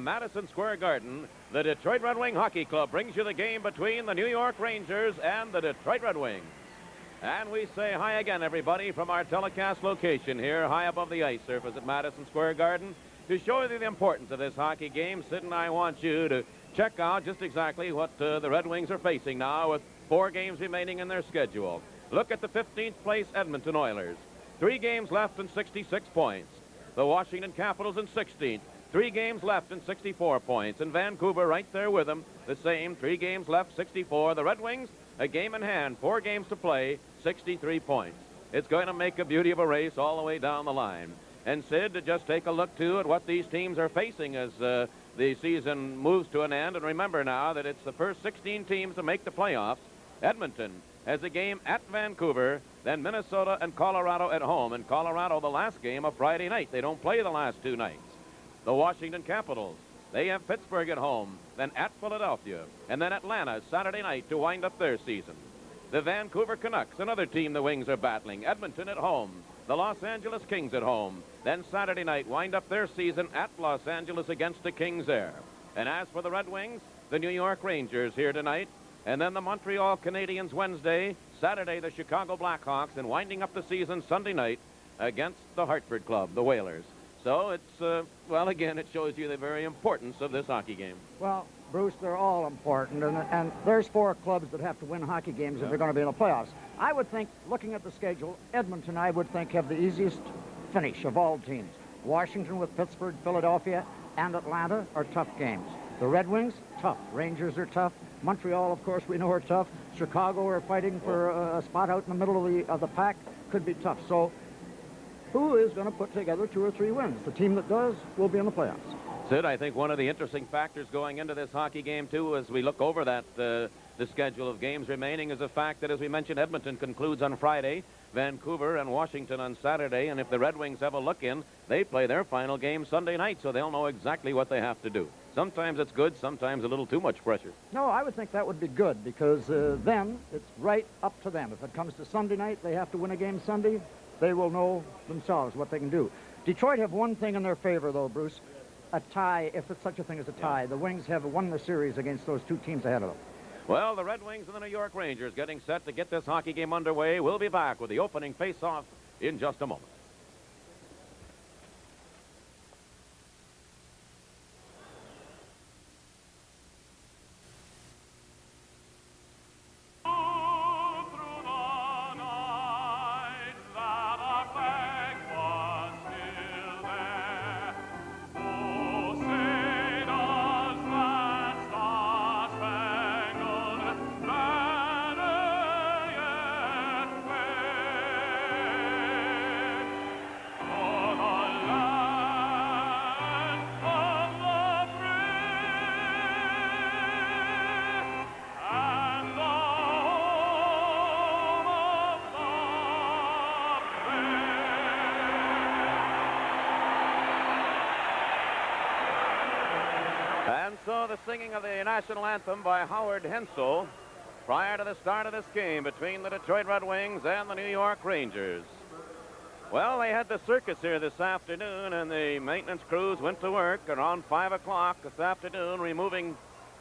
Madison Square Garden, the Detroit Red Wing Hockey Club brings you the game between the New York Rangers and the Detroit Red Wings. And we say hi again, everybody, from our telecast location here, high above the ice surface at Madison Square Garden. To show you the importance of this hockey game, Sid and I want you to check out just exactly what the Red Wings are facing now with 4 games remaining in their schedule. Look at the 15th place Edmonton Oilers. 3 games left and 66 points. The Washington Capitals in 16th. 3 games left and 64 points. And Vancouver right there with them. The same, 3 games left, 64. The Red Wings, a game in hand, 4 games to play, 63 points. It's going to make a beauty of a race all the way down the line. And Sid, to just take a look, too, at what these teams are facing as the season moves to an end. And remember now that it's the first 16 teams to make the playoffs. Edmonton has a game at Vancouver, then Minnesota and Colorado at home. And Colorado, the last game, a Friday night. They don't play the last 2 nights. The Washington Capitals, they have Pittsburgh at home, then at Philadelphia, and then Atlanta Saturday night to wind up their season. The Vancouver Canucks, another team the Wings are battling, Edmonton at home. The Los Angeles Kings at home. Then Saturday night wind up their season at Los Angeles against the Kings there. And as for the Red Wings, the New York Rangers here tonight, and then the Montreal Canadiens Wednesday, Saturday the Chicago Blackhawks, and winding up the season Sunday night against the Hartford Club, the Whalers. So it's, well, again, it shows you the very importance of this hockey game. Well, Bruce, they're all important, and there's 4 clubs that have to win hockey games if they're going to be in the playoffs. I would think, looking at the schedule, Edmonton, I would think, have the easiest finish of all teams. Washington with Pittsburgh, Philadelphia, and Atlanta are tough games. The Red Wings, tough. Rangers are tough. Montreal, of course, we know are tough. Chicago are fighting for a spot out in the middle of the pack. Could be tough. So who is going to put together 2 or 3 wins? The team that does will be in the playoffs. Sid, I think one of the interesting factors going into this hockey game, too, as we look over that the schedule of games remaining, is the fact that, as we mentioned, Edmonton concludes on Friday, Vancouver and Washington on Saturday, and if the Red Wings have a look in, they play their final game Sunday night, so they'll know exactly what they have to do. Sometimes it's good, sometimes a little too much pressure. No, I would think that would be good, because then it's right up to them. If it comes to Sunday night, they have to win a game Sunday. They will know themselves what they can do. Detroit have one thing in their favor, though, Bruce. A tie, if it's such a thing as a tie. The Wings have won the series against those 2 teams ahead of them. Well, the Red Wings and the New York Rangers getting set to get this hockey game underway. We'll be back with the opening face-off in just a moment. And so the singing of the national anthem by Howard Hensel prior to the start of this game between the Detroit Red Wings and the New York Rangers. Well, they had the circus here this afternoon, and the maintenance crews went to work around 5 o'clock this afternoon, removing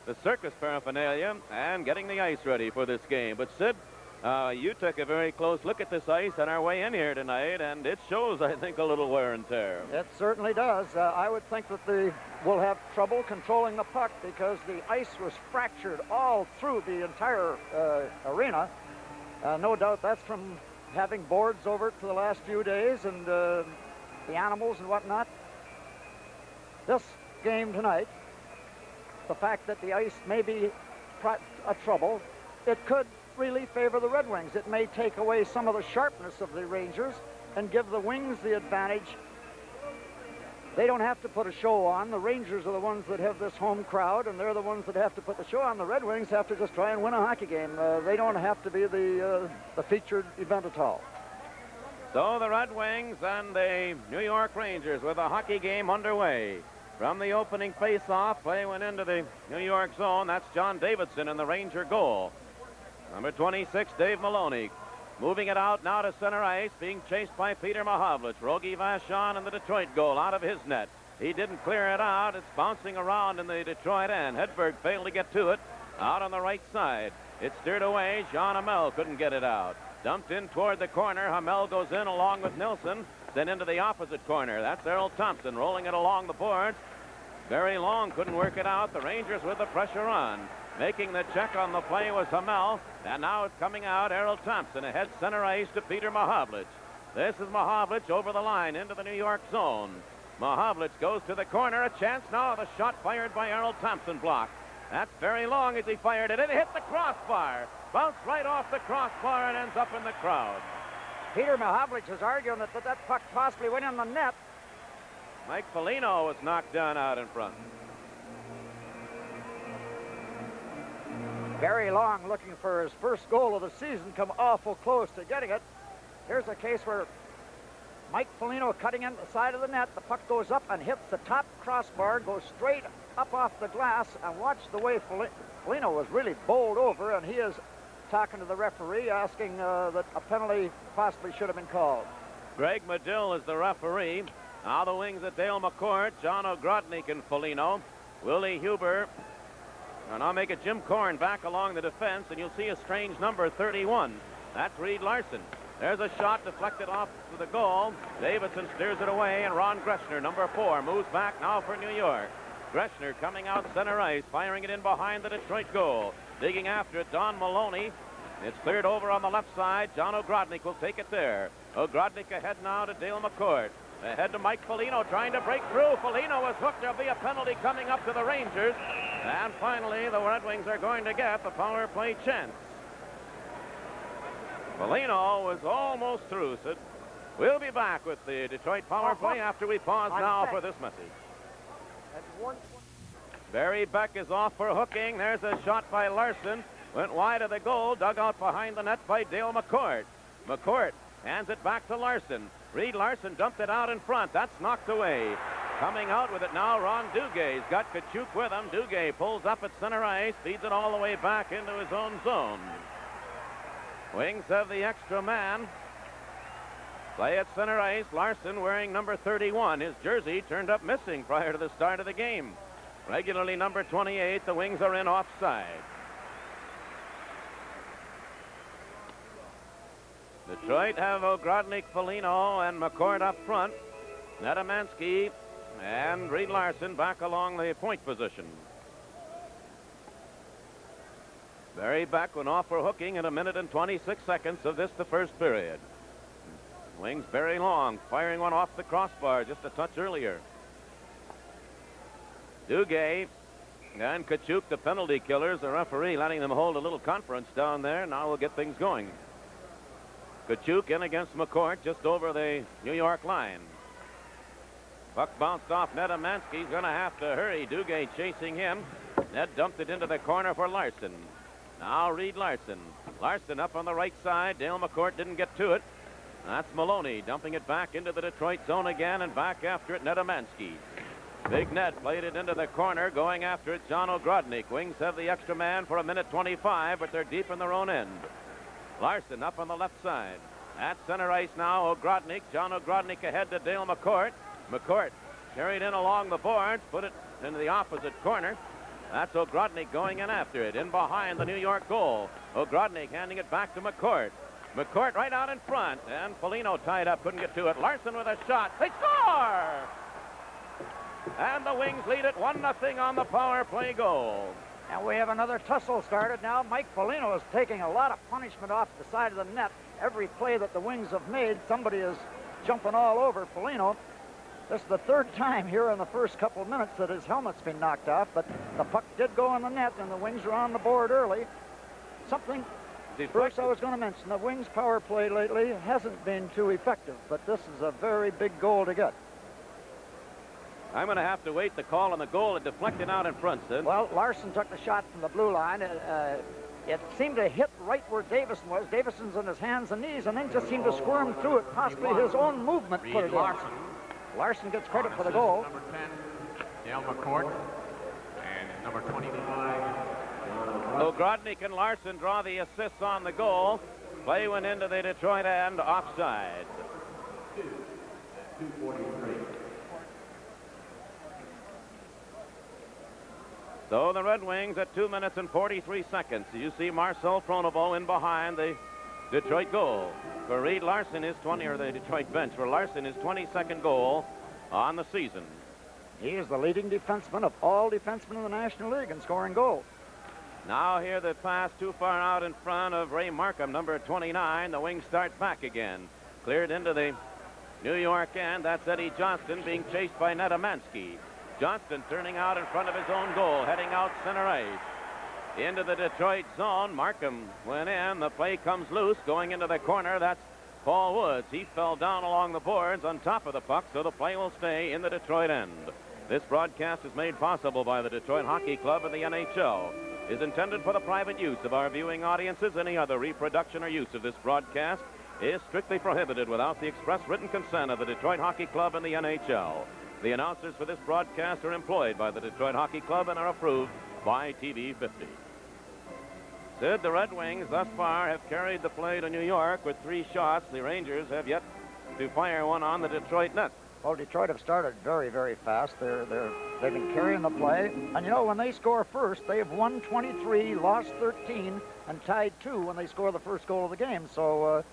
the circus paraphernalia and getting the ice ready for this game. But, Sid, you took a very close look at this ice on our way in here tonight, and it shows, I think, a little wear and tear. It certainly does. I would think that they will have trouble controlling the puck because the ice was fractured all through the entire arena. No doubt that's from having boards over it for the last few days and the animals and whatnot. This game tonight, the fact that the ice may be a trouble, it could really favor the Red Wings. It may take away some of the sharpness of the Rangers and give the Wings the advantage. They don't have to put a show on. The Rangers are the ones that have this home crowd, and they're the ones that have to put the show on. The Red Wings have to just try and win a hockey game. They don't have to be the featured event at all. So the Red Wings and the New York Rangers with a hockey game underway. From the opening face-off, play went into the New York zone. That's John Davidson in the Ranger goal. Number 26, Dave Maloney. Moving it out now to center ice, being chased by Peter Mahovlich. Rogie Vachon in the Detroit goal out of his net. He didn't clear it out. It's bouncing around in the Detroit end. Hedberg failed to get to it. Out on the right side. It's steered away. Jean Hamel couldn't get it out. Dumped in toward the corner. Hamel goes in along with Nilsson. Then into the opposite corner. That's Errol Thompson rolling it along the boards. Very Long couldn't work it out. The Rangers with the pressure on. Making the check on the play was Hamel. And now it's coming out. Errol Thompson ahead center ice to Peter Mahovlich. This is Mahovlich over the line into the New York zone. Mahovlich goes to the corner. A chance now. The shot fired by Errol Thompson blocked. That's Very Long as he fired it. It hit the crossbar. Bounced right off the crossbar and ends up in the crowd. Peter Mahovlich is arguing that puck possibly went in the net. Mike Foligno was knocked down out in front. Very Long looking for his first goal of the season, come awful close to getting it. Here's a case where Mike Foligno cutting in the side of the net. The puck goes up and hits the top crossbar, goes straight up off the glass, and watch the way Foligno was really bowled over, and he is talking to the referee, asking that a penalty possibly should have been called. Greg Medill is the referee. Now the wings at Dale McCourt, John Ogrodnik and Foligno. Willie Huber. And I'll make it Jim Corn back along the defense, and you'll see a strange number, 31. That's Reed Larson. There's a shot deflected off to the goal. Davidson steers it away, and Ron Greshner, number 4, moves back now for New York. Greshner coming out center ice, firing it in behind the Detroit goal. Digging after it, Don Maloney. It's cleared over on the left side. John Ogrodnik will take it there. Ogrodnik ahead now to Dale McCourt. Ahead to Mike Foligno trying to break through. Foligno was hooked. There'll be a penalty coming up to the Rangers. And finally, the Red Wings are going to get the power play chance. Foligno was almost through, Sid. We'll be back with the Detroit power play after we pause now for this message. Barry Beck is off for hooking. There's a shot by Larson. Went wide of the goal. Dug out behind the net by Dale McCourt. McCourt hands it back to Larson. Reed Larson dumped it out in front. That's knocked away. Coming out with it now, Ron Duguay's got Kachuk with him. Duguay pulls up at center ice, feeds it all the way back into his own zone. Wings have the extra man. Play at center ice. Larson wearing number 31. His jersey turned up missing prior to the start of the game. Regularly number 28. The Wings are in offside. Detroit have Ogrodnik, Foligno, and McCourt up front. Nedemansky and Reed Larson back along the point position. Barry Beck went off for hooking in 1 minute and 26 seconds of this, the first period. Wings Very Long, firing one off the crossbar just a touch earlier. Duguay and Kachuk, the penalty killers, the referee letting them hold a little conference down there. Now we'll get things going. Kachuk in against McCourt just over the New York line. Puck bounced off Nedemansky. He's going to have to hurry. Duguay chasing him. Ned dumped it into the corner for Larson. Now Reed Larson. Larson up on the right side. Dale McCourt didn't get to it. That's Maloney dumping it back into the Detroit zone again, and back after it Nedemansky. Big Ned played it into the corner. Going after it, John Ogrodnik. Wings have the extra man for 1 minute 25, but they're deep in their own end. Larson up on the left side. At center ice now, Ogrodnik. John Ogrodnik ahead to Dale McCourt. McCourt carried in along the boards, put it into the opposite corner. That's Ogrodnik going in after it, in behind the New York goal. Ogrodnik handing it back to McCourt. McCourt right out in front, and Foligno tied up, couldn't get to it. Larson with a shot. They score! And the Wings lead it 1-0 on the power play goal. And we have another tussle started now. Mike Foligno is taking a lot of punishment off the side of the net. Every play that the Wings have made, somebody is jumping all over Foligno. This is the third time here in the first couple of minutes that his helmet's been knocked off, but the puck did go in the net, and the Wings are on the board early. Something, Bruce, I was going to mention, the Wings power play lately hasn't been too effective, but this is a very big goal to get. I'm going to have to wait the call on the goal. It deflected out in front, Sid. Well, Larson took the shot from the blue line. It seemed to hit right where Davison was. Davison's on his hands and knees, and then just seemed to squirm through it. Possibly his own movement put it in. Larson gets credit for the goal. Number 10, Dale McCourt, and number 25. Ogrodnik and Larson draw the assists on the goal. Play went into the Detroit end, offside. So the Red Wings at 2 minutes and 43 seconds. You see Marcel Pronovo in behind the Detroit goal. For Reed Larson, the Detroit bench, for Larson, his 22nd goal on the season. He is the leading defenseman of all defensemen in the National League in scoring goals. Now here the pass too far out in front of Ray Markham, number 29. The Wings start back again. Cleared into the New York end. That's Eddie Johnston being chased by Netamansky. Johnston turning out in front of his own goal, heading out center ice. Into the Detroit zone. Markham went in. The play comes loose. Going into the corner. That's Paul Woods. He fell down along the boards on top of the puck, so the play will stay in the Detroit end. This broadcast is made possible by the Detroit Hockey Club and the NHL. Is intended for the private use of our viewing audiences. Any other reproduction or use of this broadcast is strictly prohibited without the express written consent of the Detroit Hockey Club and the NHL. The announcers for this broadcast are employed by the Detroit Hockey Club and are approved by TV 50. Sid, the Red Wings thus far have carried the play to New York with 3 shots. The Rangers have yet to fire one on the Detroit net. Well, Detroit have started very, very fast. They've been carrying the play. And, you know, when they score first, they have won 23, lost 13, and tied 2 when they score the first goal of the game. So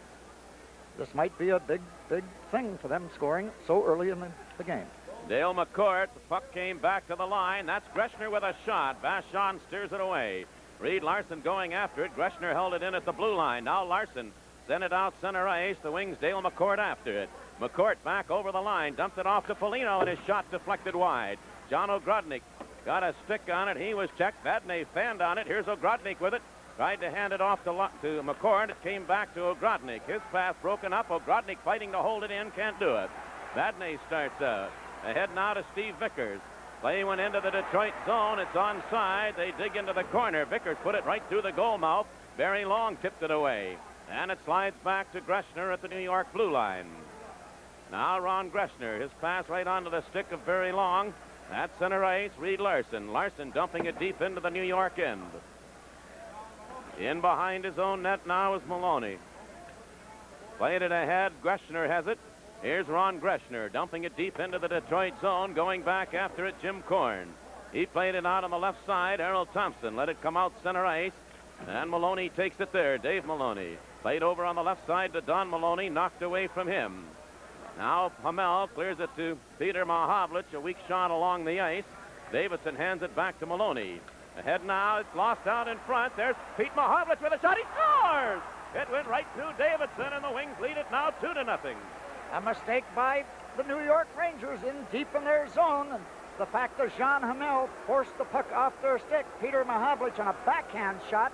this might be a big, big thing for them scoring so early in the game. Dale McCourt, the puck came back to the line. That's Greshner with a shot. Vachon steers it away. Reed Larson going after it. Greshner held it in at the blue line. Now Larson sent it out center ice. The Wings, Dale McCourt after it. McCourt back over the line, dumped it off to Foligno, and his shot deflected wide. John Ogrodnik got a stick on it. He was checked. Vadnais fanned on it. Here's Ogrodnik with it. Tried to hand it off to McCourt. It came back to Ogrodnik. His pass broken up. Ogrodnik fighting to hold it in. Can't do it. Vadnais starts out. Ahead now to Steve Vickers. Play went into the Detroit zone. It's onside. They dig into the corner. Vickers put it right through the goal mouth. Barry Long tipped it away. And it slides back to Greshner at the New York blue line. Now Ron Greshner, his pass right onto the stick of Barry Long. At center ice, Reed Larson. Larson dumping it deep into the New York end. In behind his own net now is Maloney. Played it ahead. Greshner has it. Here's Ron Greshner dumping it deep into the Detroit zone. Going back after it, Jim Korn. He played it out on the left side. Errol Thompson let it come out center ice. And Maloney takes it there. Dave Maloney. Played over on the left side to Don Maloney. Knocked away from him. Now Hamel clears it to Peter Mahavlich. A weak shot along the ice. Davidson hands it back to Maloney. Ahead now. It's lost out in front. There's Pete Mahavlich with a shot. He scores! It went right through Davidson, and the Wings lead it now 2-0. A mistake by the New York Rangers in deep in their zone. And the fact that Jean Hamel forced the puck off their stick. Peter Mahavlich on a backhand shot.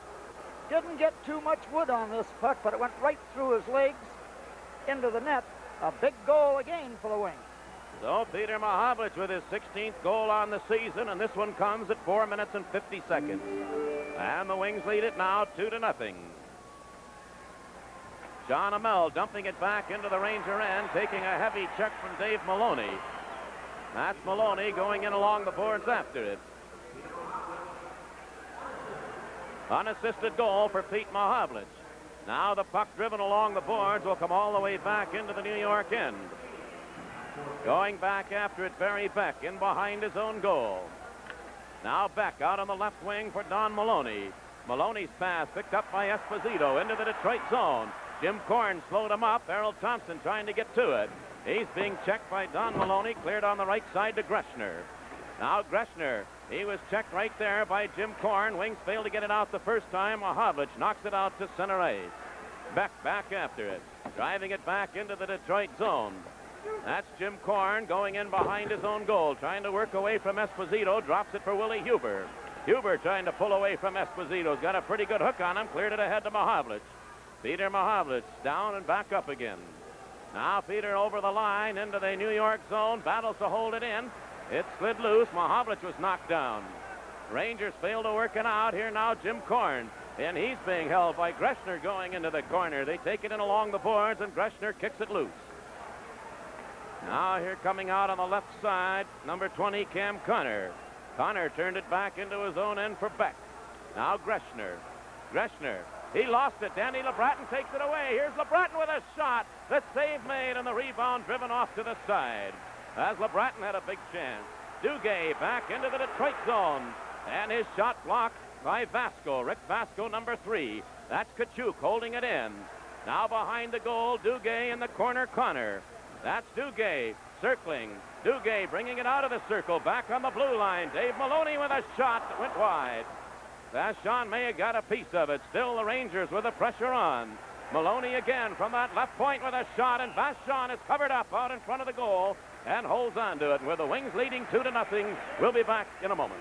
Didn't get too much wood on this puck, but it went right through his legs into the net. A big goal again for the Wings. So Peter Mahavlich with his 16th goal on the season, and this one comes at 4 minutes and 50 seconds. And the Wings lead it now 2-0. John Hamel dumping it back into the Ranger end, taking a heavy check from Dave Maloney. That's Maloney going in along the boards after it. Unassisted goal for Pete Mahavlich. Now the puck driven along the boards will come all the way back into the New York end. Going back after it, Barry Beck in behind his own goal. Now Beck out on the left wing for Don Maloney. Maloney's pass picked up by Esposito into the Detroit zone. Jim Korn slowed him up. Errol Thompson trying to get to it. He's being checked by Don Maloney. Cleared on the right side to Greshner. Now Greshner. He was checked right there by Jim Korn. Wings failed to get it out the first time. Mahavlich knocks it out to center ice. Beck back after it. Driving it back into the Detroit zone. That's Jim Korn going in behind his own goal. Trying to work away from Esposito. Drops it for Willie Huber. Huber trying to pull away from Esposito's got a pretty good hook on him. Cleared it ahead to Mahavlich. Peter Mahavlich down and back up again. Now Peter over the line into the New York zone. Battles to hold it in. It slid loose. Mahavlich was knocked down. Rangers failed to work it out. Here now Jim Korn. And he's being held by Greshner going into the corner. They take it in along the boards, and Greshner kicks it loose. Now here coming out on the left side, number 20, Cam Connor. Connor turned it back into his own end for Beck. Now Greshner. Greshner. He lost it. Danny LeBratton takes it away. Here's LeBratton with a shot. The save made and the rebound driven off to the side. As LeBratton had a big chance. Duguay back into the Detroit zone. And his shot blocked by Vasco. Rick Vasco, number 3. That's Kachuk holding it in. Now behind the goal, Duguay in the corner, Connor. That's Duguay circling. Duguay bringing it out of the circle, back on the blue line. Dave Maloney with a shot that went wide. Vashon may have got a piece of it. Still the Rangers with the pressure on. Maloney again from that left point with a shot, and Vashon is covered up out in front of the goal and holds on to it. And with the Wings leading 2-0, we'll be back in a moment.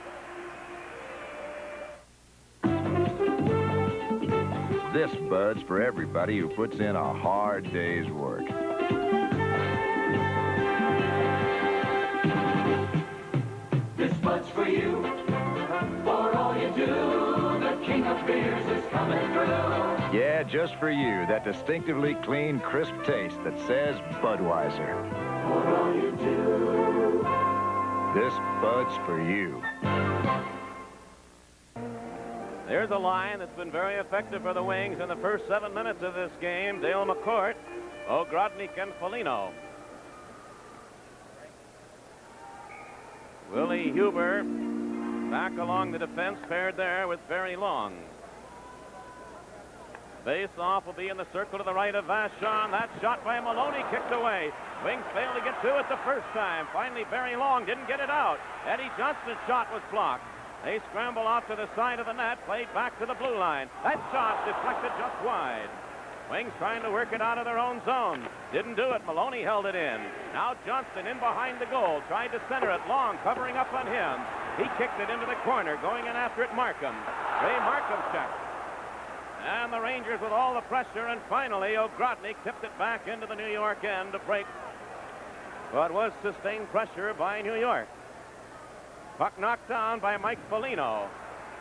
This Bud's for everybody who puts in a hard day's work. This Bud's for you, for all you do. The king of beers is coming through. Yeah, just for you, that distinctively clean, crisp taste that says Budweiser. For all you do. This Bud's for you. There's a line that's been very effective for the Wings in the first 7 minutes of this game. Dale McCourt, Ogrodnik, and Foligno. Willie Huber back along the defense, paired there with Barry Long. Face-off will be in the circle to the right of Vashon. That shot by Maloney kicked away. Wings failed to get to it the first time. Finally, Barry Long didn't get it out. Eddie Johnston's shot was blocked. They scramble off to the side of the net, played back to the blue line. That shot deflected just wide. Wings trying to work it out of their own zone. Didn't do it. Maloney held it in. Now Johnston in behind the goal. Tried to center it. Long covering up on him. He kicked it into the corner. Going in after it, Markham. Ray Markham checked. And the Rangers with all the pressure. And finally, Ogrodnik tipped it back into the New York end to break what was sustained pressure by New York. Puck knocked down by Mike Foligno.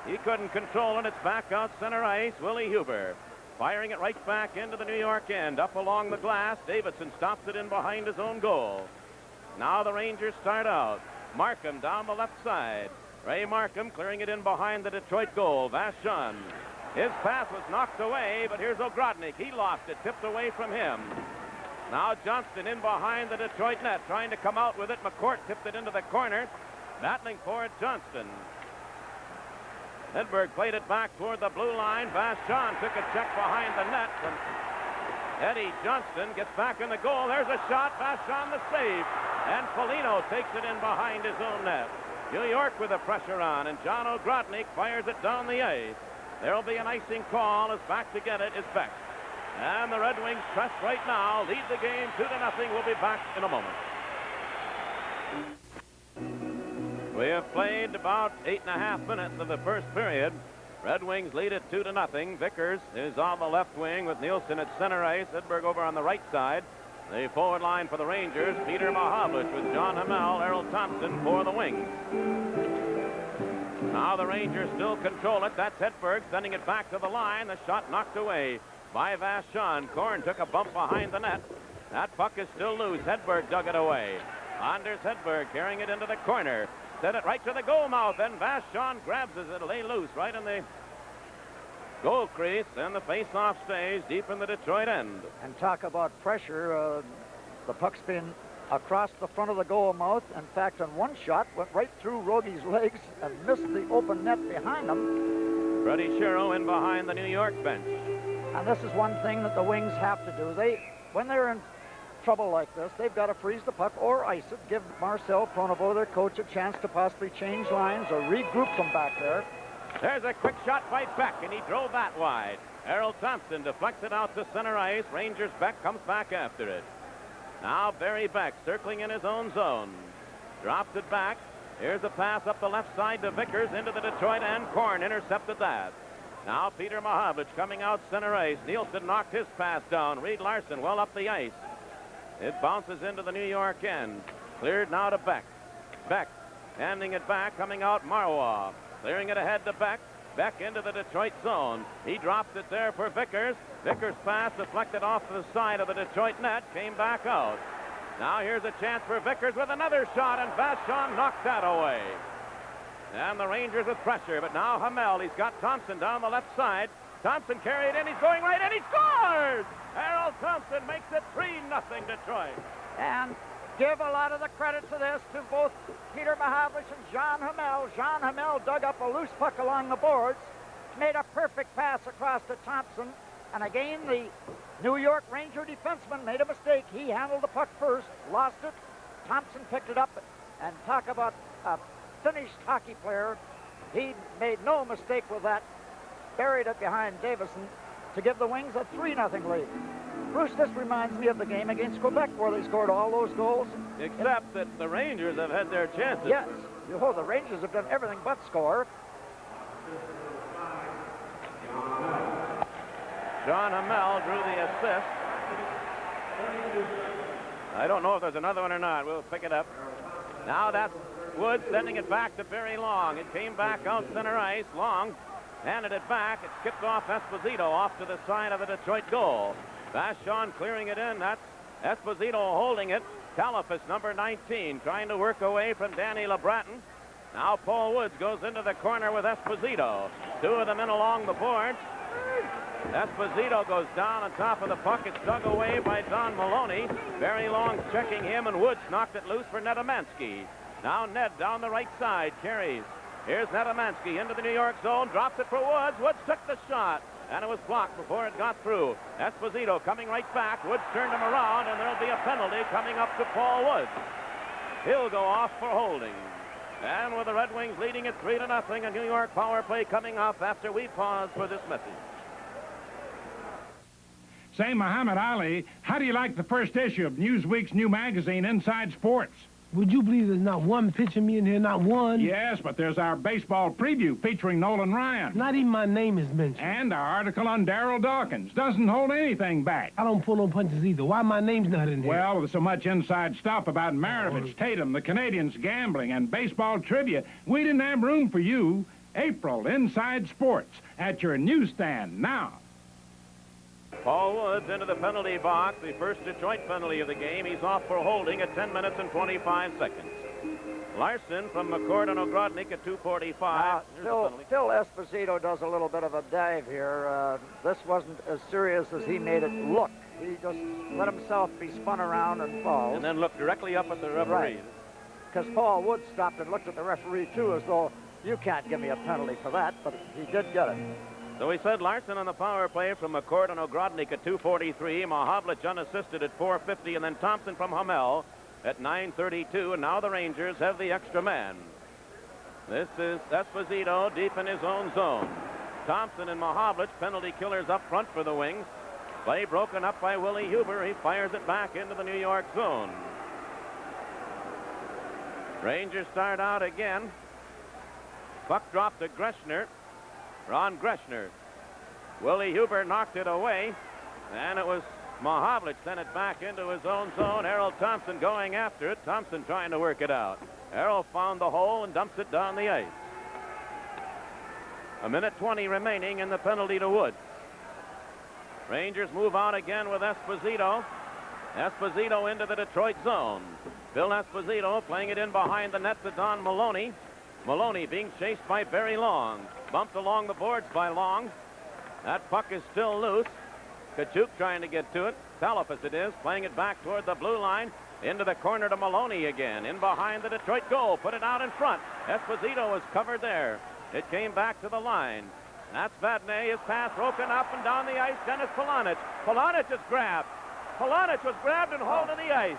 He couldn't control it. It's back out center ice. Willie Huber firing it right back into the New York end. Up along the glass. Davidson stops it in behind his own goal. Now the Rangers start out. Markham down the left side. Ray Markham clearing it in behind the Detroit goal. Vashon. His pass was knocked away, but here's Ogrodnik. He lost it. Tipped away from him. Now Johnston in behind the Detroit net, trying to come out with it. McCourt tipped it into the corner. Battling for it, Johnston. Hedberg played it back toward the blue line. Vashon took a check behind the net from Eddie Johnston. Gets back in the goal. There's a shot. Vashon the save. And Foligno takes it in behind his own net. New York with the pressure on, and John Ogrodnik fires it down the ice. There'll be an icing call as back to get it is Beck. And the Red Wings press right now. Lead the game 2-0. We'll be back in a moment. We have played about 8.5 minutes of the first period. Red Wings lead it 2-0. Vickers is on the left wing with Nielsen at center ice. Edberg over on the right side. The forward line for the Rangers, Peter Mahavlich with John Hamel, Errol Thompson for the Wings. Now the Rangers still control it. That's Hedberg sending it back to the line. The shot knocked away by Vashon. Korn took a bump behind the net. That puck is still loose. Hedberg dug it away. Anders Hedberg carrying it into the corner. Set it right to the goal mouth, and Vashon grabs it. It'll lay loose right in the goal crease, and the face-off stays deep in the Detroit end. And talk about pressure. The puck's been across the front of the goal mouth. In fact, on one shot, went right through Rogi's legs and missed the open net behind him. Freddie Shero in behind the New York bench. And this is one thing that the Wings have to do. When they're in trouble like this, they've got to freeze the puck or ice it. Give Marcel Pronovo, their coach, a chance to possibly change lines or regroup them back there. There's a quick shot by Beck, and he drove that wide. Errol Thompson deflects it out to center ice. Rangers Beck comes back after it. Now Barry Beck circling in his own zone. Drops it back. Here's a pass up the left side to Vickers into the Detroit end. Korn intercepted that. Now Peter Mahavlich coming out center ice. Nielsen knocked his pass down. Reed Larson well up the ice. It bounces into the New York end. Cleared now to Beck. Beck handing it back, coming out Marwa. Clearing it ahead to Beck. Beck into the Detroit zone. He drops it there for Vickers. Vickers' pass deflected off to the side of the Detroit net. Came back out. Now here's a chance for Vickers with another shot, and Vashon knocked that away. And the Rangers with pressure, but now Hamel. He's got Thompson down the left side. Thompson carried in. He's going right, and he scores! Harold Thompson makes it 3-0 Detroit. And give a lot of the credit to this to both Peter Mahavlich and John Hamel. John Hamel dug up a loose puck along the boards, made a perfect pass across to Thompson, and again the New York Ranger defenseman made a mistake. He handled the puck first, lost it. Thompson picked it up, and talk about a finished hockey player. He made no mistake with that, buried it behind Davison to give the Wings a 3-0 lead. Bruce, this reminds me of the game against Quebec where they scored all those goals. Except that the Rangers have had their chances. Yes, the Rangers have done everything but score. John Hamel drew the assist. I don't know if there's another one or not. We'll pick it up. Now that's Woods sending it back to Barry Long. It came back out center ice. Long handed it back. It skipped off Esposito off to the side of the Detroit goal. Vachon clearing it in. That's Esposito holding it. Kalafis, number 19, trying to work away from Danny LeBratton. Now Paul Woods goes into the corner with Esposito. Two of them in along the boards. Esposito goes down on top of the puck. It's dug away by Don Maloney. Barry Long checking him, and Woods knocked it loose for Nedomansky. Now Ned down the right side, carries. Here's Nedomansky into the New York zone, drops it for Woods. Woods took the shot, and it was blocked before it got through. Esposito coming right back. Woods turned him around, and there'll be a penalty coming up to Paul Woods. He'll go off for holding. And with the Red Wings leading it 3-0, a New York power play coming up after we pause for this message. Say, Muhammad Ali, how do you like the first issue of Newsweek's new magazine, Inside Sports? Would you believe there's not one picture of me in here, not one? Yes, but there's our baseball preview featuring Nolan Ryan. Not even my name is mentioned. And our article on Darryl Dawkins doesn't hold anything back. I don't pull no punches either. Why my name's not in here? Well, with so much inside stuff about Maravich, Tatum, the Canadians gambling, and baseball trivia, we didn't have room for you. April, Inside Sports, at your newsstand now. Paul Woods into the penalty box, the first Detroit penalty of the game. He's off for holding at 10 minutes and 25 seconds. Larson from McCord and Ogrodnik at 2:45. Phil Esposito does a little bit of a dive here. This wasn't as serious as he made it look. He just let himself be spun around and fall. And then looked directly up at the referee. Because Paul Woods stopped and looked at the referee, too, as though, you can't give me a penalty for that, but he did get it. So we said Larson on the power play from McCord and Ogrodnik at 2:43, Mahavlich unassisted at 4:50, and then Thompson from Hamel at 9:32, and now the Rangers have the extra man. This is Esposito deep in his own zone. Thompson and Mahavlich, penalty killers up front for the Wings. Play broken up by Willie Huber. He fires it back into the New York zone. Rangers start out again. Puck dropped to Greshner. Ron Greshner. Willie Huber knocked it away, and it was Mahavlich sent it back into his own zone. Errol Thompson going after it. Thompson trying to work it out. Errol found the hole and dumps it down the ice. 1:20 remaining in the penalty to Woods. Rangers move out again with Esposito. Esposito into the Detroit zone. Bill Esposito playing it in behind the net to Don Maloney. Maloney being chased by Barry Long. Bumped along the boards by Long. That puck is still loose. Kachuk trying to get to it. Kalafis it is, playing it back toward the blue line. Into the corner to Maloney again. In behind the Detroit goal. Put it out in front. Esposito was covered there. It came back to the line. That's Vadnais. His pass broken up and down the ice. Dennis Polonich. Polonich is grabbed. Polonich was grabbed and hauled to the ice.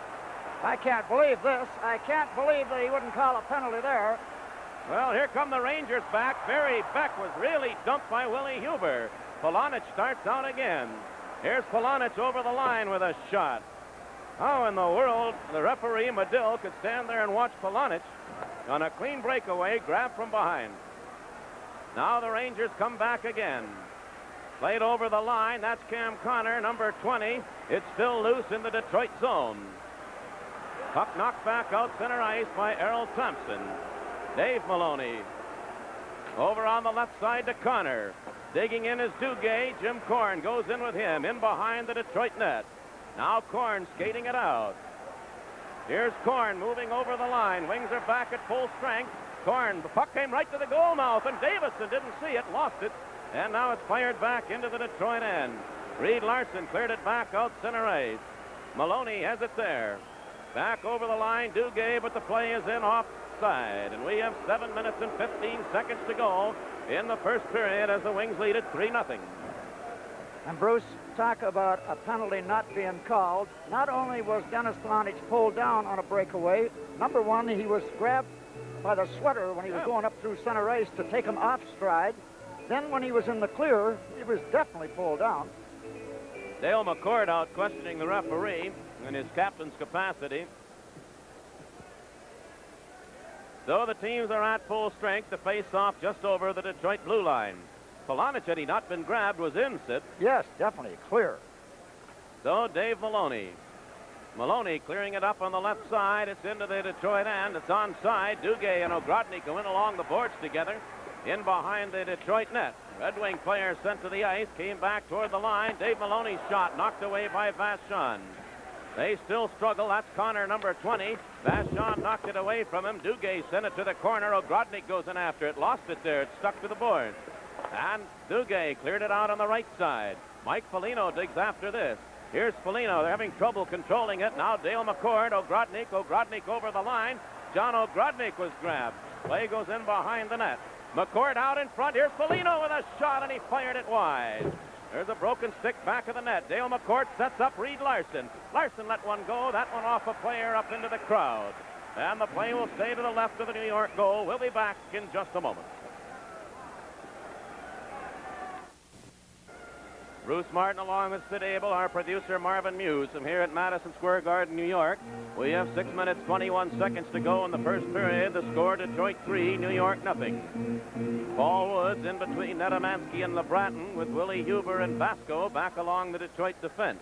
I can't believe this. I can't believe that he wouldn't call a penalty there. Well, here come the Rangers back. Barry Beck was really dumped by Willie Huber. Polonich starts out again. Here's Polonich over the line with a shot. How in the world the referee, Medill, could stand there and watch Polonich on a clean breakaway, grab from behind. Now the Rangers come back again. Played over the line. That's Cam Connor, number 20. It's still loose in the Detroit zone. Puck knocked back out center ice by Errol Thompson. Dave Maloney over on the left side to Connor. Digging in is Duguay. Jim Korn goes in with him in behind the Detroit net. Now Korn skating it out. Here's Korn moving over the line. Wings are back at full strength. Korn, the puck came right to the goal mouth, and Davison didn't see it, lost it, and now it's fired back into the Detroit end. Reed Larson cleared it back out center ice. Maloney has it there. Back over the line, Duguay, but the play is in offside. And we have 7 minutes and 15 seconds to go in the first period as the Wings lead it 3-0. And Bruce, talk about a penalty not being called. Not only was Dennis Polonich pulled down on a breakaway, number one, he was grabbed by the sweater when he was going up through center ice to take him off stride. Then when he was in the clear, he was definitely pulled down. Dale McCord out questioning the referee in his captain's capacity. So the teams are at full strength to face off just over the Detroit blue line. Polonich, had he not been grabbed, was in, Sid. Yes, definitely, clear. So Dave Maloney. Maloney clearing it up on the left side. It's into the Detroit end. It's onside. Duguay and Ogrodny go in along the boards together. In behind the Detroit net. Red Wing player sent to the ice. Came back toward the line. Dave Maloney's shot knocked away by Vachon. They still struggle. That's Connor, number 20. Vachon knocked it away from him. Duguay sent it to the corner. Ogrodny goes in after it. Lost it there. It stuck to the board. And Duguay cleared it out on the right side. Mike Foligno digs after this. Here's Foligno. They're having trouble controlling it. Now Dale McCord, Ogrodny over the line. John Ogrodny was grabbed. Play goes in behind the net. McCord out in front. Here's Foligno with a shot, and he fired it wide. There's a broken stick back of the net. Dale McCord sets up Reed Larson. Larson let one go. That one off a player up into the crowd. And the play will stay to the left of the New York goal. We'll be back in just a moment. Bruce Martin along with Sid Abel, our producer Marvin Muse from here at Madison Square Garden, New York. We have 6 minutes, 21 seconds to go in the first period. The score, Detroit 3, New York 0. Paul Woods in between Netamansky and LeBratton with Willie Huber and Vasco back along the Detroit defense.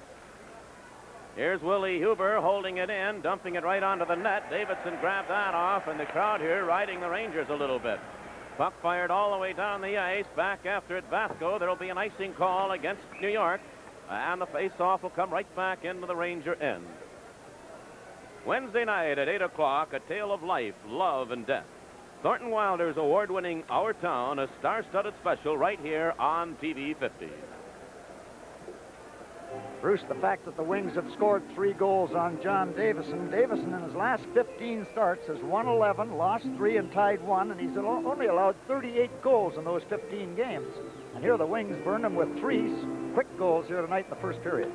Here's Willie Huber holding it in, dumping it right onto the net. Davidson grabbed that off, and the crowd here riding the Rangers a little bit. Puck fired all the way down the ice. Back after it, Vasco. There will be an icing call against New York. And the face-off will come right back into the Ranger end. Wednesday night at 8 o'clock, a tale of life, love, and death. Thornton Wilder's award-winning Our Town, a star-studded special right here on TV 50. Bruce, the fact that the Wings have scored 3 goals on John Davison. Davison in his last 15 starts has won 11, lost 3, and tied 1, and he's only allowed 38 goals in those 15 games. And here the Wings burned him with 3 quick goals here tonight in the first period.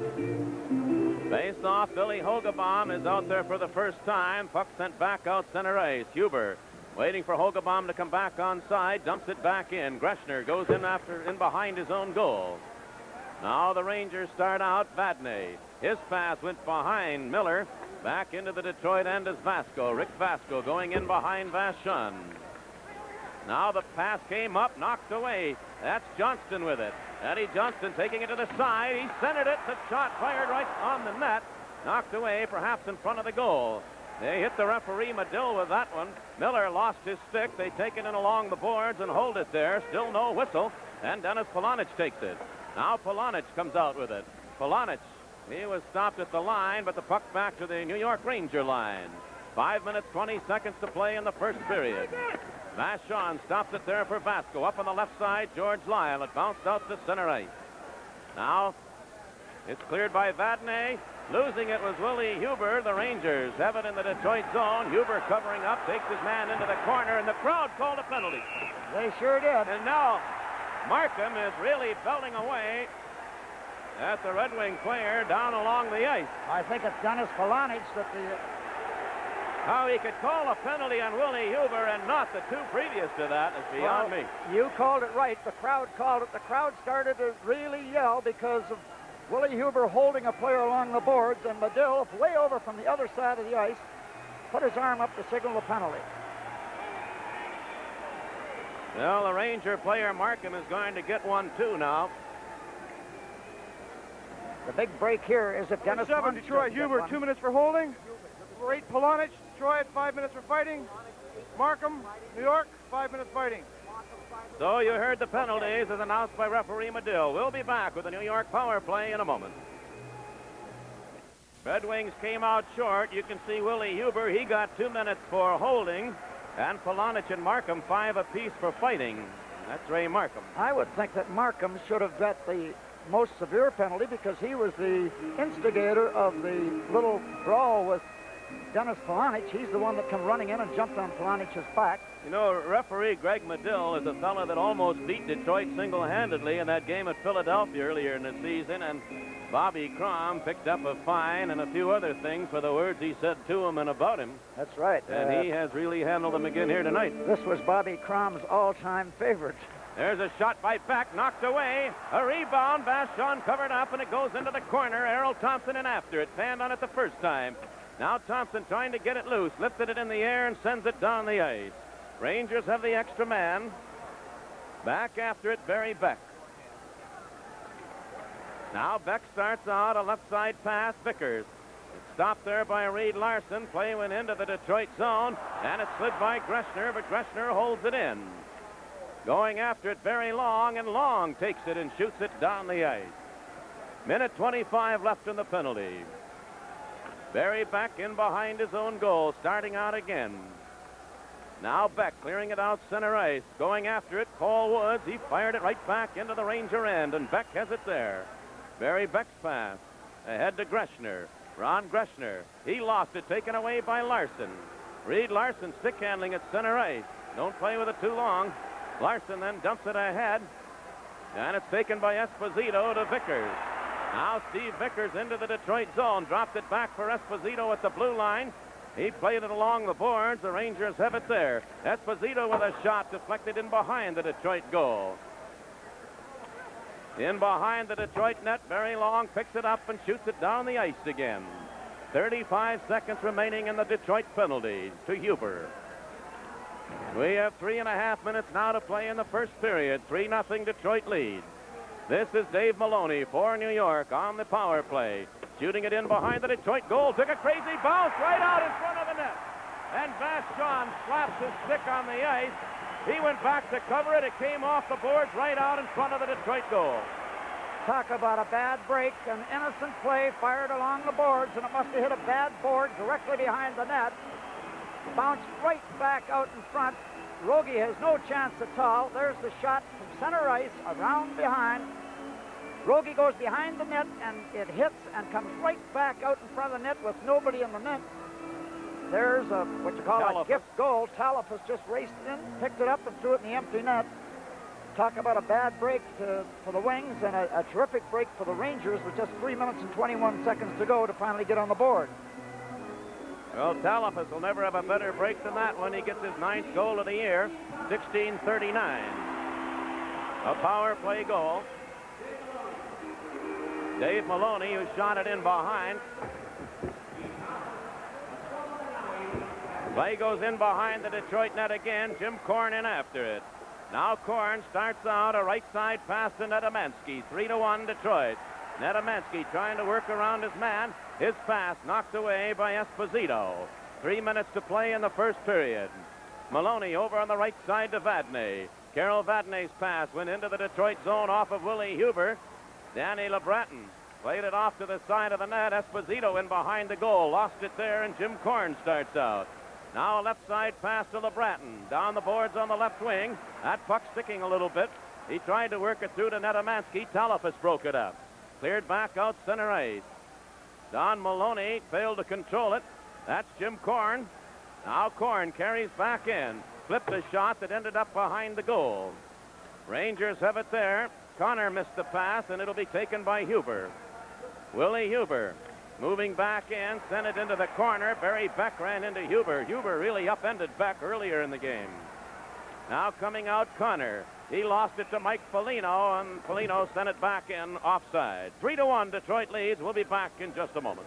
Faced off, Billy Hogebaum is out there for the first time. Puck sent back out center ice. Huber waiting for Hogebaum to come back onside, dumps it back in. Greshner goes in behind his own goal. Now the Rangers start out. Vadney. His pass went behind Miller. Back into the Detroit end is Vasco. Rick Vasco going in behind Vachon. Now the pass came up, knocked away. That's Johnston with it. Eddie Johnston taking it to the side. He centered it. The shot fired right on the net. Knocked away, perhaps in front of the goal. They hit the referee Medill with that one. Miller lost his stick. They take it in along the boards and hold it there. Still no whistle. And Dennis Polonich takes it. Now Polonich comes out with it. Polonich, he was stopped at the line, but the puck back to the New York Ranger line. 5 minutes, 20 seconds to play in the first period. Vachon stops it there for Vasco. Up on the left side, George Lyle. It bounced out to center ice. Now, it's cleared by Vadney. Losing it was Willie Huber. The Rangers have it in the Detroit zone. Huber covering up, takes his man into the corner, and the crowd called a penalty. They sure did. And now Markham is really belting away at the Red Wing player down along the ice. I think it's Dennis Polonich that How he could call a penalty on Willie Huber and not the 2 previous to that is beyond me. You called it right. The crowd called it. The crowd started to really yell because of Willie Huber holding a player along the boards, and Medill, way over from the other side of the ice, put his arm up to signal the penalty. Well, the Ranger player Markham is going to get one too now. The big break here is if Dennis 7, Detroit. Huber, 2 minutes for holding. 8, Polonich. Detroit, 5 minutes for fighting. Markham, New York, 5 minutes fighting. So you heard the penalties as announced by referee Medill. We'll be back with the New York power play in a moment. Red Wings came out short. You can see Willie Huber. He got 2 minutes for holding. And Polonich and Markham 5 apiece for fighting. That's Ray Markham. I would think that Markham should have got the most severe penalty because he was the instigator of the little brawl with Dennis Polonich, he's the one that come running in and jumped on Polonich's back. You know, referee Greg Medill is a fellow that almost beat Detroit single-handedly in that game at Philadelphia earlier in the season, and Bobby Crom picked up a fine and a few other things for the words he said to him and about him. That's right. And he has really handled them again here tonight. This was Bobby Crom's all-time favorite. There's a shot by Beck, knocked away. A rebound, Vachon covered up, and it goes into the corner. Errol Thompson in after it. Fanned on it the first time. Now Thompson trying to get it loose. Lifted it in the air and sends it down the ice. Rangers have the extra man. Back after it, Barry Beck. Now Beck starts out, a left side pass, Vickers. It's stopped there by Reed Larson. Play went into the Detroit zone, and it slid by Greshner, but Greshner holds it in. Going after it very Long, and Long takes it and shoots it down the ice. Minute 25 left in the penalty. Barry Beck in behind his own goal, starting out again. Now Beck clearing it out center ice, going after it. Paul Woods, he fired it right back into the Ranger end, and Beck has it there. Barry Beck's pass ahead to Greshner. Ron Greshner, he lost it, taken away by Larson. Reed Larson stick handling at center ice. Don't play with it too long. Larson then dumps it ahead, and it's taken by Esposito to Vickers. Now Steve Vickers into the Detroit zone, dropped it back for Esposito at the blue line. He played it along the boards. The Rangers have it there. Esposito with a shot deflected in behind the Detroit goal. In behind the Detroit net, Barry Long picks it up and shoots it down the ice again. 35 seconds remaining in the Detroit penalty to Huber. We have 3.5 minutes now to play in the first period. 3-0 Detroit lead. This is Dave Maloney for New York on the power play. Shooting it in behind the Detroit goal. Took a crazy bounce right out in front of the net. And Vachon slaps his stick on the ice. He went back to cover it. It came off the boards right out in front of the Detroit goal. Talk about a bad break. An innocent play fired along the boards, and it must have hit a bad board directly behind the net. Bounced right back out in front. Rogie has no chance at all. There's the shot from center ice, around behind. Rogie goes behind the net, and it hits and comes right back out in front of the net with nobody in the net. There's a, what you call a gift goal. Talifas just raced in, picked it up, and threw it in the empty net. Talk about a bad break for the Wings, and a terrific break for the Rangers with just 3 minutes and 21 seconds to go to finally get on the board. Well, Talifas will never have a better break than that when he gets his 9th goal of the year, 16:39. A power play goal. Dave Maloney, who shot it in behind. Play goes in behind the Detroit net again. Jim Korn in after it. Now Korn starts out a right side pass to Nedemansky. 3-1 Detroit. Nedemansky trying to work around his man. His pass knocked away by Esposito. 3 minutes to play in the first period. Maloney over on the right side to Vadnais. Carol Vadnais' pass went into the Detroit zone off of Willie Huber. Danny LeBreton played it off to the side of the net. Esposito in behind the goal. Lost it there, and Jim Korn starts out. Now a left side pass to LeBreton. Down the boards on the left wing. That puck sticking a little bit. He tried to work it through to Nedemansky. Talifas broke it up. Cleared back out center ice. Don Maloney failed to control it. That's Jim Korn. Now Korn carries back in. Flipped a shot that ended up behind the goal. Rangers have it there. Connor missed the pass, and it'll be taken by Huber. Willie Huber moving back in, sent it into the corner. Barry Beck ran into Huber. Huber really upended Beck earlier in the game. Now coming out Connor. He lost it to Mike Foligno, and Foligno sent it back in offside. 3-1 Detroit leads. We'll be back in just a moment.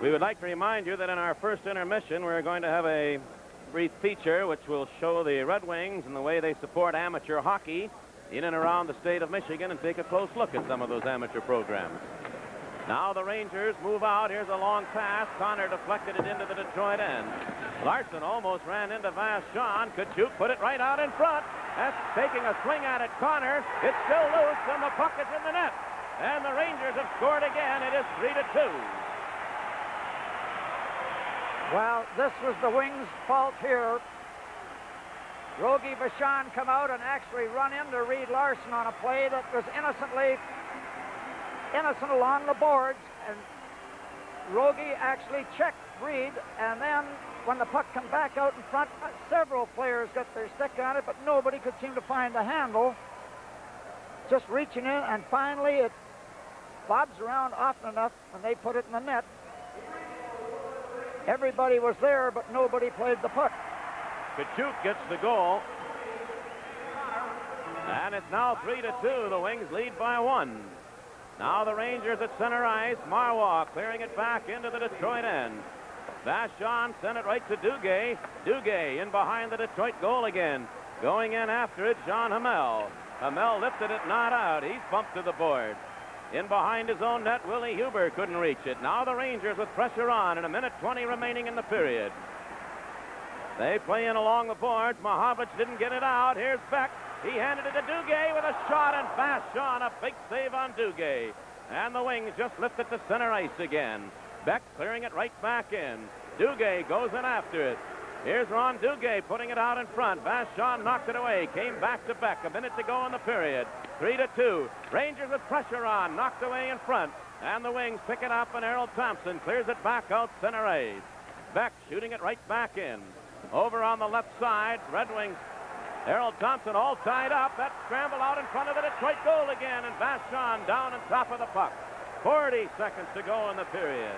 We would like to remind you that in our first intermission, we're going to have a brief feature which will show the Red Wings and the way they support amateur hockey in and around the state of Michigan, and take a close look at some of those amateur programs. Now the Rangers move out. Here's a long pass. Connor deflected it into the Detroit end. Larson almost ran into Vachon. Kachuk put it right out in front. That's taking a swing at it. Connor. It's still loose, and the puck is in the net. And the Rangers have scored again. It is 3-2. Well, this was the Wings' fault here. Rogie Vachon come out and actually run into Reed Larson on a play that was innocently innocent along the boards, and Rogie actually checked Reed, and then when the puck come back out in front, several players got their stick on it, but nobody could seem to find the handle. Just reaching in, and finally it bobs around often enough, and they put it in the net. Everybody was there, but nobody played the puck. Kachuk gets the goal. And it's now 3-2. The Wings lead by 1. Now the Rangers at center ice. Marwah clearing it back into the Detroit end. Vachon sent it right to Duguay. Duguay in behind the Detroit goal again. Going in after it, Jean Hamel. Hamel lifted it, not out. He's bumped to the board. In behind his own net, Willie Huber couldn't reach it. Now the Rangers with pressure on, and 1:20 remaining in the period. They play in along the boards. Mahavlich didn't get it out. Here's Beck. He handed it to Duguay with a shot, and Vachon, a big save on Duguay. And the Wings just lift it to center ice again. Beck clearing it right back in. Duguay goes in after it. Here's Ron Duguay putting it out in front. Vachon knocked it away. Came back to Beck. 1 minute to go in the period. 3-2. Rangers with pressure on. Knocked away in front. And the Wings pick it up, and Errol Thompson clears it back out center ice. Beck shooting it right back in. Over on the left side, Red Wings. Errol Thompson all tied up. That scramble out in front of the Detroit goal again, and Vachon down on top of the puck. 40 seconds to go in the period.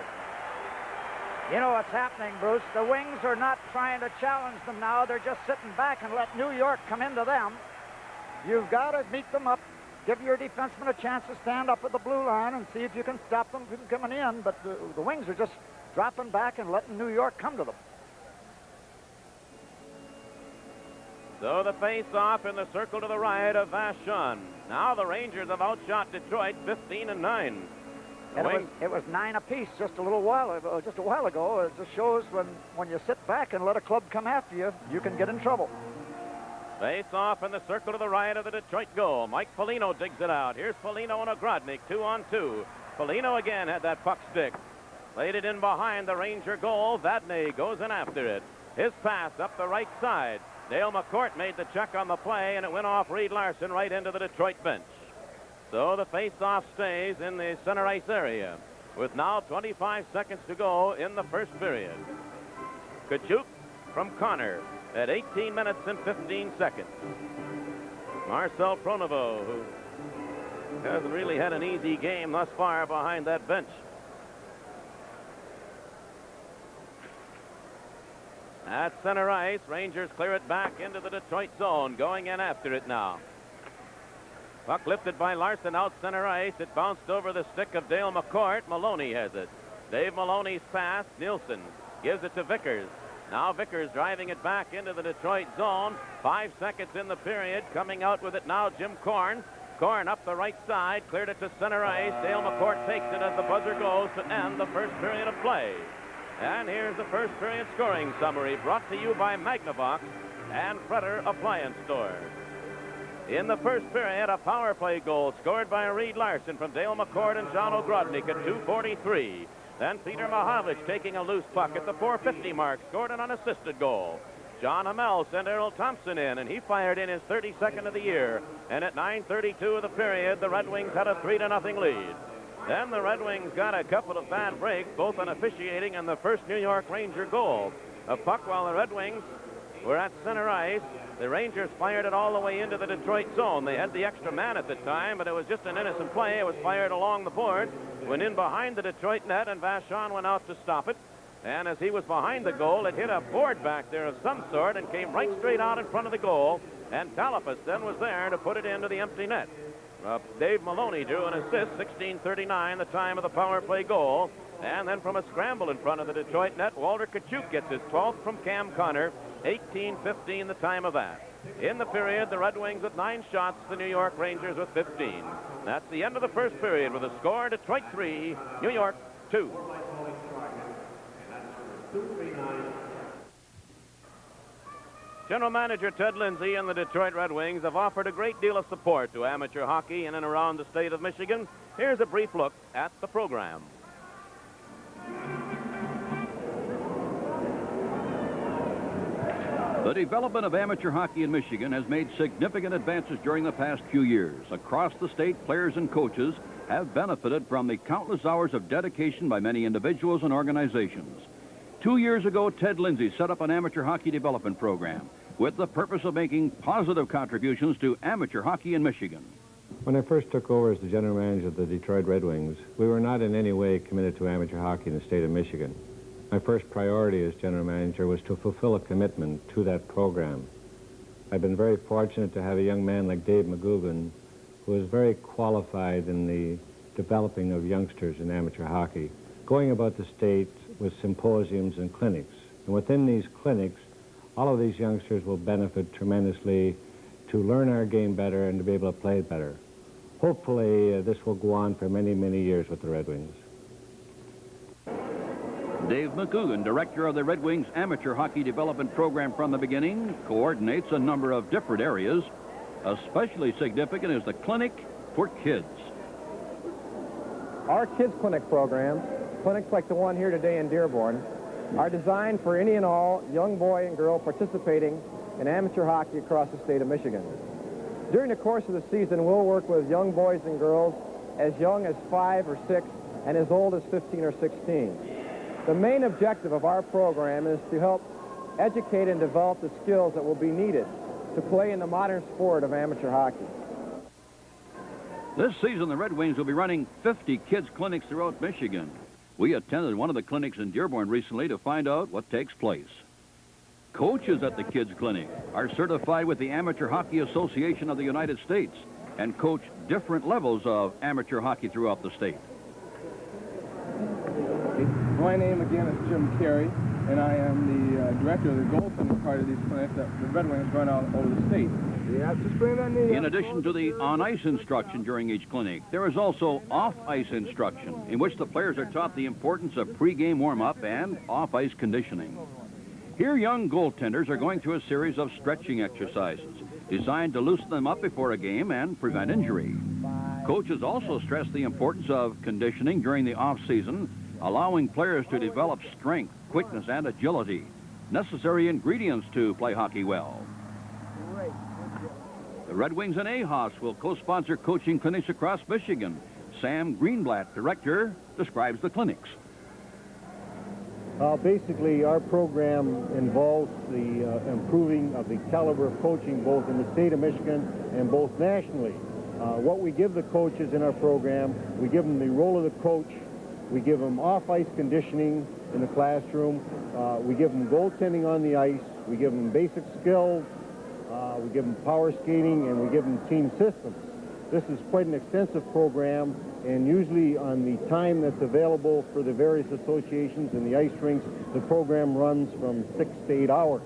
You know what's happening, Bruce? The Wings are not trying to challenge them now. They're just sitting back and let New York come into them. You've got to meet them up. Give your defenseman a chance to stand up at the blue line and see if you can stop them from coming in. But the Wings are just dropping back and letting New York come to them. So the face-off in the circle to the right of Vachon. Now the Rangers have outshot Detroit 15-9. And it was 9 apiece just a while ago. It just shows when you sit back and let a club come after you, you can get in trouble. Face-off in the circle to the right of the Detroit goal. Mike Foligno digs it out. Here's Foligno and Ogrodnik, 2-on-2. Foligno again had that puck stick. Laid it in behind the Ranger goal. Vadney goes in after it. His pass up the right side. Dale McCourt made the check on the play, and it went off Reed Larson right into the Detroit bench. So the face-off stays in the center ice area with now 25 seconds to go in the first period. Kachuk from Connor at 18 minutes and 15 seconds. Marcel Pronovo, who hasn't really had an easy game thus far behind that bench. At center ice, Rangers clear it back into the Detroit zone, going in after it now. Puck lifted by Larson out center ice. It bounced over the stick of Dale McCourt. Maloney has it. Dave Maloney's pass. Nielsen gives it to Vickers. Now Vickers driving it back into the Detroit zone. 5 seconds in the period. Coming out with it now, Jim Korn. Korn up the right side. Cleared it to center ice. Dale McCourt takes it as the buzzer goes to end the first period of play. And here's the first period scoring summary brought to you by Magnavox and Fretter Appliance Store. In the first period, a power play goal scored by Reed Larson from Dale McCourt and John Ogrodnik at 2:43. Then Peter Mahavlich taking a loose puck at the 4:50 mark, scored an unassisted goal. John Hamel sent Errol Thompson in, and he fired in his 32nd of the year. And at 9:32 of the period, the Red Wings had a 3-0 lead. Then the Red Wings got a couple of bad breaks, both on officiating and the first New York Ranger goal. A puck while the Red Wings were at center ice. The Rangers fired it all the way into the Detroit zone. They had the extra man at the time, but it was just an innocent play. It was fired along the boards, went in behind the Detroit net, and Vachon went out to stop it. And as he was behind the goal, it hit a board back there of some sort and came right straight out in front of the goal. And Talapus then was there to put it into the empty net. Dave Maloney drew an assist, 16:39, the time of the power play goal. And then from a scramble in front of the Detroit net, Walter Kachuk gets his 12th from Cam Connor, 18:15, the time of that. In the period, the Red Wings with 9 shots, the New York Rangers with 15. That's the end of the first period with a score: Detroit 3, New York 2. General Manager Ted Lindsay and the Detroit Red Wings have offered a great deal of support to amateur hockey in and around the state of Michigan. Here's a brief look at the program. The development of amateur hockey in Michigan has made significant advances during the past few years. Across the state, players and coaches have benefited from the countless hours of dedication by many individuals and organizations. 2 years ago, Ted Lindsay set up an amateur hockey development program with the purpose of making positive contributions to amateur hockey in Michigan. When I first took over as the general manager of the Detroit Red Wings, we were not in any way committed to amateur hockey in the state of Michigan. My first priority as general manager was to fulfill a commitment to that program. I've been very fortunate to have a young man like Dave McGugan, who is very qualified in the developing of youngsters in amateur hockey, going about the state with symposiums and clinics. And within these clinics, all of these youngsters will benefit tremendously to learn our game better and to be able to play it better. Hopefully, this will go on for many, many years with the Red Wings. Dave McGugan, director of the Red Wings Amateur Hockey Development Program from the beginning, coordinates a number of different areas. Especially significant is the clinic for kids. Our kids clinic programs, clinics like the one here today in Dearborn, are designed for any and all young boy and girl participating in amateur hockey across the state of Michigan. During the course of the season, we'll work with young boys and girls as young as 5 or 6 and as old as 15 or 16. The main objective of our program is to help educate and develop the skills that will be needed to play in the modern sport of amateur hockey. This season, the Red Wings will be running 50 kids clinics throughout Michigan. We attended one of the clinics in Dearborn recently to find out what takes place. Coaches at the kids clinic are certified with the Amateur Hockey Association of the United States and coach different levels of amateur hockey throughout the state. My name again is Jim Carey, and I am the director of the goaltending part of these clinics that the Red Wings run out over the state. Yeah, just bring that name. In addition to the on-ice instruction during each clinic, there is also off-ice instruction, in which the players are taught the importance of pre-game warm-up and off-ice conditioning. Here, young goaltenders are going through a series of stretching exercises designed to loosen them up before a game and prevent injury. Coaches also stress the importance of conditioning during the off-season, allowing players to develop strength, quickness, and agility, necessary ingredients to play hockey well. The Red Wings and AHOS will co-sponsor coaching clinics across Michigan. Sam Greenblatt, director, describes the clinics. Basically, our program involves the improving of the caliber of coaching both in the state of Michigan and both nationally. What we give the coaches in our program, we give them the role of the coach, we give them off-ice conditioning in the classroom, we give them goaltending on the ice, we give them basic skills, we give them power skating, and we give them team systems. This is quite an extensive program, and usually on the time that's available for the various associations and the ice rinks, the program runs from 6 to 8 hours.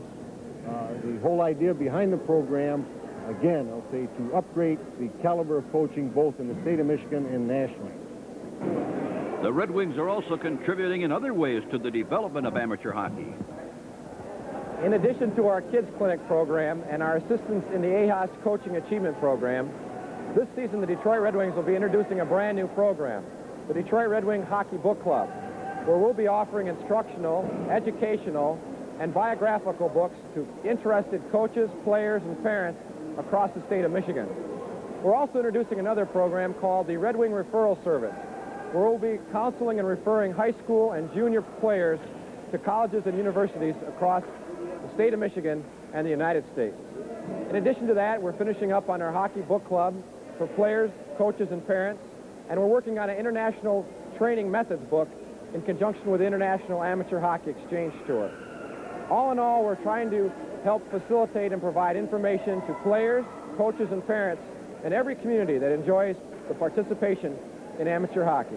The whole idea behind the program, again, I'll say, to upgrade the caliber of coaching both in the state of Michigan and nationally. The Red Wings are also contributing in other ways to the development of amateur hockey. In addition to our kids clinic program and our assistance in the AHOS Coaching Achievement Program, this season the Detroit Red Wings will be introducing a brand new program, the Detroit Red Wing Hockey Book Club, where we'll be offering instructional, educational, and biographical books to interested coaches, players, and parents across the state of Michigan. We're also introducing another program called the Red Wing Referral Service, where we'll be counseling and referring high school and junior players to colleges and universities across the state of Michigan and the United States. In addition to that, we're finishing up on our hockey book club for players, coaches, and parents, and we're working on an international training methods book in conjunction with the International Amateur Hockey Exchange Tour. All in all, we're trying to help facilitate and provide information to players, coaches, and parents in every community that enjoys the participation in amateur hockey.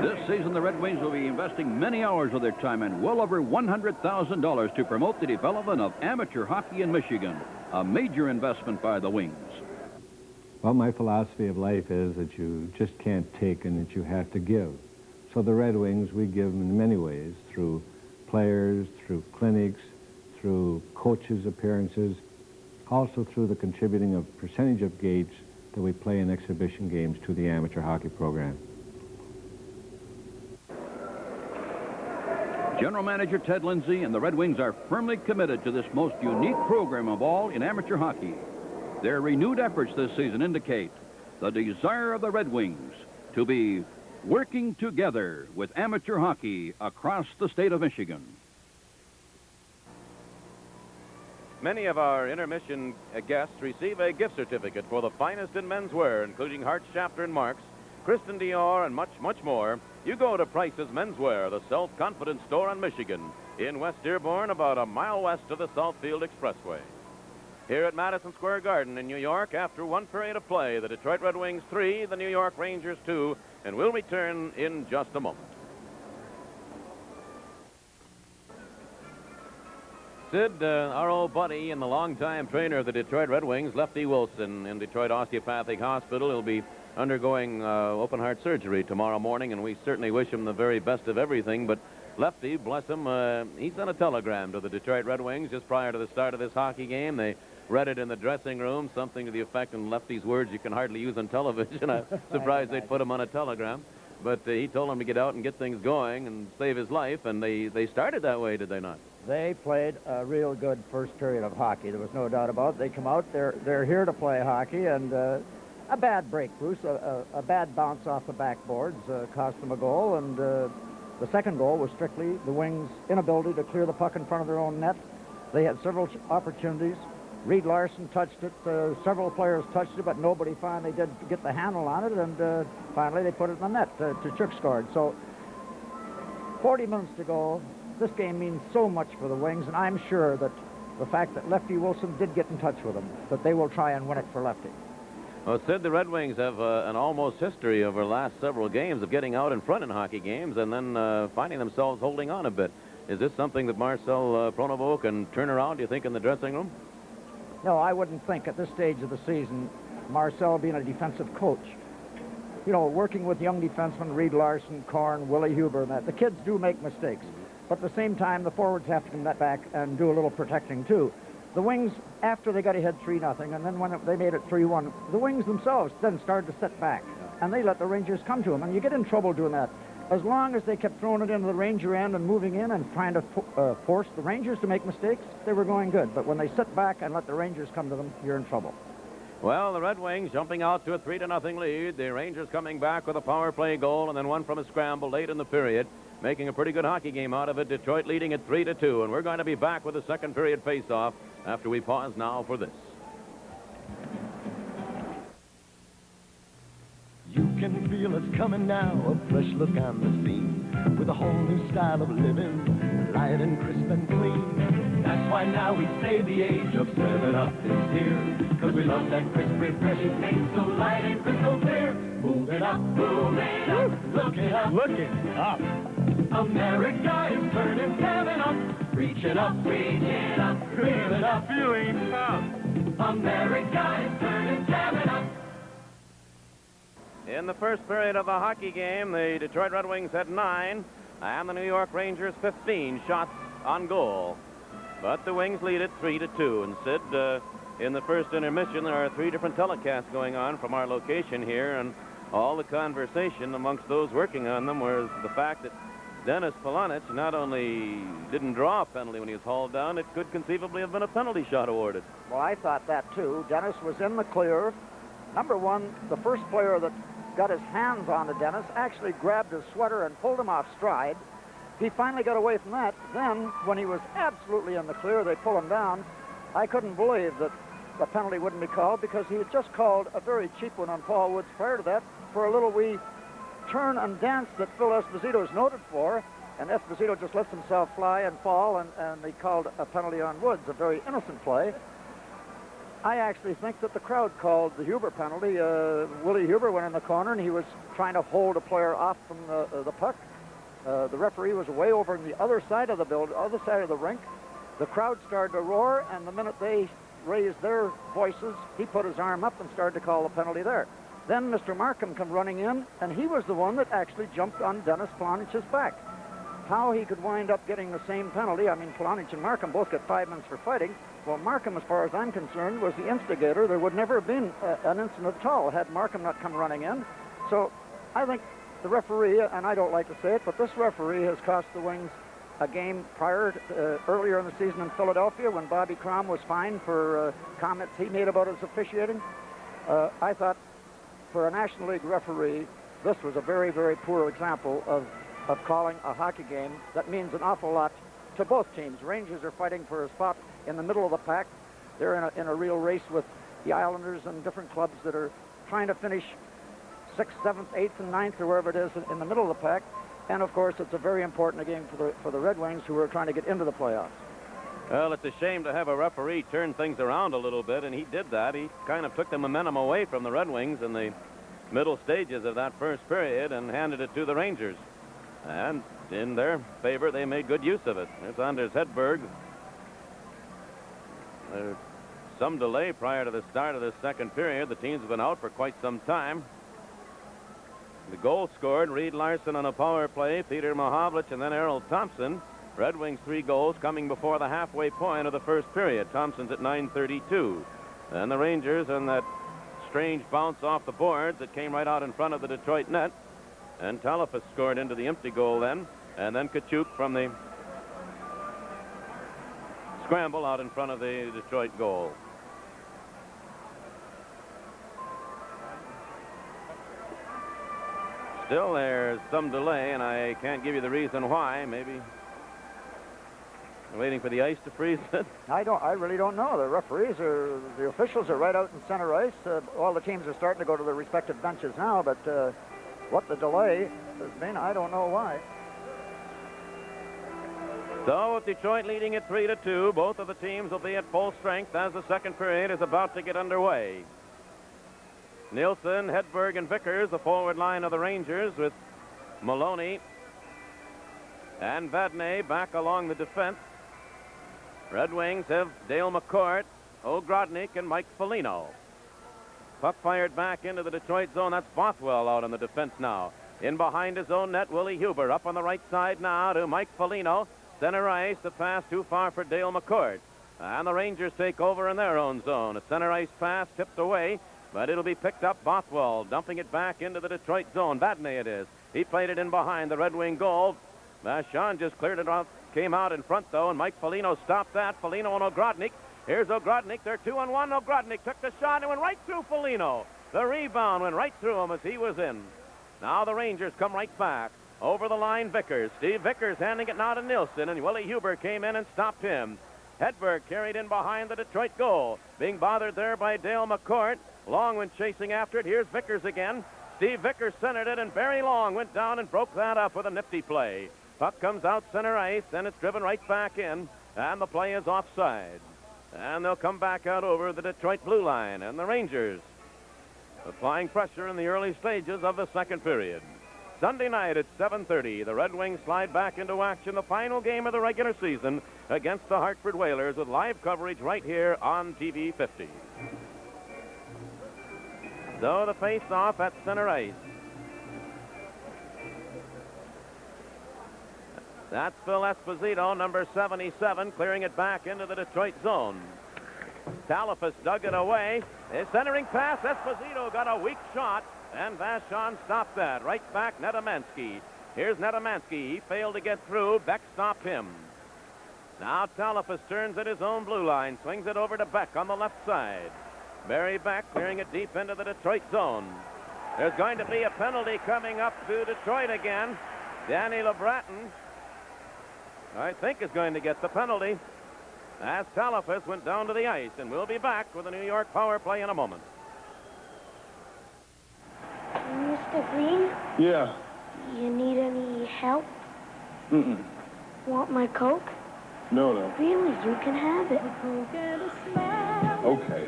This season, the Red Wings will be investing many hours of their time and well over $100,000 to promote the development of amateur hockey in Michigan, a major investment by the Wings. Well, my philosophy of life is that you just can't take and that you have to give. So the Red Wings, we give in many ways, through players, through clinics, through coaches' appearances, also through the contributing of percentage of gates that we play in exhibition games to the amateur hockey program. General Manager Ted Lindsay and the Red Wings are firmly committed to this most unique program of all in amateur hockey. Their renewed efforts this season indicate the desire of the Red Wings to be working together with amateur hockey across the state of Michigan. Many of our intermission guests receive a gift certificate for the finest in menswear, including Hart, Shafter, and Marks, Christian Dior, and much, much more. You go to Price's Menswear, the self-confident store on Michigan, in West Dearborn, about a mile west of the Southfield Expressway. Here at Madison Square Garden in New York, after one period of play, the Detroit Red Wings 3, the New York Rangers 2, and we'll return in just a moment. Sid, our old buddy and the longtime trainer of the Detroit Red Wings, Lefty Wilson, in Detroit Osteopathic Hospital. He'll be undergoing open heart surgery tomorrow morning, and we certainly wish him the very best of everything. But Lefty, bless him, he sent a telegram to the Detroit Red Wings just prior to the start of this hockey game. They read it in the dressing room, something to the effect, in Lefty's words, you can hardly use on television. I'm surprised they'd put him on a telegram. But he told him to get out and get things going and save his life, and they started that way, did they not? They played a real good first period of hockey. There was no doubt about it. They come out, they're here to play hockey, and a bad break, Bruce, a bad bounce off the backboards cost them a goal, and the second goal was strictly the Wings' inability to clear the puck in front of their own net. They had several opportunities. Reed Larson touched it. Several players touched it, but nobody finally did get the handle on it, and finally they put it in the net. Tkachuk scored. So 40 minutes to go. This game means so much for the Wings, and I'm sure that the fact that Lefty Wilson did get in touch with them, that they will try and win it for Lefty. Well, Sid, the Red Wings have an almost history over the last several games of getting out in front in hockey games and then finding themselves holding on a bit. Is this something that Marcel Pronovost can turn around, do you think, in the dressing room? No, I wouldn't think at this stage of the season, Marcel being a defensive coach, you know, working with young defensemen, Reed Larson, Korn, Willie Huber, and that, the kids do make mistakes. But at the same time, the forwards have to come back and do a little protecting, too. The Wings, after they got ahead 3-0, and then when they made it 3-1, the Wings themselves then started to set back, and they let the Rangers come to them, and you get in trouble doing that. As long as they kept throwing it into the Ranger end and moving in and trying to force the Rangers to make mistakes, they were going good. But when they sit back and let the Rangers come to them, you're in trouble. Well, the Red Wings jumping out to a 3-0 lead. The Rangers coming back with a power play goal and then one from a scramble late in the period, making a pretty good hockey game out of it. Detroit leading at 3-2, and we're going to be back with the second period face-off after we pause now for this. You can feel us coming now, a fresh look on the scene, with a whole new style of living, light and crisp and clean. That's why now we say the age of 7-Up is here, because we love that crisp, refreshing taste, so light and crystal clear. Moving up, looking up, looking up. America is turning 7-Up, reaching up, feeling up, feeling up. America is turning 7-Up. In the first period of the hockey game, the Detroit Red Wings had 9, and the New York Rangers 15 shots on goal. But the Wings lead it 3-2. And Sid, in the first intermission, there are 3 different telecasts going on from our location here, and all the conversation amongst those working on them was the fact that Dennis Polonich not only didn't draw a penalty when he was hauled down, it could conceivably have been a penalty shot awarded. Well, I thought that, too. Dennis was in the clear. Number one, the first player that got his hands onto Dennis actually grabbed his sweater and pulled him off stride. He finally got away from that. Then, when he was absolutely in the clear, they pull him down. I couldn't believe that the penalty wouldn't be called because he had just called a very cheap one on Paul Woods prior to that for a little wee turn and dance that Phil Esposito is noted for, and Esposito just lets himself fly and fall, and they called a penalty on Woods, a very innocent play. I actually think that the crowd called the Huber penalty. Willie Huber went in the corner, and he was trying to hold a player off from the puck. The referee was way over on the other side of the building, other side of the rink. The crowd started to roar, and the minute they raised their voices, he put his arm up and started to call the penalty there. Then Mr. Markham come running in, and he was the one that actually jumped on Dennis Polonich's back. How he could wind up getting the same penalty, I mean, Polonich and Markham both got 5 minutes for fighting. Well, Markham, as far as I'm concerned, was the instigator. There would never have been an incident at all had Markham not come running in. So I think the referee, and I don't like to say it, but this referee has cost the Wings a game earlier in the season in Philadelphia when Bobby Crom was fined for comments he made about his officiating. I thought for a National League referee this was a very, very poor example of calling a hockey game that means an awful lot to both teams. Rangers are fighting for a spot in the middle of the pack. They're in a real race with the Islanders and different clubs that are trying to finish 6th, 7th, 8th, and 9th, or wherever it is in the middle of the pack. And, of course, it's a very important game for the Red Wings, who are trying to get into the playoffs. Well, it's a shame to have a referee turn things around a little bit, and he did that. He kind of took the momentum away from the Red Wings in the middle stages of that first period and handed it to the Rangers. And in their favor, they made good use of it. There's Anders Hedberg. There's some delay prior to the start of the second period. The teams have been out for quite some time. The goal scored, Reed Larson on a power play, Peter Mahovlich, and then Errol Thompson. Red Wings 3 goals coming before the halfway point of the first period. Thompson's at 9:32. And the Rangers on that strange bounce off the boards that came right out in front of the Detroit net. And Talafas scored into the empty goal then. And then Kachuk from the scramble out in front of the Detroit goal. Still, there's some delay, and I can't give you the reason why. Maybe waiting for the ice to freeze it. I really don't know. The officials are right out in center ice. All the teams are starting to go to their respective benches now, but what the delay has been, I don't know why. So with Detroit leading at 3-2, both of the teams will be at full strength as the second period is about to get underway. Nielsen, Hedberg, and Vickers, the forward line of the Rangers, with Maloney and Vadnais back along the defense. Red Wings have Dale McCourt, Ogrodnik, and Mike Foligno. Puck fired back into the Detroit zone. That's Bothwell out on the defense now. In behind his own net, Willie Huber up on the right side now to Mike Foligno. Center ice, the pass too far for Dale McCourt. And the Rangers take over in their own zone. A center ice pass tipped away, but it'll be picked up. Bothwell dumping it back into the Detroit zone. Vadnais it is. He played it in behind the Red Wing goal. Vachon just cleared it off, came out in front, though, and Mike Foligno stopped that. Foligno and Ogrodnik. Here's Ogrodnik. They're 2-on-1. Ogrodnik took the shot and went right through Foligno. The rebound went right through him as he was in. Now the Rangers come right back. Over the line, Vickers. Steve Vickers handing it now to Nielsen, and Willie Huber came in and stopped him. Hedberg carried in behind the Detroit goal. Being bothered there by Dale McCourt. Long went chasing after it. Here's Vickers again. Steve Vickers centered it, and Barry Long went down and broke that up with a nifty play. Puck comes out center ice, and it's driven right back in, and the play is offside. And they'll come back out over the Detroit blue line, and the Rangers applying pressure in the early stages of the second period. Sunday night at 7:30, the Red Wings slide back into action, the final game of the regular season against the Hartford Whalers, with live coverage right here on TV 50. So the face-off at center ice. That's Phil Esposito, number 77, clearing it back into the Detroit zone. Talafas dug it away. His centering pass, Esposito got a weak shot, and Vachon stopped that. Right back, Nedomansky. Here's Nedomansky. He failed to get through. Beck stopped him. Now Talafas turns at his own blue line, swings it over to Beck on the left side. Barry Beck clearing it deep into the Detroit zone. There's going to be a penalty coming up to Detroit again. Danny LeBratton, I think, is going to get the penalty as Talafas went down to the ice, and we'll be back with the New York power play in a moment. Mr. Green? Yeah. Do you need any help? Mm-mm. Want my Coke? No. Really, you can have it. Okay.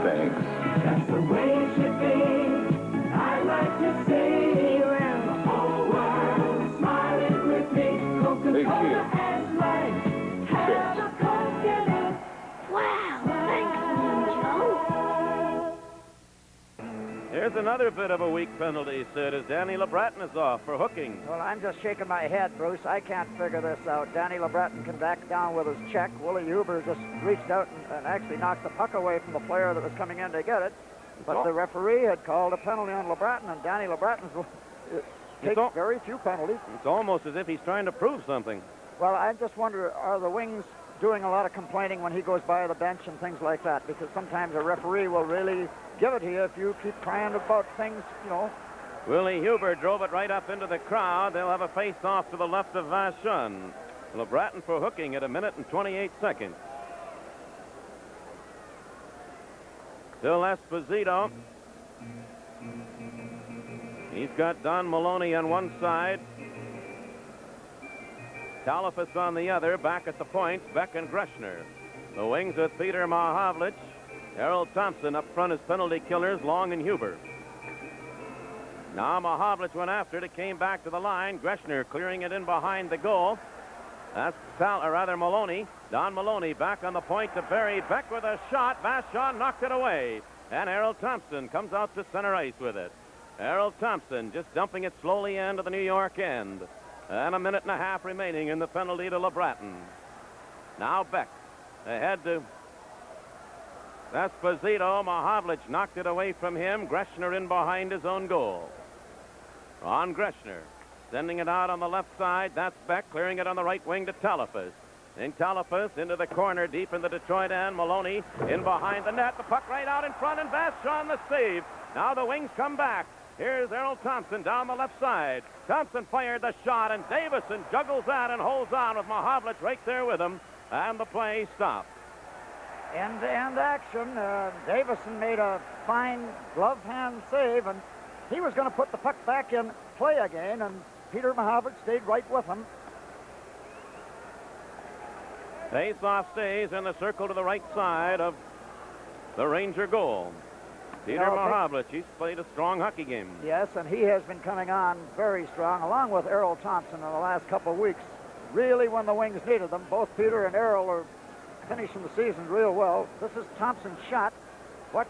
Thanks. That's the way it should be. I like to say, See you around. the whole world is smiling with me. Coca-Cola and life. Have a Coke in it. Wow, thanks, Joe. Here's another bit of a weak penalty, Sid, as Danny LeBratton is off for hooking. Well, I'm just shaking my head, Bruce. I can't figure this out. Danny LeBratton can back down with his check. Willie Huber just reached out and actually knocked the puck away from the player that was coming in to get it. But the referee had called a penalty on LeBratton, and Danny LeBratton takes very few penalties. It's almost as if he's trying to prove something. Well, I just wonder, are the Wings doing a lot of complaining when he goes by the bench and things like that? Because sometimes a referee will really give it to you if you keep crying about things, Willie Huber drove it right up into the crowd. They'll have a face-off to the left of Vachon. LeBratton for hooking at 1 minute and 28 seconds. Still Esposito. He's got Don Maloney on one side. Talifas on the other. Back at the points, Beck and Greshner. The wings with Peter Mahavlich. Errol Thompson up front as penalty killers, Long and Huber. Now Mahavlich went after it. It came back to the line. Greshner clearing it in behind the goal. That's Maloney. Don Maloney back on the point to Barry Beck with a shot. Vachon knocked it away. And Errol Thompson comes out to center ice with it. Errol Thompson just dumping it slowly into the New York end. And 1.5 minutes remaining in the penalty to LeBratton. Now Beck ahead to Esposito. Mahavlich knocked it away from him. Greshner in behind his own goal. On Greshner. Sending it out on the left side. That's Beck clearing it on the right wing to Talifas. And Talifas into the corner deep in the Detroit end. Maloney in behind the net. The puck right out in front and Vachon the save. Now the wings come back. Here's Errol Thompson down the left side. Thompson fired the shot and Davison juggles that and holds on with Mahavlich right there with him. And the play stopped. End-to-end action. Davison made a fine glove hand save, and he was going to put the puck back in play again, and Peter Mahavlich stayed right with him. Face-off stays in the circle to the right side of the Ranger goal. Peter Mahavlich, he's played a strong hockey game. Yes, and he has been coming on very strong, along with Errol Thompson in the last couple of weeks. Really, when the Wings needed them, both Peter and Errol are finishing the season real well. This is Thompson's shot. Watch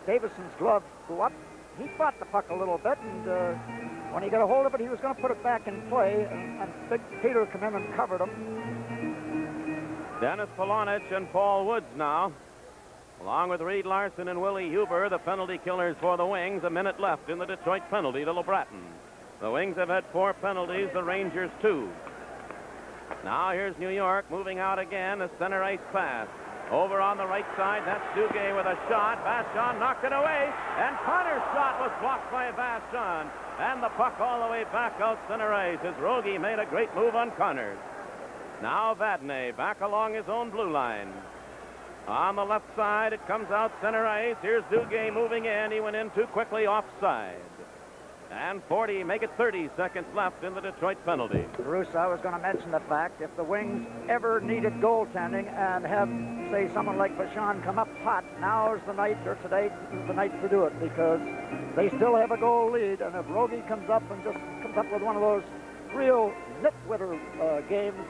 Davison's glove go up. He fought the puck a little bit, and when he got a hold of it, he was going to put it back in play, and Big Peter came in and covered him. Dennis Polonich and Paul Woods now, along with Reed Larson and Willie Huber, the penalty killers for the Wings. 1 minute left in the Detroit penalty to LeBratton. The Wings have had 4 penalties, the Rangers 2. Now here's New York moving out again, a center ice pass. Over on the right side, that's Duguay with a shot. Vachon knocked it away, and Connor's shot was blocked by Vachon. And the puck all the way back out center ice as Rogie made a great move on Connors. Now Vadnais back along his own blue line. On the left side, it comes out center ice. Here's Duguay moving in. He went in too quickly offside. And 30 seconds left in the Detroit penalty. Bruce, I was going to mention the fact, if the Wings ever needed goaltending and have, say, someone like Vachon come up hot, now's the night, or today is the night to do it, because they still have a goal lead, and if Rogie comes up and just comes up with one of those real nitwitter games,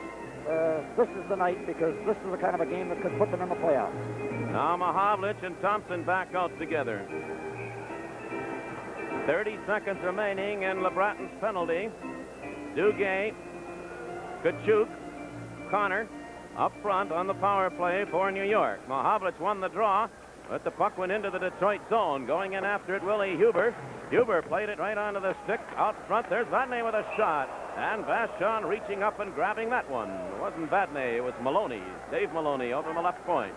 this is the night, because this is the kind of a game that could put them in the playoffs. Now Mahavlich and Thompson back out together. 30 seconds remaining in LeBratton's penalty. Duguay, Kachuk, Connor up front on the power play for New York. Mahavlich won the draw, but the puck went into the Detroit zone. Going in after it, Willie Huber. Huber played it right onto the stick out front. There's Vadnais with a shot. And Vachon reaching up and grabbing that one. It wasn't Vadnais, it was Maloney. Dave Maloney over on the left point.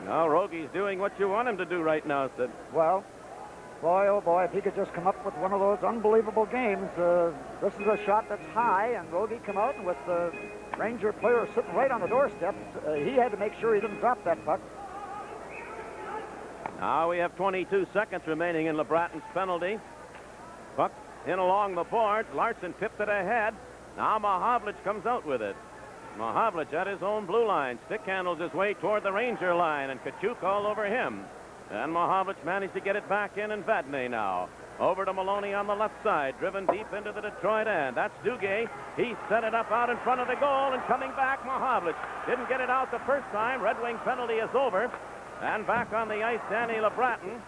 Now Rogie's doing what you want him to do right now, Sid. Well, boy, oh boy, if he could just come up with one of those unbelievable games. This is a shot that's high, and Rogie come out, and with the Ranger player sitting right on the doorstep, he had to make sure he didn't drop that puck. Now we have 22 seconds remaining in LeBratton's penalty. Puck in along the boards. Larson tipped it ahead. Now Mahavlich comes out with it. Mahavlich at his own blue line. Stick handles his way toward the Ranger line, and Kachuk all over him. And Mahavlich managed to get it back in, and Vadnais now. Over to Maloney on the left side, driven deep into the Detroit end. That's Duguay. He set it up out in front of the goal, and coming back, Mahavlich didn't get it out the first time. Red Wing penalty is over. And back on the ice, Danny LeBratton.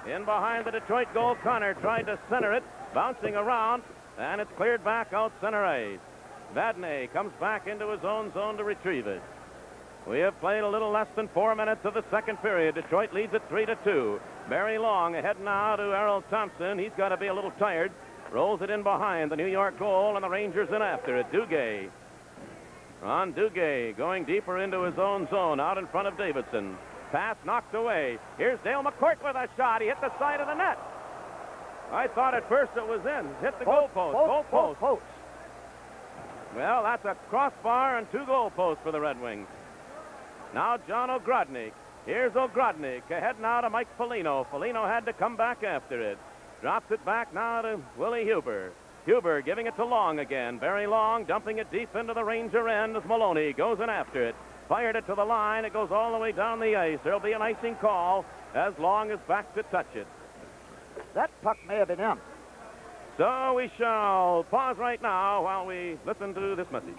In behind the Detroit goal, Connor tried to center it, bouncing around, and it's cleared back out center ice. Vadnais comes back into his own zone to retrieve it. We have played a little less than 4 minutes of the second period. Detroit leads it 3-2. Barry Long ahead now to Errol Thompson. He's got to be a little tired. Rolls it in behind the New York goal, and the Rangers in after it. Duguay. On Duguay, going deeper into his own zone, out in front of Davidson. Pass knocked away. Here's Dale McCourt with a shot. He hit the side of the net. I thought at first it was in. Hit the goal post. Both posts. Well, that's a crossbar and 2 goal posts for the Red Wings. Now John Ogrodnik. Here's Ogrodnik ahead now to Mike Foligno. Foligno had to come back after it. Drops it back now to Willie Huber. Huber giving it to Long again. Very Long dumping it deep into the Ranger end as Maloney goes in after it. Fired it to the line. It goes all the way down the ice. There'll be an icing call as Long is back to touch it. That puck may have been in. So we shall pause right now while we listen to this message.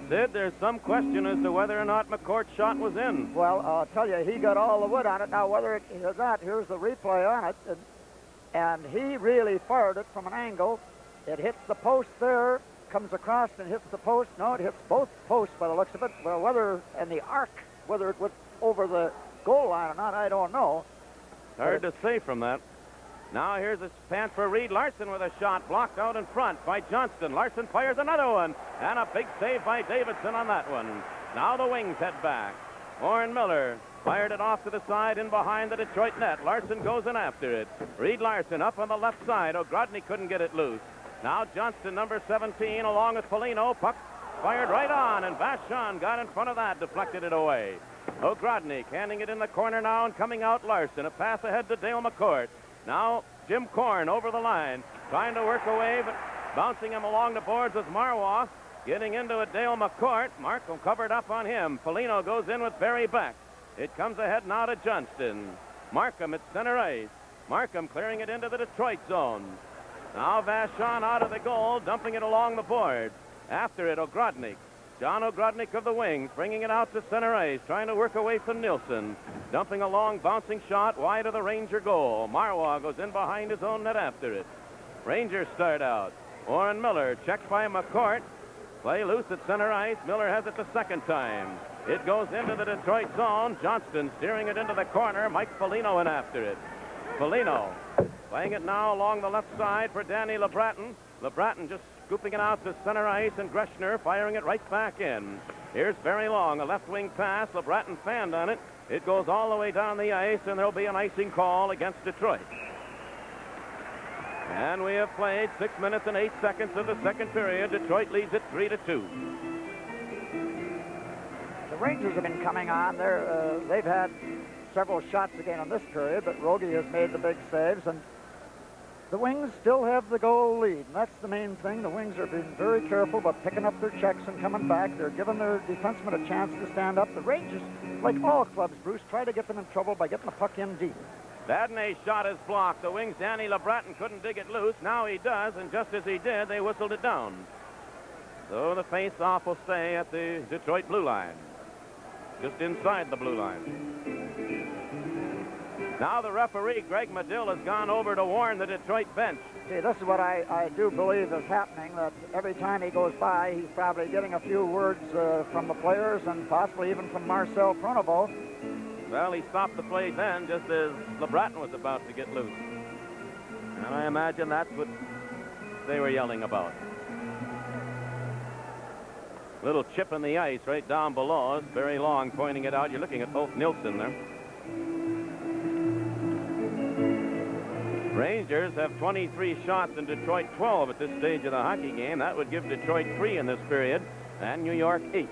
Sid, there's some question as to whether or not McCourt's shot was in. Well, I'll tell you, he got all the wood on it. Now, whether it is not, here's the replay on it. And he really fired it from an angle. It hits the post there, comes across and hits the post. No, it hits both posts by the looks of it. Well, whether in the arc, whether it went over the goal line or not, I don't know. Hard to say from that. Now here's a chance for Reed Larson with a shot blocked out in front by Johnston. Larson fires another one, and a big save by Davidson on that one. Now the Wings head back. Warren Miller fired it off to the side in behind the Detroit net. Larson goes in after it. Reed Larson up on the left side. Ogrodnik couldn't get it loose. Now Johnston, number 17, along with Foligno. Puck fired right on, and Vachon got in front of that, deflected it away. Ogrodnik handing it in the corner now and coming out Larson. A pass ahead to Dale McCourt. Now Jim Korn over the line, trying to work away, but bouncing him along the boards with Marwa. Getting into it, Dale McCourt. Markham covered up on him. Foligno goes in with Barry Beck. It comes ahead now to Johnston. Markham at center ice. Markham clearing it into the Detroit zone. Now Vachon out of the goal, dumping it along the boards. After it, Ogrodnik. John Ogrodnik of the Wings, bringing it out to center ice, trying to work away from Nilsson. Dumping a long, bouncing shot wide of the Ranger goal. Marwa goes in behind his own net after it. Rangers start out. Warren Miller checked by McCourt. Play loose at center ice. Miller has it the second time. It goes into the Detroit zone. Johnston steering it into the corner. Mike Foligno in after it. Foligno playing it now along the left side for Danny LeBratton. LeBratton just scooping it out to center ice, and Greshner firing it right back in. Here's Barry Long, a left wing pass. LeBratton fanned on it. It goes all the way down the ice, and there'll be an icing call against Detroit. And we have played 6 minutes and 8 seconds of the second period. Detroit leads it 3-2. The Rangers have been coming on. They've had several shots again in this period, but Rogie has made the big saves, and the Wings still have the goal lead, and that's the main thing. The Wings are being very careful about picking up their checks and coming back. They're giving their defensemen a chance to stand up. The Rangers, like all clubs, Bruce, try to get them in trouble by getting the puck in deep. Vadnais' shot is blocked. The Wings' Danny LeBratton couldn't dig it loose. Now he does, and just as he did, they whistled it down. So the face-off will stay at the Detroit blue line, just inside the blue line. Now the referee, Greg Medill, has gone over to warn the Detroit bench. See, this is what I do believe is happening, that every time he goes by, he's probably getting a few words from the players and possibly even from Marcel Pronovo. Well, he stopped the play then just as LeBratton was about to get loose. And I imagine that's what they were yelling about. Little chip in the ice right down below us. Very Long pointing it out. You're looking at both Nilsson there. Rangers have 23 shots and Detroit 12 at this stage of the hockey game. That would give Detroit 3 in this period and New York 8.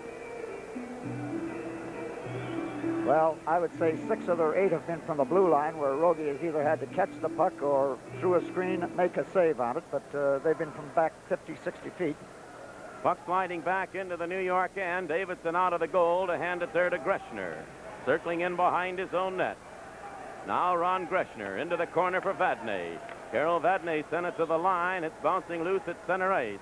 Well, I would say 6 of their 8 have been from the blue line, where Rogie has either had to catch the puck or through a screen make a save on it, but they've been from back 50, 60 feet. Puck sliding back into the New York end. Davidson out of the goal to hand it there to Greshner. Circling in behind his own net. Now Ron Greshner into the corner for Vadnais. Carol Vadnais sent it to the line. It's bouncing loose at center ice.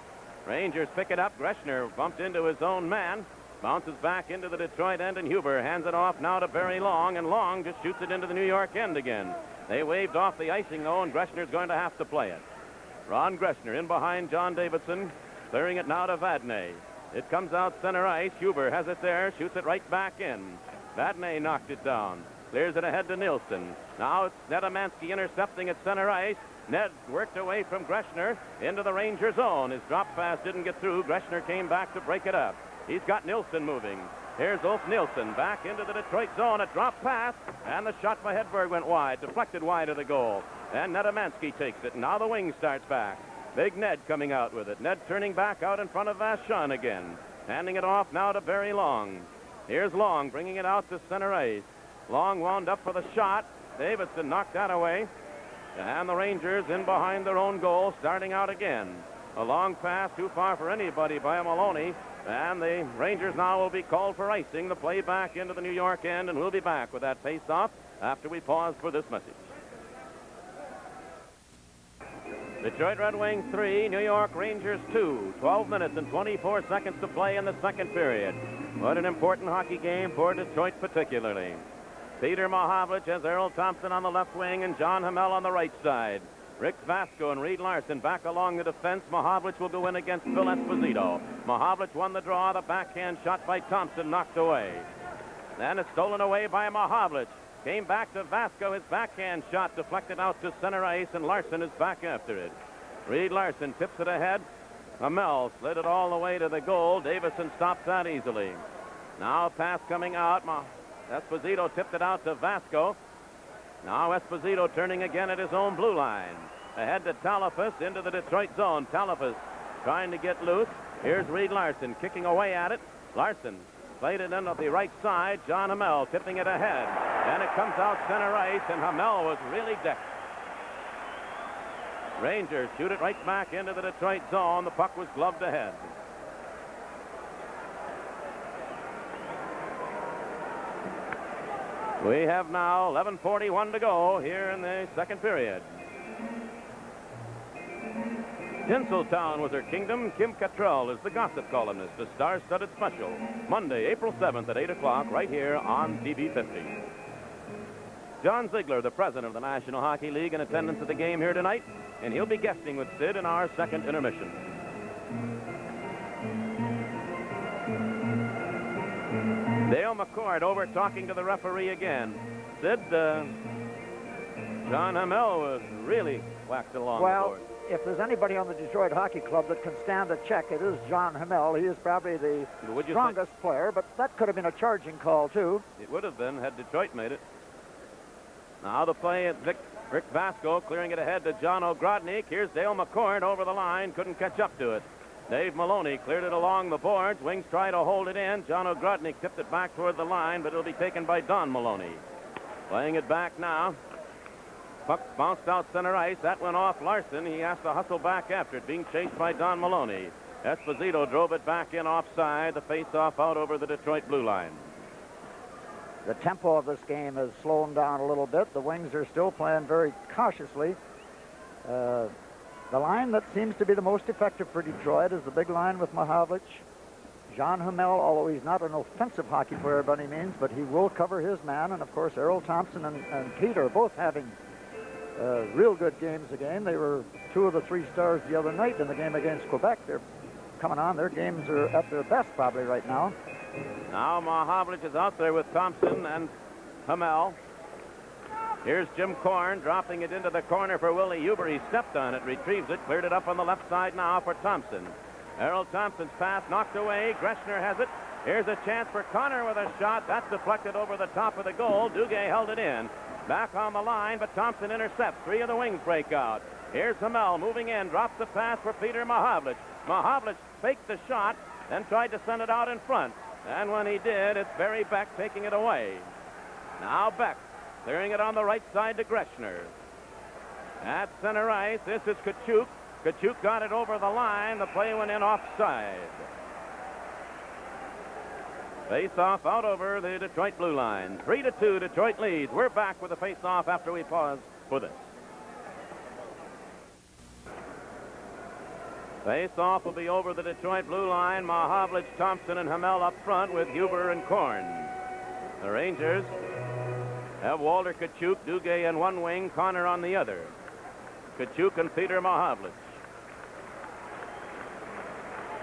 Rangers pick it up. Greshner bumped into his own man. Bounces back into the Detroit end, and Huber hands it off now to Barry Long, and Long just shoots it into the New York end again. They waved off the icing, though, and Greshner's going to have to play it. Ron Greshner in behind John Davidson, clearing it now to Vadnais. It comes out center ice. Huber has it there, shoots it right back in. Vadnais knocked it down. Clears it ahead to Nilsson. Now it's Nedomansky intercepting at center ice. Ned worked away from Greshner into the Ranger zone. His drop pass didn't get through. Greshner came back to break it up. He's got Nilsson moving. Here's Ulf Nielsen back into the Detroit zone. A drop pass, and the shot by Hedberg went wide, deflected wide of the goal. And Nedemansky takes it. Now the wing starts back. Big Ned coming out with it. Ned turning back out in front of Vachon again. Handing it off now to Barry Long. Here's Long bringing it out to center ice. Long wound up for the shot. Davidson knocked that away. And the Rangers in behind their own goal, starting out again. A long pass, too far for anybody by Maloney. And the Rangers now will be called for icing. The play back into the New York end, and we'll be back with that face-off after we pause for this message. Detroit Red Wings 3, New York Rangers 2. 12 minutes and 24 seconds to play in the second period. What an important hockey game for Detroit particularly. Peter Mahovlich has Errol Thompson on the left wing and John Hamel on the right side. Rick Vasco and Reed Larson back along the defense. Mahovlich will go in against Phil Esposito. Mahovlich won the draw. The backhand shot by Thompson knocked away. Then it's stolen away by Mahovlich. Came back to Vasco. His backhand shot deflected out to center ice, and Larson is back after it. Reed Larson tips it ahead. Hamel slid it all the way to the goal. Davison stops that easily. Now a pass coming out. Esposito tipped it out to Vasco. Now Esposito turning again at his own blue line. Ahead to Talafas into the Detroit zone. Talafas trying to get loose. Here's Reed Larson kicking away at it. Larson played it in at the right side. John Hamel tipping it ahead. And it comes out center ice, and Hamel was really decked. Rangers shoot it right back into the Detroit zone. The puck was gloved ahead. We have now 11:41 to go here in the second period. Tinseltown was her kingdom. Kim Cattrall is the gossip columnist. A star-studded special. Monday, April 7th at 8 o'clock right here on TV50. John Ziegler, the president of the National Hockey League, in attendance at the game here tonight, and he'll be guesting with Sid in our second intermission. Dale McCord over talking to the referee again. Sid, John Hamel was really whacked along the board. If there's anybody on the Detroit Hockey Club that can stand a check, it is John Hamel. He is probably the strongest player, but that could have been a charging call, too. It would have been had Detroit made it. Now the play at Rick Vasco clearing it ahead to John Ogrodnik. Here's Dale McCord over the line. Couldn't catch up to it. Dave Maloney cleared it along the boards. Wings try to hold it in. John Ogrodnik tipped it back toward the line, but it'll be taken by Don Maloney. Playing it back now. Puck bounced out center ice. That went off Larson. He has to hustle back after it, being chased by Don Maloney. Esposito drove it back in offside. The face-off out over the Detroit blue line. The tempo of this game has slowed down a little bit. The Wings are still playing very cautiously. The line that seems to be the most effective for Detroit is the big line with Mahovlich. John Hamel, although he's not an offensive hockey player by any means, but he will cover his man. And, of course, Errol Thompson and Pete are both having real good games again. They were two of the three stars the other night in the game against Quebec. They're coming on. Their games are at their best probably right now. Now Mahovlich is out there with Thompson and Hamel. Here's Jim Korn dropping it into the corner for Willie Huber. He stepped on it, retrieves it, cleared it up on the left side now for Thompson. Errol Thompson's pass knocked away. Greshner has it. Here's a chance for Connor with a shot. That's deflected over the top of the goal. Duguay held it in. Back on the line, but Thompson intercepts. Three of the Wings break out. Here's Hamel moving in, drops the pass for Peter Mahovlich. Mahovlich faked the shot, then tried to send it out in front. And when he did, it's Barry Beck taking it away. Now Beck clearing it on the right side to Greshner. At center ice, this is Kachuk. Kachuk got it over the line. The play went in offside. Face-off out over the Detroit blue line. 3-2, Detroit leads. We're back with the face-off after we pause for this. Face-off will be over the Detroit blue line. Mahovlich, Thompson, and Hamel up front with Huber and Korn. The Rangers have Walter Kachuk, Duguay in one wing, Connor on the other. Kachuk and Peter Mahovlich.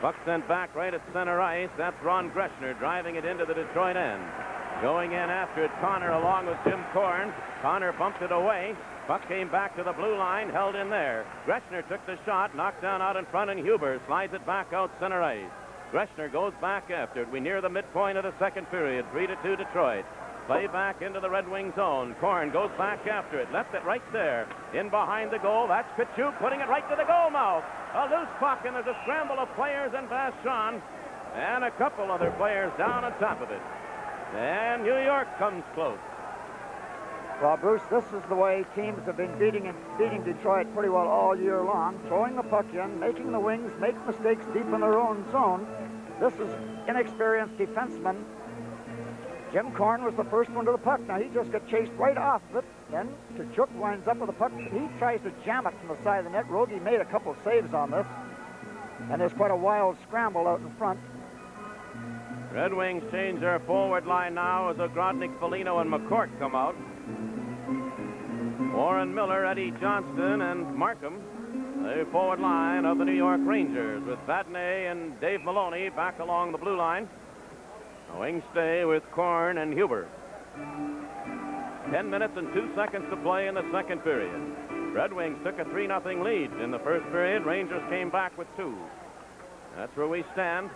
Puck sent back right at center ice. That's Ron Greshner driving it into the Detroit end. Going in after it, Connor along with Jim Korn. Connor bumped it away. Puck came back to the blue line, held in there. Greshner took the shot, knocked down out in front, and Huber slides it back out center ice. Greshner goes back after it. We near the midpoint of the second period. 3-2 Detroit. Play back into the Red Wing zone. Korn goes back after it. Left it right there. In behind the goal. That's Kachuk putting it right to the goal mouth. A loose puck, and there's a scramble of players in Vashon. And a couple other players down on top of it. And New York comes close. Well, Bruce, this is the way teams have been beating Detroit pretty well all year long. Throwing the puck in, making the Wings make mistakes deep in their own zone. This is inexperienced defenseman. Jim Korn was the first one to the puck. Now, he just got chased right off of it. Then Kachuk winds up with the puck. He tries to jam it from the side of the net. Rogie made a couple saves on this. And there's quite a wild scramble out in front. Red Wings change their forward line now as Ogrodnik, Foligno, and McCourt come out. Warren Miller, Eddie Johnston, and Markham, the forward line of the New York Rangers, with Vadnais and Dave Maloney back along the blue line. The Wings stay with Korn and Huber. 10 minutes and 2 seconds to play in the second period. Red Wings took a 3-0 lead in the first period. Rangers came back with 2. That's where we stand.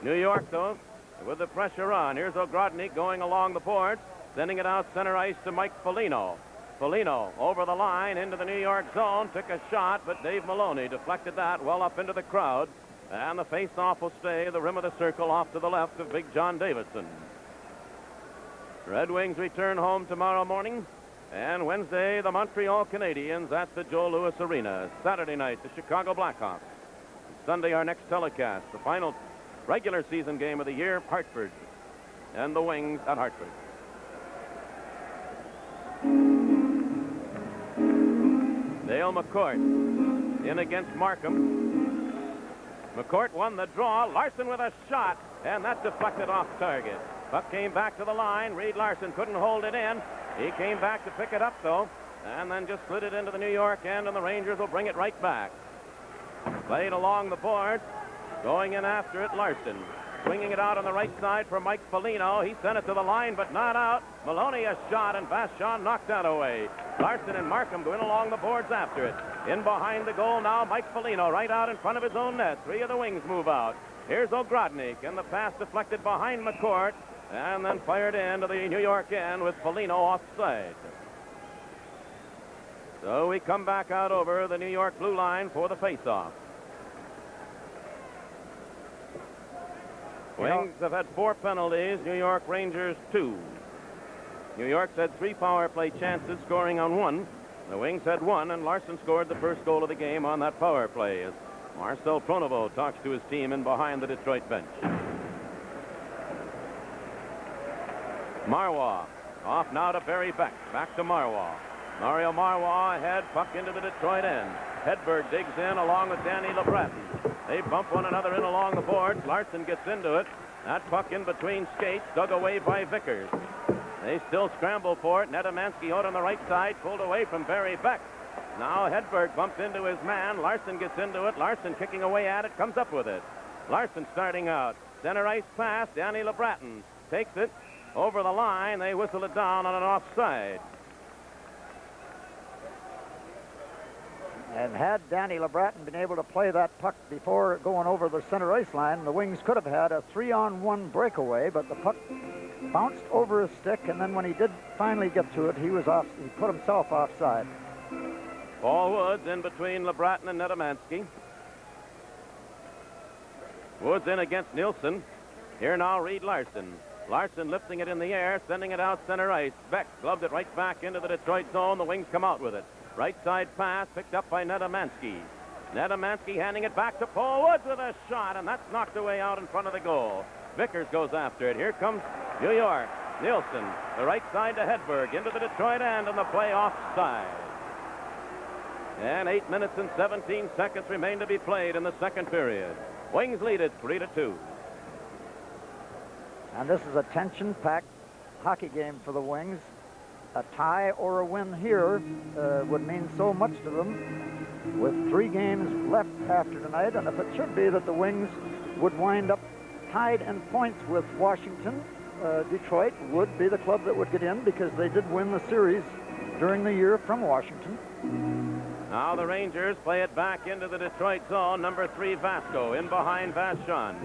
New York, though, with the pressure on. Here's Ogrodnik going along the boards, sending it out center ice to Mike Foligno. Foligno over the line into the New York zone, took a shot, but Dave Maloney deflected that well up into the crowd. And the face-off will stay the rim of the circle off to the left of Big John Davidson. Red Wings return home tomorrow morning. And Wednesday, the Montreal Canadiens at the Joe Louis Arena. Saturday night, the Chicago Blackhawks. Sunday, our next telecast, the final regular season game of the year, Hartford. And the Wings at Hartford. Dale McCourt in against Markham. McCourt won the draw. Larson with a shot, and that deflected off target. Puck came back to the line. Reed Larson couldn't hold it in. He came back to pick it up, though, and then just slid it into the New York end, and the Rangers will bring it right back. Played along the boards. Going in after it, Larson. Swinging it out on the right side for Mike Foligno. He sent it to the line, but not out. Maloney a shot, and Vashon knocked that away. Larson and Markham going along the boards after it. In behind the goal now, Mike Foligno right out in front of his own net. 3 of the Wings move out. Here's Ogrodnik, and the pass deflected behind McCourt, and then fired into the New York end with Foligno offside. So we come back out over the New York blue line for the face-off. Wings have had 4 penalties. New York Rangers 2. New York's had 3 power play chances, scoring on 1. The Wings had 1, and Larson scored the first goal of the game on that power play as Marcel Pronovo talks to his team in behind the Detroit bench. Marois off now to Barry Beck. Back to Marois. Mario Marois ahead, puck into the Detroit end. Hedberg digs in along with Danny LeBreton. They bump one another in along the boards. Larson gets into it. That puck in between skates, dug away by Vickers. They still scramble for it. Nedemansky out on the right side, pulled away from Barry Beck. Now Hedberg bumps into his man. Larson gets into it. Larson kicking away at it, comes up with it. Larson starting out. Center ice pass. Danny LeBreton takes it over the line. They whistle it down on an offside. And had Danny LeBreton been able to play that puck before going over the center ice line, the Wings could have had a 3-on-1 breakaway, but the puck bounced over his stick, and then when he did finally get to it, he put himself offside. Paul Woods in between LeBreton and Nedemansky. Woods in against Nielsen. Here now, Reed Larson. Larson lifting it in the air, sending it out center ice. Beck gloved it right back into the Detroit zone. The Wings come out with it. Right side pass picked up by Nedemansky. Nedemansky handing it back to Paul Woods with a shot, and that's knocked away out in front of the goal. Vickers goes after it. Here comes New York. Nielsen, the right side to Hedberg, into the Detroit end, and the play offside. And 8 minutes and 17 seconds remain to be played in the second period. Wings lead it 3-2. And this is a tension-packed hockey game for the Wings. A tie or a win here would mean so much to them with 3 games left after tonight. And if it should be that the Wings would wind up tied in points with Washington, Detroit would be the club that would get in because they did win the series during the year from Washington. Now the Rangers play it back into the Detroit zone. Number 3, Vasco, in behind Vashon.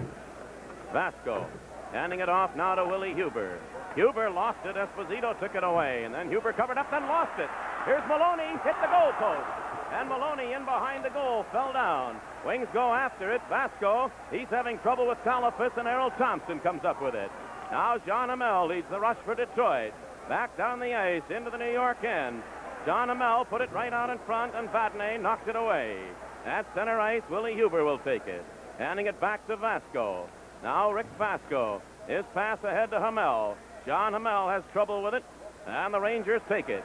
Vasco handing it off now to Willie Huber. Huber lost it. Esposito took it away, and then Huber covered up, then lost it. Here's Maloney, hit the goal post. And Maloney in behind the goal, fell down. Wings go after it. Vasco, he's having trouble with Talafus, and Errol Thompson comes up with it. Now John Amell leads the rush for Detroit. Back down the ice into the New York end. John Amell put it right out in front, and Vatney knocked it away. At center ice, Willie Huber will take it. Handing it back to Vasco. Now Rick Vasco. His pass ahead to Hamel. John Hamel has trouble with it, and the Rangers take it.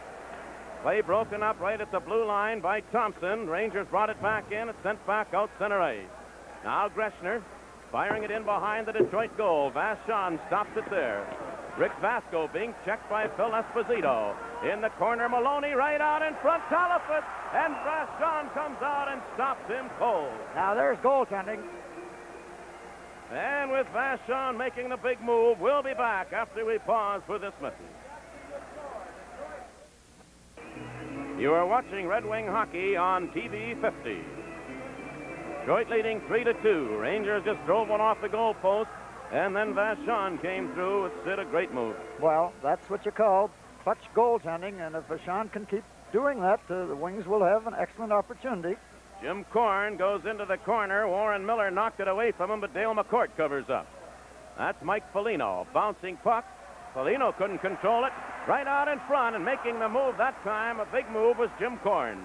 Play broken up right at the blue line by Thompson. Rangers brought it back in. It's sent back out center ice. Now Greshner firing it in behind the Detroit goal. Vachon stops it there. Rick Vasco being checked by Phil Esposito. In the corner, Maloney right out in front. Talafus, and Vachon comes out and stops him cold. Now there's goaltending. And with Vachon making the big move, we'll be back after we pause for this message. You are watching Red Wing hockey on TV 50. Detroit leading 3-2. Rangers just drove one off the goal post, and then Vachon came through. It's a great move. Well, that's what you call clutch goaltending, and if Vachon can keep doing that, the Wings will have an excellent opportunity. Jim Korn goes into the corner. Warren Miller knocked it away from him, but Dale McCourt covers up. That's Mike Foligno. Bouncing puck. Foligno couldn't control it. Right out in front, and making the move that time, a big move, was Jim Korn.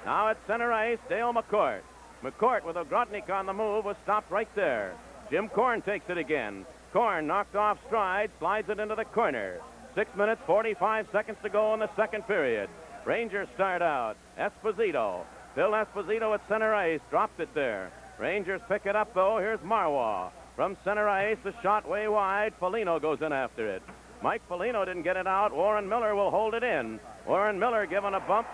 Now at center ice, Dale McCourt. McCourt with Ogrodnik on the move was stopped right there. Jim Korn takes it again. Korn knocked off stride, slides it into the corner. 6 minutes, 45 seconds to go in the second period. Rangers start out. Esposito. Phil Esposito at center ice, dropped it there. Rangers pick it up, though. Here's Marwa. From center ice, the shot way wide. Foligno goes in after it. Mike Foligno didn't get it out. Warren Miller will hold it in. Warren Miller given a bump.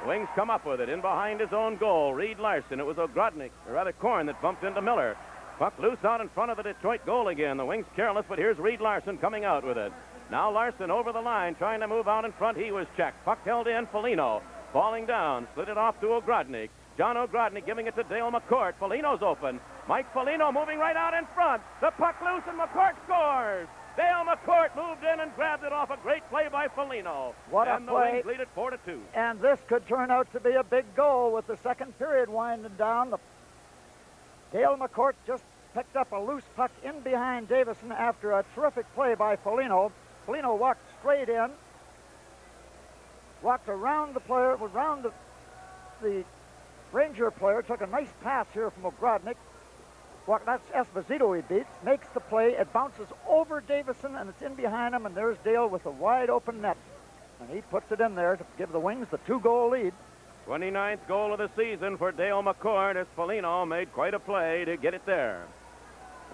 The Wings come up with it in behind his own goal. Reed Larson. It was Ogrodnik, or rather Korn, that bumped into Miller. Puck loose out in front of the Detroit goal again. The Wings careless, but here's Reed Larson coming out with it. Now Larson over the line, trying to move out in front. He was checked. Puck held in. Foligno falling down. Slid it off to Ogrodnik. John Ogrodnik giving it to Dale McCourt. Foligno's open. Mike Foligno moving right out in front. The puck loose, and McCourt scores. Dale McCourt moved in and grabbed it off. A great play by Foligno. What a and play. The Wings lead it 4-2. And this could turn out to be a big goal with the second period winding down. Dale McCourt just picked up a loose puck in behind Davison after a terrific play by Foligno. Foligno walked straight in, walked around the player, around the Ranger player, took a nice pass here from Ogrodnik. That's Esposito he beats, makes the play. It bounces over Davison, and it's in behind him, and there's Dale with a wide open net. And he puts it in there to give the Wings the 2-goal lead. 29th goal of the season for Dale McCourt as Foligno made quite a play to get it there.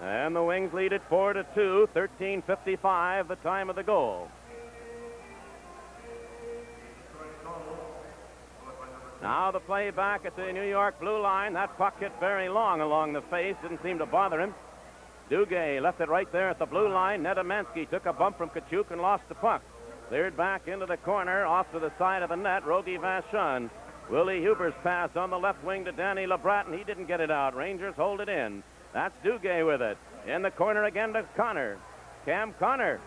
And the Wings lead it 4-2, 13:55, the time of the goal. Now the play back at the New York blue line. That puck hit very long along the face. Didn't seem to bother him. Duguay left it right there at the blue line. Nedemansky took a bump from Kachuk and lost the puck. Cleared back into the corner, off to the side of the net. Rogie Vachon. Willie Huber's pass on the left wing to Danny LeBratton. He didn't get it out. Rangers hold it in. That's Duguay with it. In the corner again to Connor. Cam Connor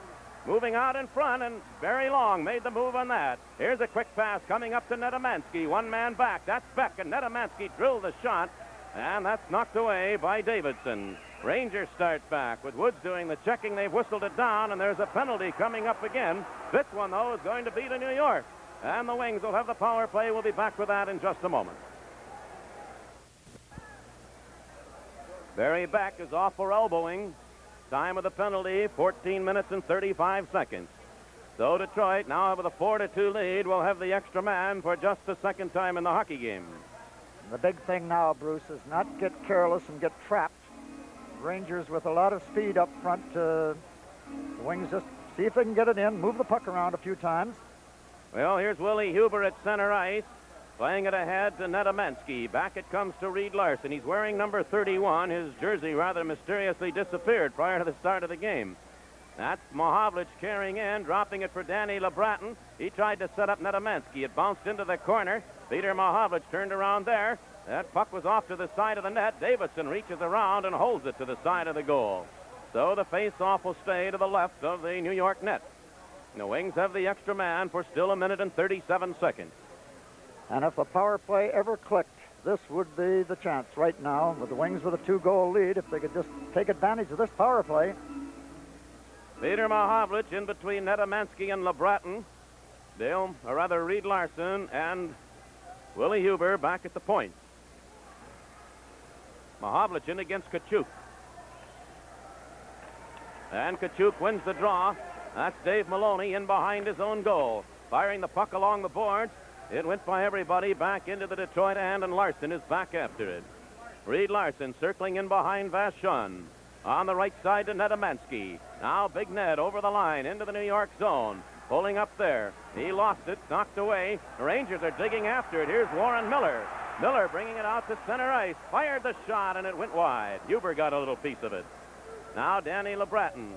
moving out in front, and very long made the move on that. Here's a quick pass coming up to Nedemansky. One man back. That's Beck, and Nedemansky drilled the shot, and that's knocked away by Davidson. Rangers start back with Woods doing the checking. They've whistled it down, and there's a penalty coming up again. This one, though, is going to be to New York, and the Wings will have the power play. We'll be back with that in just a moment. Barry Beck is off for elbowing. Time of the penalty, 14 minutes and 35 seconds. So Detroit, now with a 4-2 lead, will have the extra man for just the second time in the hockey game. The big thing now, Bruce, is not get careless and get trapped. Rangers with a lot of speed up front. The Wings just see if they can get it in, move the puck around a few times. Well, here's Willie Huber at center ice, playing it ahead to Nedemansky. Back it comes to Reed Larson. He's wearing number 31. His jersey rather mysteriously disappeared prior to the start of the game. That's Mahovlich carrying in, dropping it for Danny LeBratton. He tried to set up Nedemansky. It bounced into the corner. Peter Mahovlich turned around there. That puck was off to the side of the net. Davidson reaches around and holds it to the side of the goal. So the face-off will stay to the left of the New York net. The Wings have the extra man for still 1 minute and 37 seconds. And if a power play ever clicked, this would be the chance right now with the Wings with a 2-goal lead. If they could just take advantage of this power play. Peter Mahovlich in between Netamansky and LeBratton. Reed Larson and Willie Huber back at the point. Mahovlich in against Kachuk. And Kachuk wins the draw. That's Dave Maloney in behind his own goal. Firing the puck along the boards. It went by everybody back into the Detroit end, and Larson is back after it. Reed Larson circling in behind Vachon. On the right side to Netamansky. Now Big Ned over the line into the New York zone. Pulling up there. He lost it, knocked away. The Rangers are digging after it. Here's Warren Miller. Miller bringing it out to center ice. Fired the shot, and it went wide. Huber got a little piece of it. Now Danny LeBratton.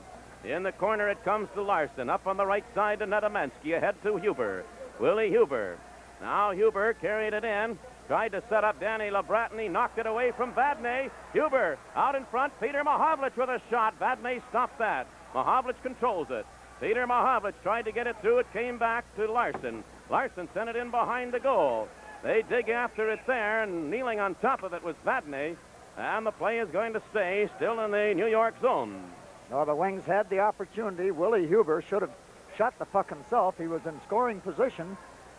In the corner it comes to Larson. Up on the right side to Netamansky. Ahead to Huber. Willie Huber. Now Huber carried it in. Tried to set up Danny LeBratton. He knocked it away from Vadnais. Huber out in front. Peter Mahovlich with a shot. Vadnais stopped that. Mahovlich controls it. Peter Mahovlich tried to get it through. It came back to Larson. Larson sent it in behind the goal. They dig after it there, and kneeling on top of it was Vadnais. And the play is going to stay still in the New York zone. No, the Wings had the opportunity. Willie Huber should have shot the puck himself. He was in scoring position,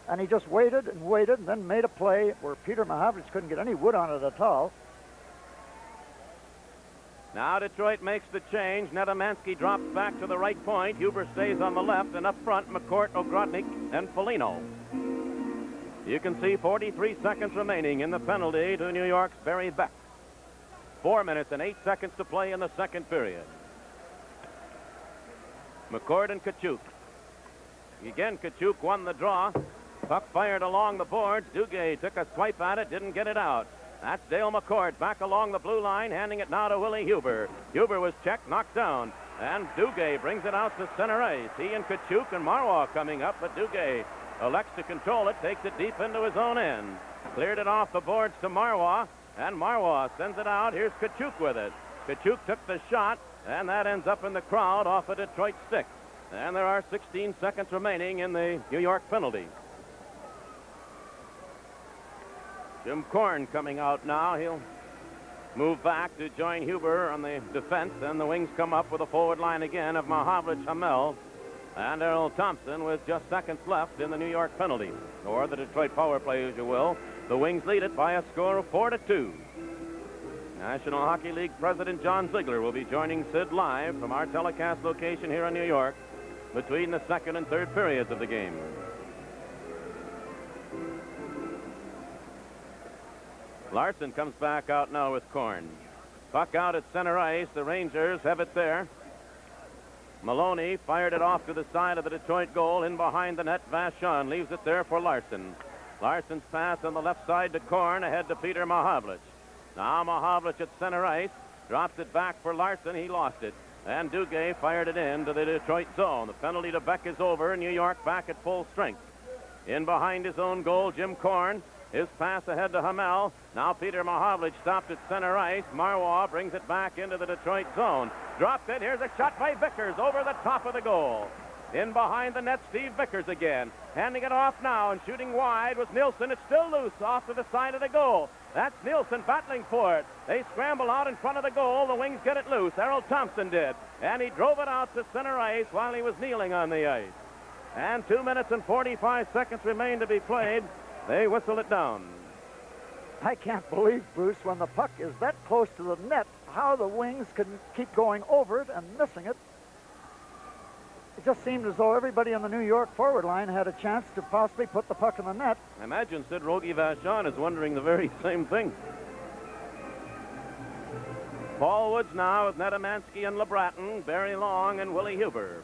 and he just waited and then made a play where Peter Mahovlich couldn't get any wood on it at all. Now Detroit makes the change. Netamansky drops back to the right point. Huber stays on the left, and up front, McCourt, Ogrodnik, and Foligno. You can see 43 seconds remaining in the penalty to New York's Barry Beck. 4 minutes and 8 seconds to play in the second period. McCourt and Kachuk. Again, Kachuk won the draw. Puck fired along the boards. Duguay took a swipe at it, didn't get it out. That's Dale McCourt back along the blue line, handing it now to Willie Huber. Huber was checked, knocked down, and Duguay brings it out to center ice. He and Kachuk and Marois coming up, but Duguay elects to control it, takes it deep into his own end. Cleared it off the boards to Marois, and Marois sends it out. Here's Kachuk with it. Kachuk took the shot, and that ends up in the crowd off a Detroit stick. And there are 16 seconds remaining in the New York penalty. Jim Korn coming out now. He'll move back to join Huber on the defense, and the Wings come up with a forward line again of Mahovlich, Hamel, and Errol Thompson with just seconds left in the New York penalty, or the Detroit power play, as you will. The Wings lead it by a score of 4-2. National Hockey League President John Ziegler will be joining Sid live from our telecast location here in New York between the second and third periods of the game. Larson comes back out now with Korn. Puck out at center ice. The Rangers have it there. Maloney fired it off to the side of the Detroit goal. In behind the net, Vachon leaves it there for Larson. Larson's pass on the left side to Korn, ahead to Peter Mahovlich. Now Mahovlich at center ice. Drops it back for Larson. He lost it. And Duguay fired it into the Detroit zone. The penalty to Beck is over. New York back at full strength. In behind his own goal, Jim Korn. His pass ahead to Hamel. Now Peter Mahovlich stopped at center ice. Marois brings it back into the Detroit zone. Dropped it. Here's a shot by Vickers over the top of the goal. In behind the net, Steve Vickers again. Handing it off now and shooting wide was Nilsson. It's still loose off to the side of the goal. That's Nilsson battling for it. They scramble out in front of the goal. The Wings get it loose. Errol Thompson did. And he drove it out to center ice while he was kneeling on the ice. And 2 minutes and 45 seconds remain to be played. They whistle it down. I can't believe, Bruce, when the puck is that close to the net, how the Wings can keep going over it and missing it. It just seemed as though everybody on the New York forward line had a chance to possibly put the puck in the net. I imagine Sid Rogie Vachon is wondering the very same thing. Paul Woods now with Netamansky and LeBratton, Barry Long and Willie Huber.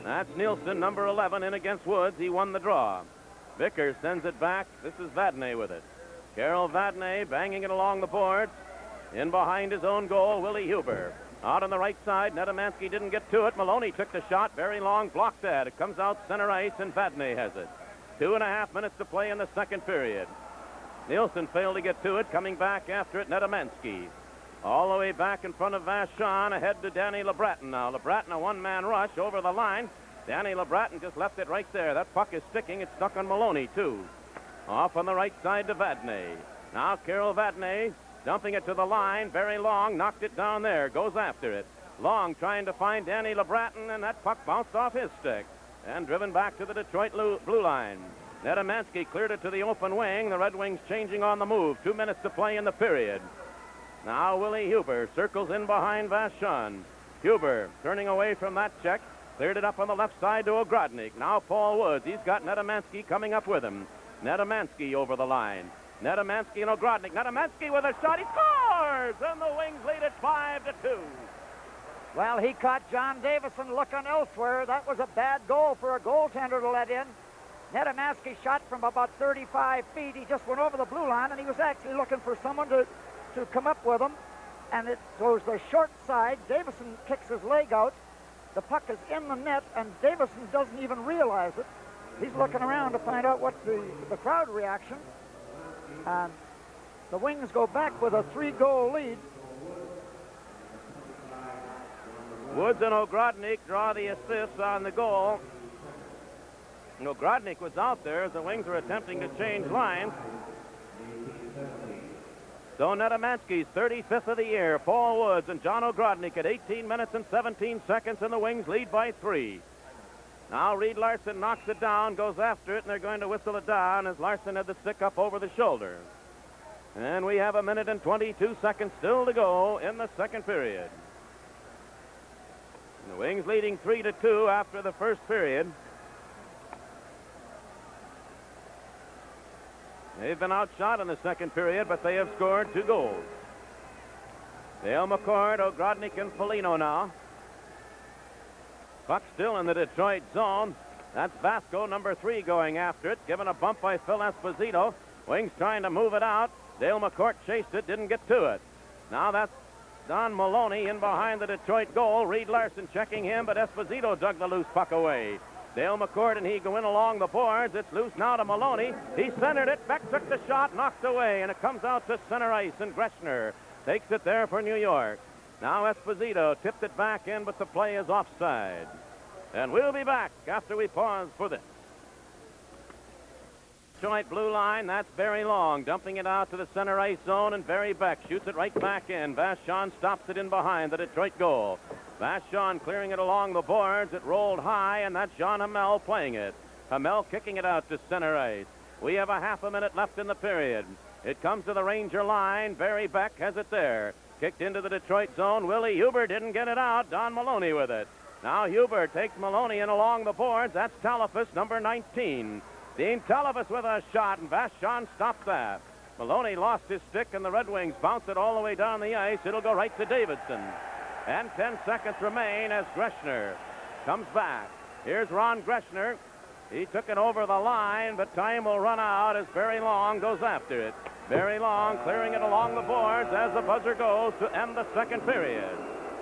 That's Nilsson, number 11, in against Woods. He won the draw. Vickers sends it back. This is Vadnais with it. Carol Vadnais banging it along the boards. In behind his own goal, Willie Huber. Out on the right side, Netamansky didn't get to it. Maloney took the shot. Very long, blocked that. It comes out center ice, and Vadnais has it. 2.5 minutes to play in the second period. Nilsson failed to get to it. Coming back after it, Netamansky. All the way back in front of Vachon, ahead to Danny LeBratton now. LeBratton, a one-man rush over the line. Danny LeBratton just left it right there. That puck is sticking. It's stuck on Maloney, too. Off on the right side to Vadnais. Now Carol Vadnais dumping it to the line. Very Long knocked it down there. Goes after it. Long trying to find Danny LeBratton, and that puck bounced off his stick and driven back to the Detroit blue line. Nedemansky cleared it to the open wing. The Red Wings changing on the move. 2 minutes to play in the period. Now Willie Huber circles in behind Vachon. Huber turning away from that check. Cleared it up on the left side to Ogrodnik. Now Paul Woods. He's got Nedemansky coming up with him. Nedemansky over the line. Nedemansky and Ogrodnik. Nedemansky with a shot. He scores! And the Wings lead it 5-2. Well, he caught John Davison looking elsewhere. That was a bad goal for a goaltender to let in. Nedemansky shot from about 35 feet. He just went over the blue line, and he was actually looking for someone to come up with him. And it goes the short side. Davison kicks his leg out. The puck is in the net, and Davison doesn't even realize it. He's looking around to find out what's the crowd reaction. And the Wings go back with a 3-goal lead. Woods and Ogrodnik draw the assists on the goal. And Ogrodnik was out there as the Wings were attempting to change lines. So Nedemansky's 35th of the year. Paul Woods and John Ogrodnik at 18 minutes and 17 seconds, and the Wings lead by 3. Now Reed Larson knocks it down, goes after it, and they're going to whistle it down as Larson had the stick up over the shoulder. And we have 1 minute and 22 seconds still to go in the second period. And the Wings leading 3-2 after the first period. They've been outshot in the second period, but they have scored 2 goals. Dale McCord, Ogrodnik, and Foligno now. Puck still in the Detroit zone. That's Vasco, number 3, going after it. Given a bump by Phil Esposito. Wings trying to move it out. Dale McCourt chased it, didn't get to it. Now that's Don Maloney in behind the Detroit goal. Reed Larson checking him, but Esposito dug the loose puck away. Dale McCord and he go in along the boards. It's loose now to Maloney. He centered it. Beck took the shot, knocked away, and it comes out to center ice, and Greshner takes it there for New York. Now Esposito tipped it back in, but the play is offside. And we'll be back after we pause for this. Detroit blue line, that's Barry Long dumping it out to the center ice zone, and Barry Beck shoots it right back in. Vachon stops it in behind the Detroit goal. Vachon clearing it along the boards. It rolled high, and that's John Hamel playing it. Hamel kicking it out to center ice. We have a half a minute left in the period. It comes to the Ranger line. Barry Beck has it there. Kicked into the Detroit zone. Willie Huber didn't get it out. Don Maloney with it. Now Huber takes Maloney in along the boards. That's Talafas, number 19. Dean Talafas with a shot, and Vachon stopped that. Maloney lost his stick, and the Red Wings bounce it all the way down the ice. It'll go right to Davidson. And 10 seconds remain as Greshner comes back. Here's Ron Greshner. He took it over the line, but time will run out as Barry Long goes after it. Barry Long clearing it along the boards as the buzzer goes to end the second period.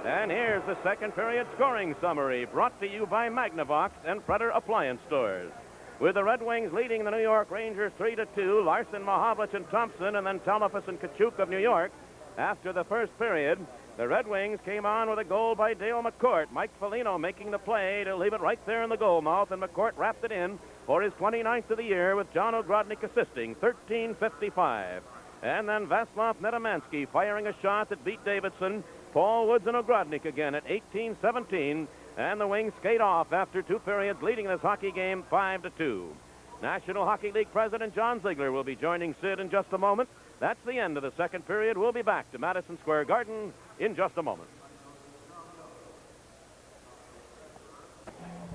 And here's the second period scoring summary brought to you by Magnavox and Predator Appliance Stores. With the Red Wings leading the New York Rangers 3-2, Larson, Mahavlich, and Thompson, and then Talafas and Kachuk of New York. After the first period, the Red Wings came on with a goal by Dale McCourt. Mike Foligno making the play to leave it right there in the goal mouth, and McCourt wrapped it in for his 29th of the year with John Ogrodnik assisting, 13:55. And then Vaslav Nedemansky firing a shot that beat Davidson. Paul Woods and Ogrodnik again at 18:17. And the Wings skate off after 2 periods, leading this hockey game 5-2. National Hockey League President John Ziegler will be joining Sid in just a moment. That's the end of the second period. We'll be back to Madison Square Garden in just a moment.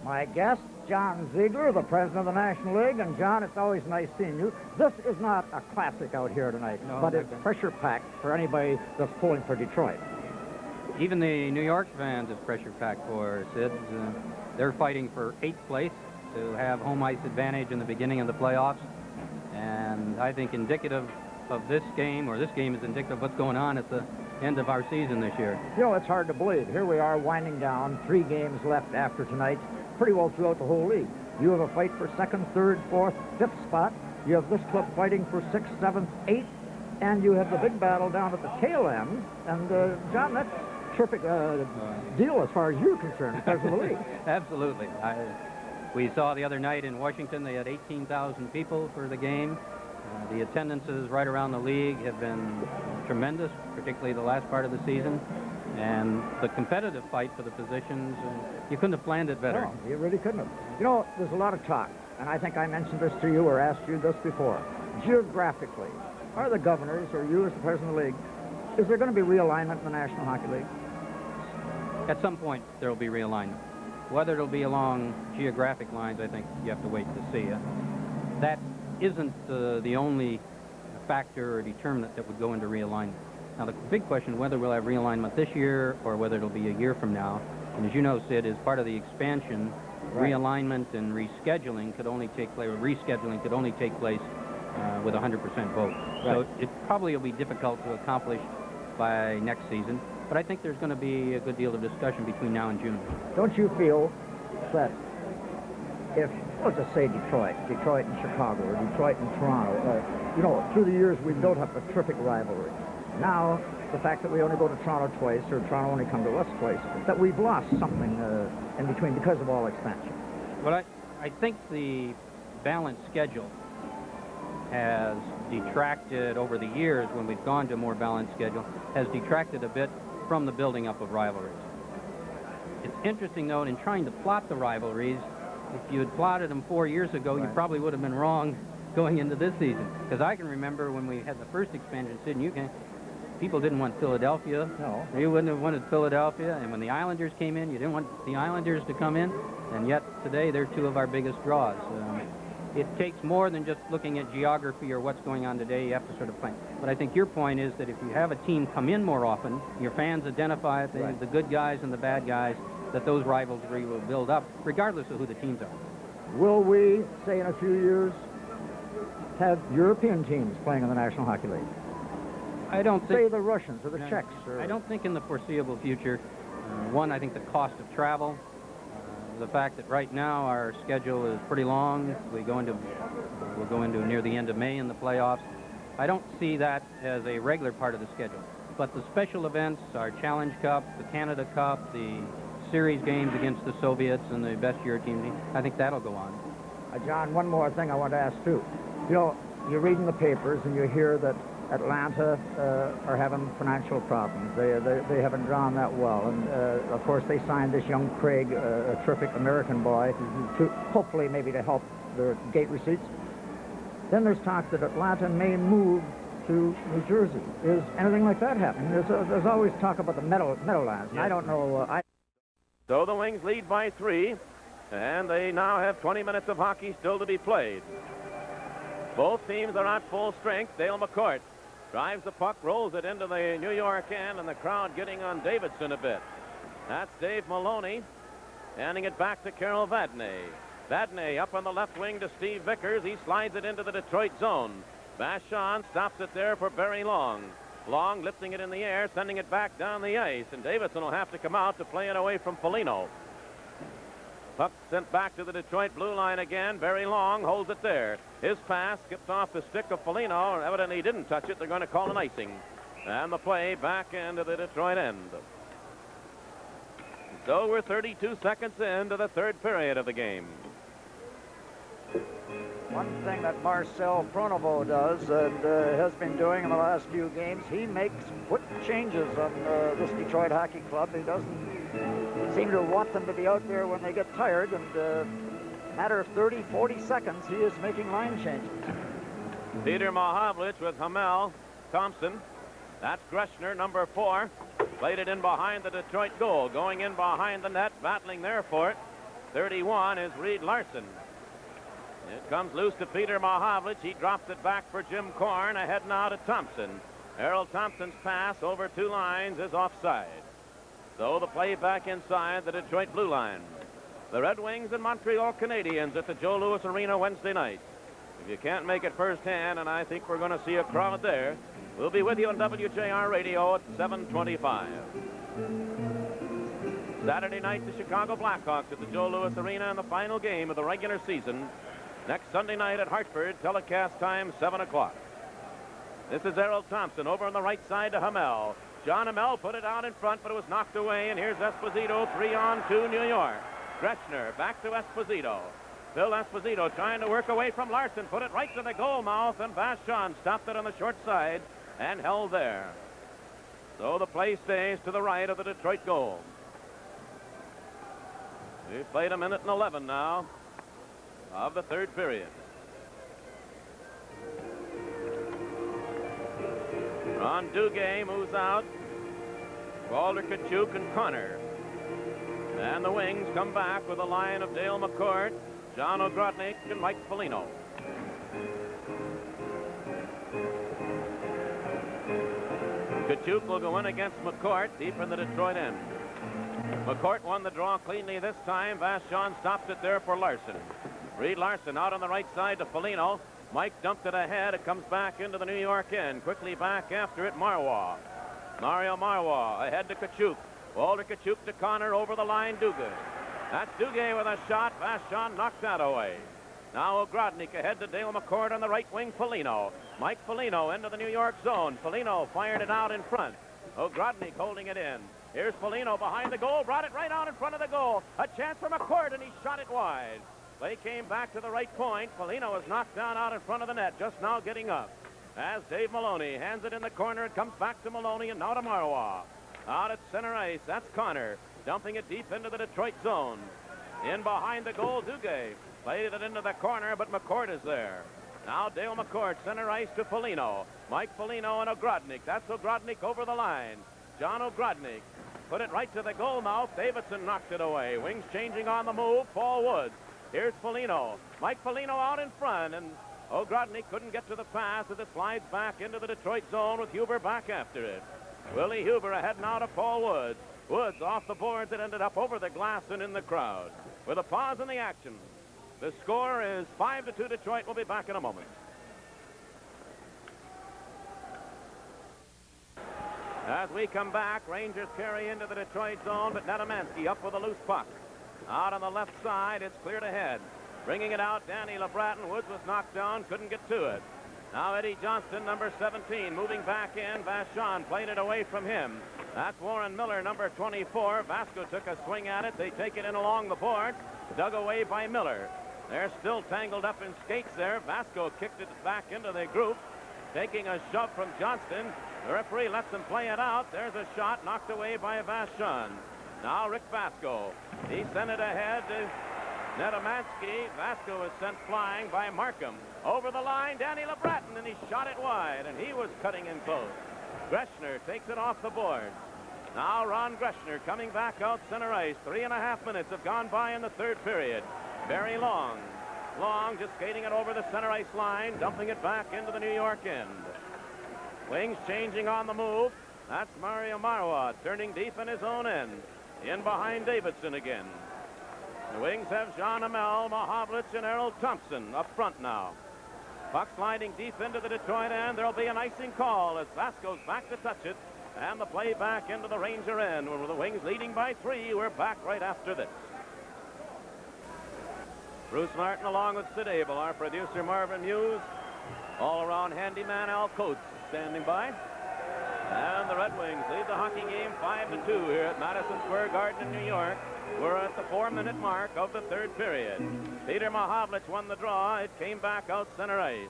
My guest, John Ziegler, the president of the National League. And, John, it's always nice seeing you. This is not a classic out here tonight, but it's pressure-packed for anybody that's pulling for Detroit. Even the New York fans is pressure-packed for Sid. They're fighting for 8th place to have home ice advantage in the beginning of the playoffs. And I think indicative of this game, or this game is indicative of what's going on at the end of our season this year. You know, it's hard to believe. Here we are winding down, 3 games left after tonight, pretty well throughout the whole league. You have a fight for 2nd, 3rd, 4th, 5th spot. You have this club fighting for 6th, 7th, 8th, and you have the big battle down at the tail end. And, John, that's a terrific deal as far as you're concerned, because of the league. Absolutely. We saw the other night in Washington, they had 18,000 people for the game. The attendances right around the league have been tremendous, particularly the last part of the season. And the competitive fight for the positions, you couldn't have planned it better. No, you really couldn't have. You know, there's a lot of talk, and I think I mentioned this to you or asked you this before. Geographically, are the governors or you as the president of the league, is there going to be realignment in the National Hockey League? At some point, there will be realignment. Whether it'll be along geographic lines, I think you have to wait to see. That isn't the only factor or determinant that would go into realignment. Now, the big question, whether we'll have realignment this year or whether it'll be a year from now, and as you know, Sid, as part of the expansion, realignment and rescheduling could only take place, with a 100% vote. Right. So it probably will be difficult to accomplish by next season, but I think there's going to be a good deal of discussion between now and June. Don't you feel that if, let's just say Detroit and Chicago, or Detroit and Toronto, you know, through the years we've built up a terrific rivalry. Now, the fact that we only go to Toronto twice, or Toronto only come to us twice, that we've lost something in between because of all expansion. Well, I think the balanced schedule has detracted over the years, when we've gone to a more balanced schedule, has detracted a bit from the building up of rivalries. It's interesting, though, in trying to plot the rivalries, if you had plotted them 4 years ago, you probably would have been wrong going into this season. Because I can remember when we had the first expansion, Sid, and you can, people didn't want Philadelphia. No. You wouldn't have wanted Philadelphia. And when the Islanders came in, you didn't want the Islanders to come in. And yet today, they're two of our biggest draws. It takes more than just looking at geography or what's going on today. You have to sort of plan. But I think your point is that if you have a team come in more often, your fans identify it, the good guys and the bad guys, that those rivalry will build up, regardless of who the teams are. Will we, say in a few years, have European teams playing in the National Hockey League? I don't think... Say the Russians or the Czechs. Or... I don't think in the foreseeable future. One, I think the cost of travel, the fact that right now our schedule is pretty long. We'll go into near the end of May in the playoffs. I don't see that as a regular part of the schedule. But the special events, our Challenge Cup, the Canada Cup, the series games against the Soviets and the best year team, I think that'll go on. John, one more thing I want to ask, too. You know, you're reading the papers and you hear that Atlanta are having financial problems. They haven't drawn that well. And, of course, they signed this young Craig, a terrific American boy, to hopefully maybe to help their gate receipts. Then there's talk that Atlanta may move to New Jersey. Is anything like that happening? There's always talk about the Meadowlands. And I don't know. So the Wings lead by 3, and they now have 20 minutes of hockey still to be played. Both teams are at full strength. Dale McCourt drives the puck, rolls it into the New York end, and the crowd getting on Davidson a bit. That's Dave Maloney, handing it back to Carol Vadnais. Vadnais up on the left wing to Steve Vickers. He slides it into the Detroit zone. Vachon stops it there for Barry Long. Long lifting it in the air, sending it back down the ice, and Davidson will have to come out to play it away from Foligno. Puck sent back to the Detroit blue line again. Barry Long holds it there. His pass skips off the stick of Foligno. Evidently he didn't touch it. They're going to call an icing. And the play back into the Detroit end. So we're 32 seconds into the third period of the game. One thing that Marcel Pronovo does and has been doing in the last few games, he makes quick changes on this Detroit Hockey Club. He doesn't seem to want them to be out there when they get tired, and a matter of 30, 40 seconds, he is making line changes. Peter Mahavlich with Hamel, Thompson. That's Greshner, number 4. Played it in behind the Detroit goal. Going in behind the net, battling there for it. 31 is Reed Larson. It comes loose to Peter Mahavlich. He drops it back for Jim Korn. Ahead now to Thompson. Harold Thompson's pass over 2 lines is offside. So the play back inside the Detroit blue line. The Red Wings and Montreal Canadiens at the Joe Louis Arena Wednesday night. If you can't make it firsthand, and I think we're going to see a crowd there, we'll be with you on WJR Radio at 7:25. Saturday night, the Chicago Blackhawks at the Joe Louis Arena in the final game of the regular season. Next Sunday night at Hartford, telecast time 7 o'clock. This is Errol Thompson over on the right side to Hamel. John Hamel put it out in front, but it was knocked away, and here's Esposito, 3-on-2 New York. Greshner back to Esposito. Phil Esposito trying to work away from Larson, put it right to the goal mouth, and Vachon stopped it on the short side and held there. So the play stays to the right of the Detroit goal. We've played 1:11 now of the third period. Ron Duguay moves out. Walter Kachuk and Connor. And the Wings come back with a line of Dale McCourt, John Ogrodnik, and Mike Foligno. Kachuk will go in against McCourt deep in the Detroit end. McCourt won the draw cleanly this time. Vachon stopped it there for Larson. Reed Larson out on the right side to Foligno. Mike dumped it ahead. It comes back into the New York end. Quickly back after it, Marois. Mario Marois ahead to Kachuk. Walter Kachuk to Connor over the line, Duguay. That's Duguay with a shot. Vachon knocked that away. Now Ogrodnik ahead to Dale McCourt on the right wing, Foligno. Mike Foligno into the New York zone. Foligno fired it out in front. Ogrodnik holding it in. Here's Foligno behind the goal. Brought it right out in front of the goal. A chance for McCourt, and he shot it wide. Play came back to the right point. Foligno was knocked down out in front of the net, just now getting up. As Dave Maloney hands it in the corner, it comes back to Maloney, and now to Marois. Out at center ice, that's Connor. Dumping it deep into the Detroit zone. In behind the goal, Duguay. Played it into the corner, but McCourt is there. Now Dale McCourt, center ice to Foligno. Mike Foligno and Ogrodnik. That's Ogrodnik over the line. John Ogrodnik put it right to the goal mouth. Davidson knocked it away. Wings changing on the move. Paul Woods. Here's Foligno. Mike Foligno out in front, and Ogrodnik couldn't get to the pass as it slides back into the Detroit zone with Huber back after it. Willie Huber ahead now to Paul Woods. Woods off the boards. It ended up over the glass and in the crowd. With a pause in the action, the score is 5-2 Detroit. We'll be back in a moment. As we come back, Rangers carry into the Detroit zone, but Nedomansky up with a loose puck. Out on the left side, it's cleared ahead. Bringing it out, Danny LeBratton. Woods was knocked down, couldn't get to it. Now Eddie Johnston, number 17, moving back in. Vachon played it away from him. That's Warren Miller, number 24. Vasco took a swing at it. They take it in along the board. Dug away by Miller. They're still tangled up in skates there. Vasco kicked it back into the group, taking a shove from Johnston. The referee lets him play it out. There's a shot knocked away by Vachon. Now Rick Vasco. He sent it ahead to Nedomansky. Vasco is sent flying by Markham. Over the line, Danny LeBratton, and he shot it wide, and he was cutting in close. Greshner takes it off the board. Now Ron Greshner coming back out center ice. 3.5 minutes have gone by in the third period. Barry Long. Long just skating it over the center ice line, dumping it back into the New York end. Wings changing on the move. That's Mario Marois turning deep in his own end. In behind Davidson again. The Wings have Jean Hamel, Mahovlich, and Errol Thompson up front now. Puck sliding deep into the Detroit end. There'll be an icing call as Vasco's back to touch it. And the play back into the Ranger end. With the Wings leading by 3. We're back right after this. Bruce Martin along with Sid Abel, our producer Marvin Muse. All-around handyman Al Coates standing by. And the Red Wings lead the hockey game 5-2 here at Madison Square Garden in New York. We're at the 4-minute mark of the third period. Peter Mahovlich won the draw. It came back out center ice.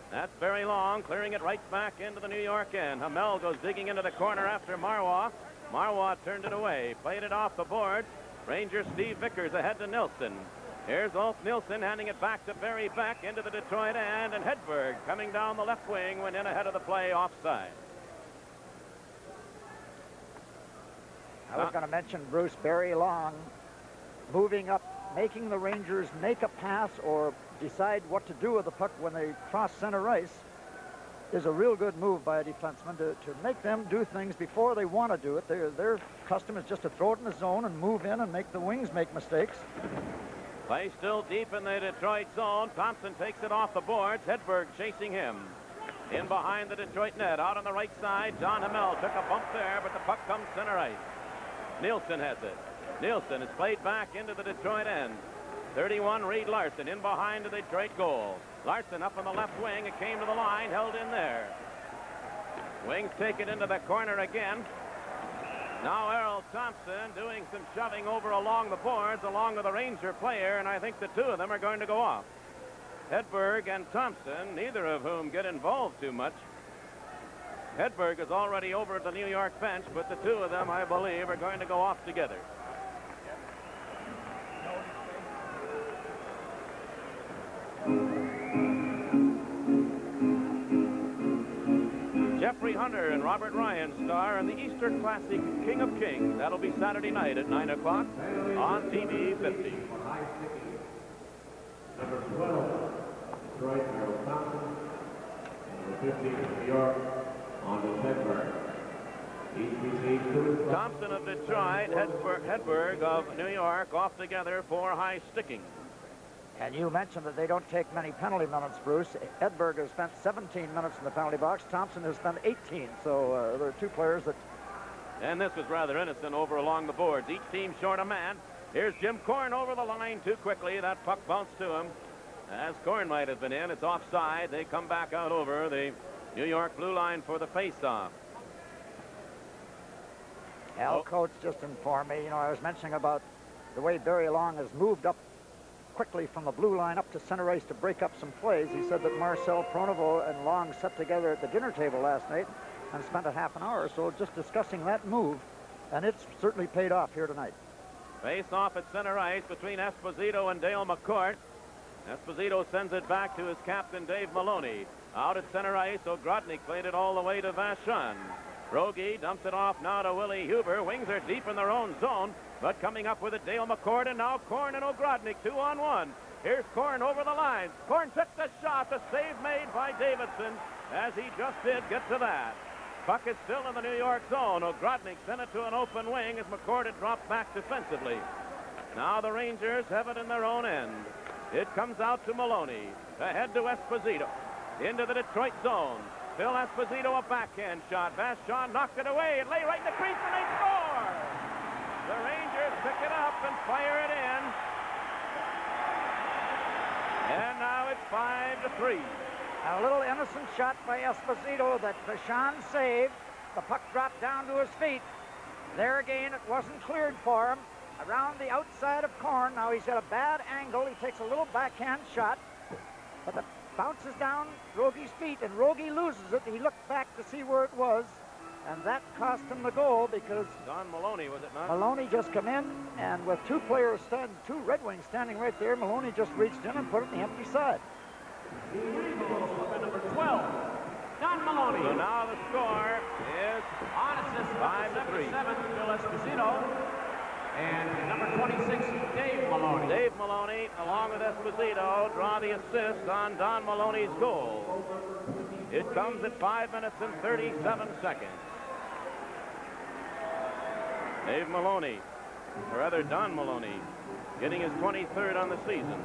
That's Barry Long clearing it right back into the New York end. Hamel goes digging into the corner after Marois. Marois turned it away, played it off the board. Ranger Steve Vickers ahead to Nilsson. Here's Ulf Nilsson handing it back to Barry Beck into the Detroit end, and Hedberg coming down the left wing went in ahead of the play offside. I was going to mention Bruce, Barry Long moving up, making the Rangers make a pass or decide what to do with the puck when they cross center ice is a real good move by a defenseman to make them do things before they want to do it. Their custom is just to throw it in the zone and move in and make the Wings make mistakes. Play still deep in the Detroit zone. Thompson takes it off the boards. Hedberg chasing him. In behind the Detroit net, out on the right side, John Hamel took a bump there, but the puck comes center ice. Nielsen has it. Nielsen is played back into the Detroit end. 31, Reed Larson in behind the Detroit goal. Larson up on the left wing. It came to the line, held in there. Wings take it into the corner again. Now Errol Thompson doing some shoving over along the boards along with a Ranger player, and I think the two of them are going to go off. Hedberg and Thompson, neither of whom get involved too much. Hedberg is already over at the New York bench, but the two of them, I believe, are going to go off together. Jeffrey Hunter and Robert Ryan star in the Easter Classic King of Kings. That'll be Saturday night at 9 o'clock on TV 50. Number 12, Detroit, Errol Thompson. Number 15, New York, Arnold Hedberg. Thompson of Detroit, Hedberg of New York, off together for high sticking. And you mentioned that they don't take many penalty minutes, Bruce. Hedberg has spent 17 minutes in the penalty box. Thompson has spent 18. So there are two players that... And this was rather innocent over along the boards. Each team short a man. Here's Jim Korn over the line too quickly. That puck bounced to him. As Korn might have been in, it's offside. They come back out over the New York blue line for the face-off. Al Coates just informed me, I was mentioning about the way Barry Long has moved up quickly from the blue line up to center ice to break up some plays. He said that Marcel Pronovo and Long sat together at the dinner table last night and spent a half an hour or so just discussing that move, and it's certainly paid off here tonight. Face off at center ice between Esposito and Dale McCourt. Esposito sends it back to his captain, Dave Maloney. Out at center ice, Ogrodnik played it all the way to Vachon. Rogie dumps it off now to Willie Huber. Wings are deep in their own zone, but coming up with it, Dale McCourt, and now Korn and Ogrodnik 2-on-1. Here's Korn over the line. Korn took the shot, the save made by Davidson, as he just did get to that. Puck is still in the New York zone. Ogrodnik sent it to an open wing as McCourt had dropped back defensively. Now the Rangers have it in their own end. It comes out to Maloney. Ahead to Esposito. Into the Detroit zone. Phil Esposito, a backhand shot. Vachon knocked it away. It lay right in the crease, and they score! The Rangers pick it up and fire it in. And now it's 5-3. A little innocent shot by Esposito that Vachon saved. The puck dropped down to his feet. There again, it wasn't cleared for him. Around the outside of Korn. Now he's got a bad angle. He takes a little backhand shot. But the bounces down Rogie's feet, and Rogie loses it. He looked back to see where it was, and that cost him the goal because Don Maloney, was it not? Maloney just come in, and with two Red Wings standing right there, Maloney just reached in and put it in the empty side. Number 12, Don Maloney. So now the score is on assist, 5-3. 7, Phil Esposito. And number 26, Dave Maloney. Dave Maloney, along with Esposito, draw the assist on Don Maloney's goal. It comes at 5 minutes and 37 seconds. Dave Maloney, or rather Don Maloney, getting his 23rd on the season.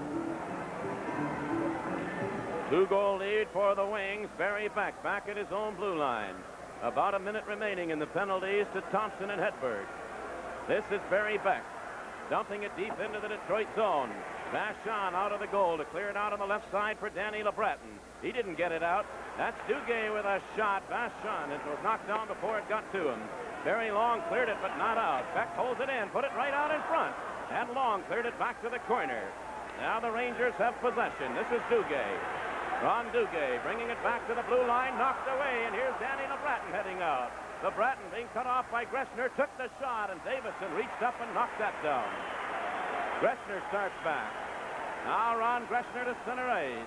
2-goal lead for the Wings. Barry back at his own blue line. About a minute remaining in the penalties to Thompson and Hedberg. This is Barry Beck, dumping it deep into the Detroit zone. Vachon out of the goal to clear it out on the left side for Danny LeBreton. He didn't get it out. That's Duguay with a shot. Vachon, it was knocked down before it got to him. Very Long cleared it, but not out. Beck holds it in, put it right out in front. And Long cleared it back to the corner. Now the Rangers have possession. This is Duguay. Ron Duguay bringing it back to the blue line, knocked away, and here's Danny LeBreton heading out. LeBreton being cut off by Gressner, took the shot, and Davidson reached up and knocked that down. Gressner starts back. Now Ron Gressner to center ice.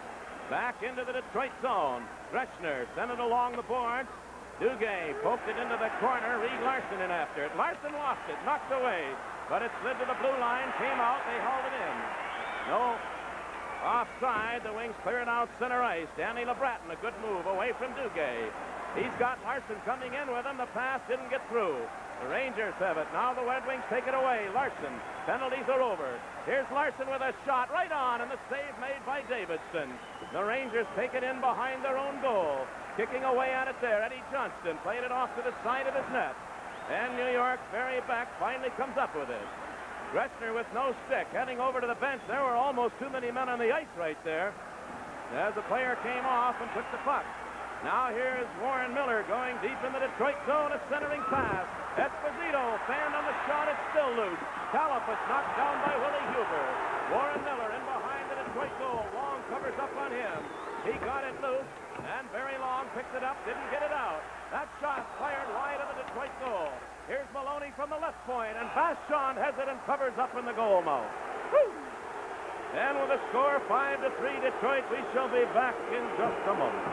Back into the Detroit zone. Gressner sent it along the boards. Duguay poked it into the corner. Reed Larson in after it. Larson lost it, knocked away, but it slid to the blue line, came out, they hauled it in. No offside, the Wings clear it out center ice. Danny LeBreton, a good move away from Duguay. He's got Larson coming in with him. The pass didn't get through. The Rangers have it. Now the Red Wings take it away. Larson. Penalties are over. Here's Larson with a shot right on, and the save made by Davidson. The Rangers take it in behind their own goal. Kicking away at it there. Eddie Johnston played it off to the side of his net. And New York's Barry Beck finally comes up with it. Gressner with no stick, heading over to the bench. There were almost too many men on the ice right there as the player came off and took the puck. Now here's Warren Miller going deep in the Detroit zone, a centering pass. Esposito, fanned on the shot, it's still loose. Calipus knocked down by Willie Huber. Warren Miller in behind the Detroit goal. Long covers up on him. He got it loose, and very Long picked it up, didn't get it out. That shot fired wide of the Detroit goal. Here's Maloney from the left point, and Vachon has it and covers up in the goal mouth. Woo! And with a score 5-3 Detroit, we shall be back in just a moment.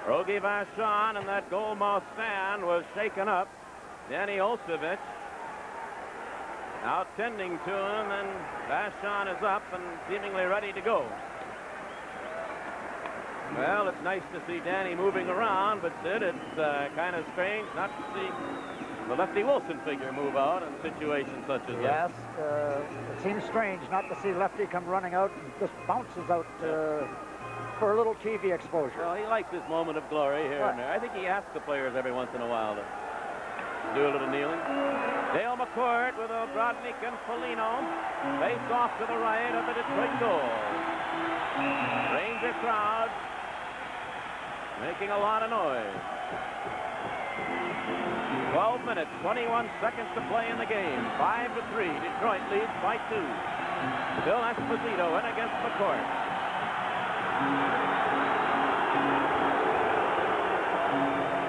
Rogie Vachon and that goal mouth stand was shaken up. Danny Olszewicz out tending to him, and Vachon is up and seemingly ready to go. Well, it's nice to see Danny moving around, but Sid, it's kind of strange not to see the Lefty Wilson figure move out in situations such as yes, it seems strange not to see Lefty come running out and just bounces out for a little TV exposure. Well, he likes this moment of glory here and there. I think he asks the players every once in a while to do a little kneeling. Dale McCourt with Obrodnik and Foligno. Face off to the right of the Detroit goal. Ranger crowd making a lot of noise. 12 minutes, 21 seconds to play in the game. 5-3. Detroit leads by 2. Bill Esposito in against McCourt.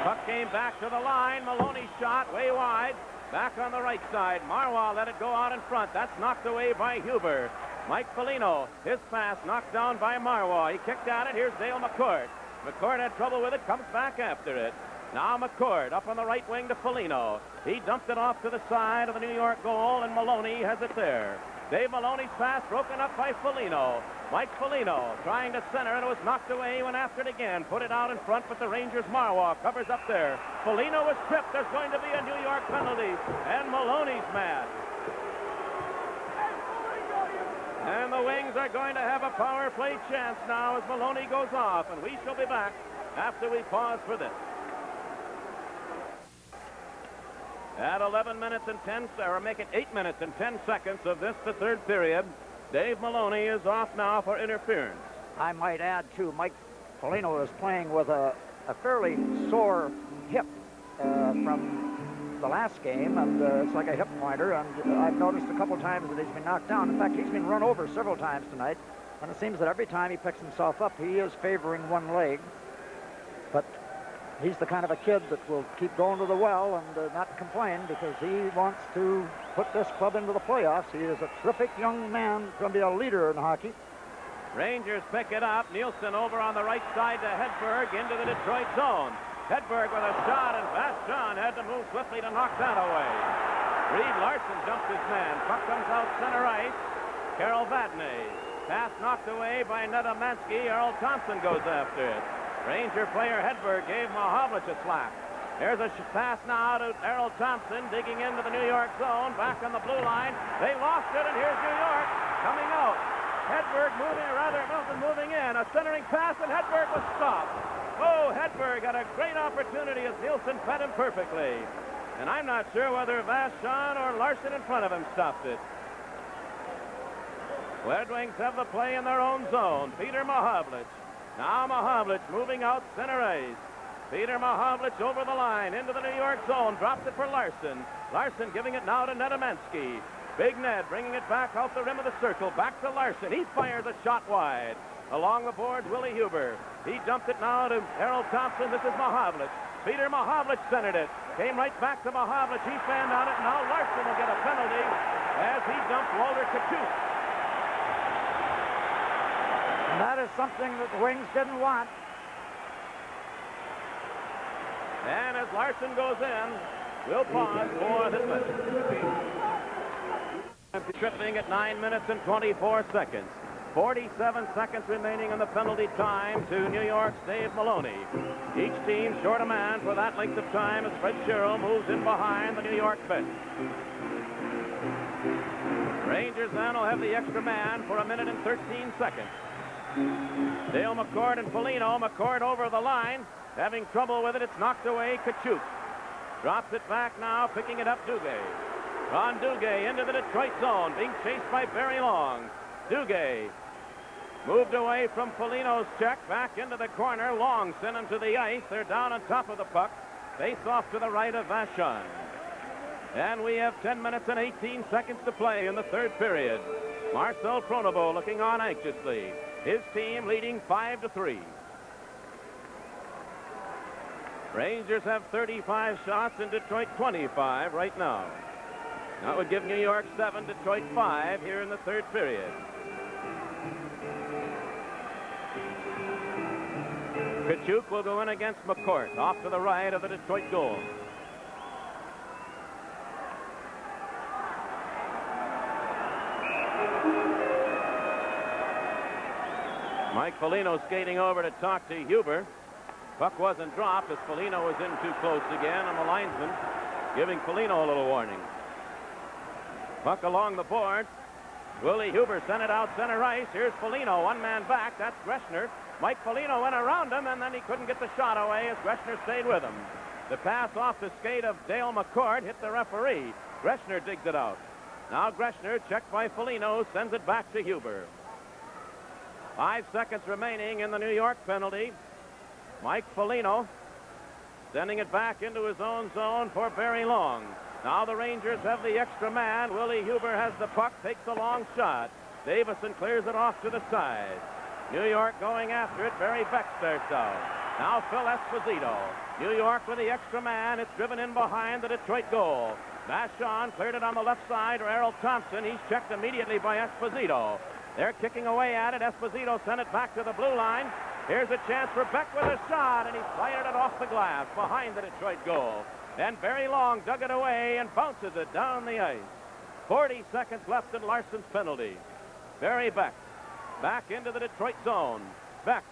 Puck came back to the line. Maloney shot way wide. Back on the right side. Marwah let it go out in front. That's knocked away by Huber. Mike Foligno, his pass knocked down by Marwah. He kicked at it. Here's Dale McCourt. McCourt had trouble with it, comes back after it. Now McCourt up on the right wing to Foligno. He dumped it off to the side of the New York goal, and Maloney has it there. Dave Maloney's pass broken up by Foligno. Mike Foligno trying to center, and it was knocked away. He went after it again. Put it out in front, but the Rangers' Marwah covers up there. Foligno was tripped. There's going to be a New York penalty, and Maloney's mad. And the Wings are going to have a power play chance now as Maloney goes off, and we shall be back after we pause for this. At 11 minutes and 10, or make it 8 minutes and 10 seconds of this, the third period, Dave Maloney is off now for interference. I might add, too, Mike Foligno is playing with a fairly sore hip from the last game, and it's like a hip pointer, and I've noticed a couple times that he's been knocked down. In fact, he's been run over several times tonight, and it seems that every time he picks himself up, he is favoring one leg. But he's the kind of a kid that will keep going to the well and not complain, because he wants to put this club into the playoffs. He is a terrific young man, going to be a leader in hockey. Rangers pick it up. Nielsen over on the right side to Hedberg into the Detroit zone. Hedberg with a shot, and Vachon had to move swiftly to knock that away. Reed Larson jumped his man. Puck comes out center ice. Carol Vadnais. Pass knocked away by Nedemansky. Earl Thompson goes after it. Ranger player Hedberg gave Mahovlich a slap. There's a pass now to Earl Thompson digging into the New York zone. Back on the blue line. They lost it, and here's New York coming out. Hedberg moving, or rather Milton moving in. A centering pass, and Hedberg was stopped. Oh, Hedberg had a great opportunity as Nielsen fed him perfectly. And I'm not sure whether Vachon or Larson in front of him stopped it. Red Wings have the play in their own zone. Peter Mahovlich. Now Mahovlich moving out center ice. Peter Mahovlich over the line into the New York zone. Drops it for Larson. Larson giving it now to Nedemansky. Big Ned bringing it back out the rim of the circle. Back to Larson. He fires a shot wide. Along the boards, Willie Huber. He dumped it now to Harold Thompson. This is Mahovlich. Peter Mahovlich centered it. Came right back to Mahovlich. He fanned on it. Now Larson will get a penalty as he dumped Walter Kachuk. And that is something that the Wings didn't want. And as Larson goes in, we'll pause for this message. Tripping at 9 minutes and 24 seconds. 47 seconds remaining in the penalty time to New York's Dave Maloney. Each team short a man for that length of time as Fred Sherrill moves in behind the New York bench. Rangers then will have the extra man for 1 minute and 13 seconds. Dale McCourt and Foligno. McCourt over the line. Having trouble with it. It's knocked away. Kachuk drops it back now, picking it up Duguay. Ron Duguay into the Detroit zone, being chased by Barry Long. Duguay Moved away from Polino's check, back into the corner. Long sent him to the ice. They're down on top of the puck. Face off to the right of Vachon. And we have 10 minutes and 18 seconds to play in the third period. Marcel Pronovo looking on anxiously. His team leading 5-3. Rangers have 35 shots and Detroit 25 right now. That would give New York 7, Detroit 5 here in the third period. Kachuk will go in against McCourt, off to the right of the Detroit goal. Mike Foligno skating over to talk to Huber. Puck wasn't dropped as Foligno was in too close again, and the linesman giving Foligno a little warning. Puck along the boards. Willie Huber sent it out center ice. Here's Foligno, one man back. That's Greshner. Mike Foligno went around him, and then he couldn't get the shot away as Greshner stayed with him. The pass off the skate of Dale McCord hit the referee. Greshner digs it out. Now Greshner, checked by Foligno, sends it back to Huber. 5 seconds remaining in the New York penalty. Mike Foligno sending it back into his own zone for Barry Long. Now the Rangers have the extra man. Willie Huber has the puck, takes a long shot. Davison clears it off to the side. New York going after it. Barry Beck starts out. Now Phil Esposito. New York with the extra man. It's driven in behind the Detroit goal. Vachon cleared it on the left side. Errol Thompson. He's checked immediately by Esposito. They're kicking away at it. Esposito sent it back to the blue line. Here's a chance for Beck with a shot, and he fired it off the glass behind the Detroit goal. And Barry Long dug it away and bounces it down the ice. 40 seconds left in Larson's penalty. Barry Beck back into the Detroit zone. Beck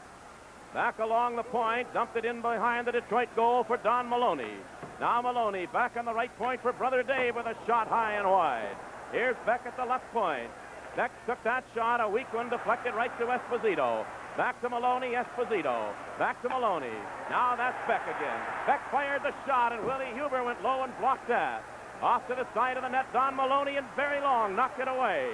back along the point, dumped it in behind the Detroit goal for Don Maloney. Now Maloney back on the right point for Brother Dave with a shot high and wide. Here's Beck at the left point. Beck took that shot, a weak one, deflected right to Esposito. Back to Maloney, Esposito. Back to Maloney. Now that's Beck again. Beck fired the shot, and Willie Huber went low and blocked that. Off to the side of the net, Don Maloney and Barry Long knocked it away.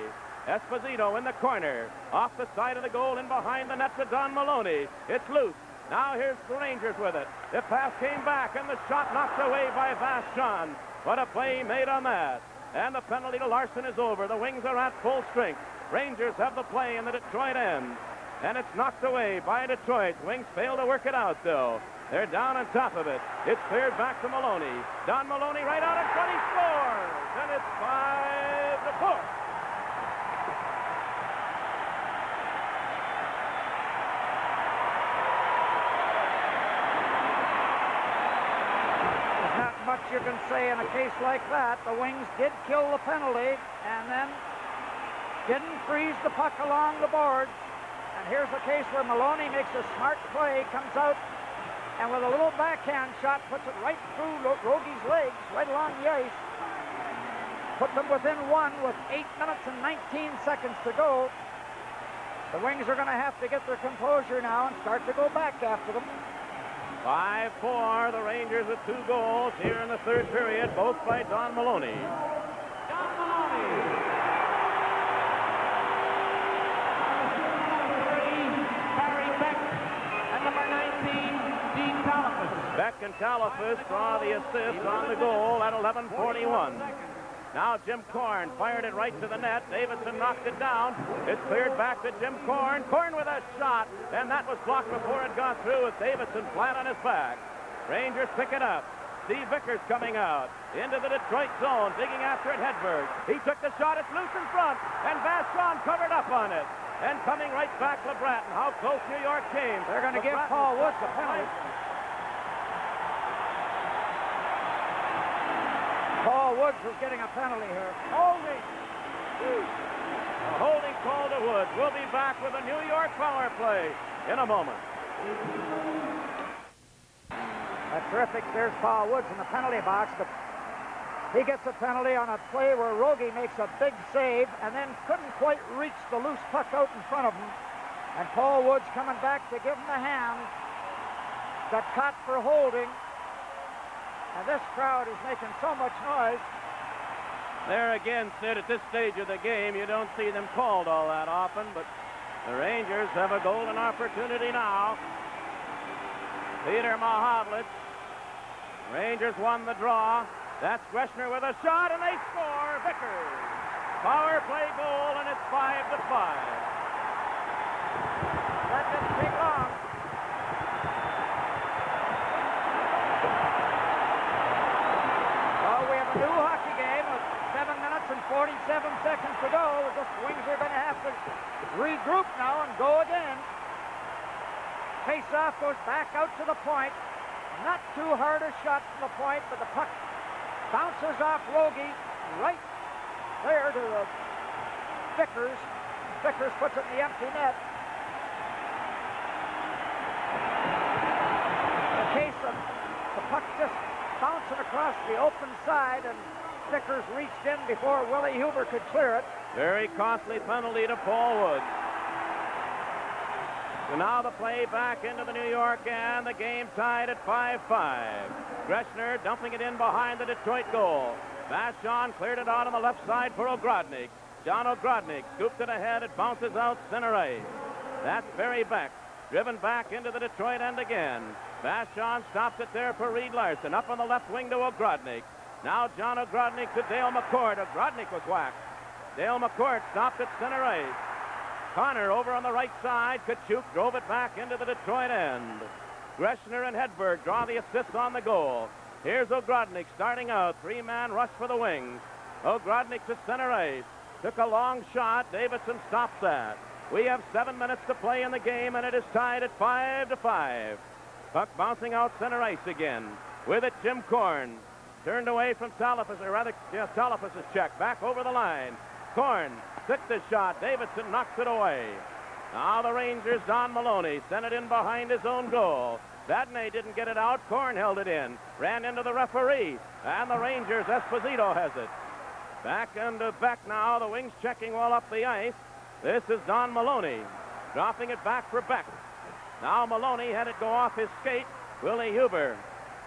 Esposito in the corner. Off the side of the goal and behind the net to Don Maloney. It's loose. Now here's the Rangers with it. The pass came back, and the shot knocked away by Vachon. What a play made on that. And the penalty to Larson is over. The Wings are at full strength. Rangers have the play in the Detroit end. And it's knocked away by Detroit. Wings fail to work it out, though. They're down on top of it. It's cleared back to Maloney. Don Maloney right out in front. He scores! And it's 5-4. There's not much you can say in a case like that. The Wings did kill the penalty and then didn't freeze the puck along the boards. And here's a case where Maloney makes a smart play, comes out, and with a little backhand shot, puts it right through Rogi's legs, right along the ice. Put them within one with 8 minutes and 19 seconds to go. The Wings are going to have to get their composure now and start to go back after them. 5-4, the Rangers with 2 goals here in the third period, both by Don Maloney. Don Maloney. Beck and Talafus draw the assist on the goal at 11:41. Now Jim Korn fired it right to the net. Davidson knocked it down. It's cleared back to Jim Korn. Korn with a shot, and that was blocked before it got through with Davidson flat on his back. Rangers pick it up. Steve Vickers coming out into the Detroit zone, digging after it Hedberg. He took the shot. It's loose in front, and Vachon covered up on it. And coming right back, LeBratton. How close New York came. They're going to give Paul Woods a penalty. Paul Woods was getting a penalty here. Holding. A holding call to Woods. We'll be back with a New York power play in a moment. That's terrific. There's Paul Woods in the penalty box. He gets a penalty on a play where Rogie makes a big save and then couldn't quite reach the loose puck out in front of him. And Paul Woods coming back to give him a hand. Got caught for holding. And this crowd is making so much noise. There again, Sid, at this stage of the game, you don't see them called all that often, but The Rangers have a golden opportunity now. Peter Mahovlich. Rangers won the draw. That's Greshner with a shot, and they score. Vickers. Power play goal, and it's 5-5. That didn't take long. Oh, we have a new hockey game with 7 minutes and 47 seconds to go. The Wings are going to have to regroup now and go again. Face-off goes back out to the point. Not too hard a shot from the point, but the puck bounces off Rogie right there to the Vickers. Vickers puts it in the empty net. The case of the puck just bouncing across the open side, and Vickers reached in before Willie Huber could clear it. Very costly penalty to Paul Woods. So now the play back into the New York, and the game tied at 5-5. Greshner dumping it in behind the Detroit goal. Vachon cleared it out on the left side for Ogrodnik. John Ogrodnik scooped it ahead. It bounces out center ice. That's Barry Beck, driven back into the Detroit end again. Vachon stops it there for Reed Larson. Up on the left wing to Ogrodnik. Now John Ogrodnik to Dale McCourt. Ogrodnik was whacked. Dale McCourt stopped at center ice. Connor over on the right side. Kachuk drove it back into the Detroit end. Greshner and Hedberg draw the assist on the goal. Here's Ogrodnik starting out. Three-man rush for the Wings. Ogrodnik to center ice. Took a long shot. Davidson stops that. We have 7 minutes to play in the game, and it is tied at 5-5. Puck bouncing out center ice again. With it, Jim Korn. Turned away from Talafas, or rather, Talafas' check. Back over the line. Korn took the shot. Davidson knocks it away. Now the Rangers, Don Maloney, sent it in behind his own goal. Vadnais didn't get it out. Korn held it in. Ran into the referee. And the Rangers, Esposito has it. Back into Beck now. The Wings checking well up the ice. This is Don Maloney. Dropping it back for Beck. Now Maloney had it go off his skate. Willie Huber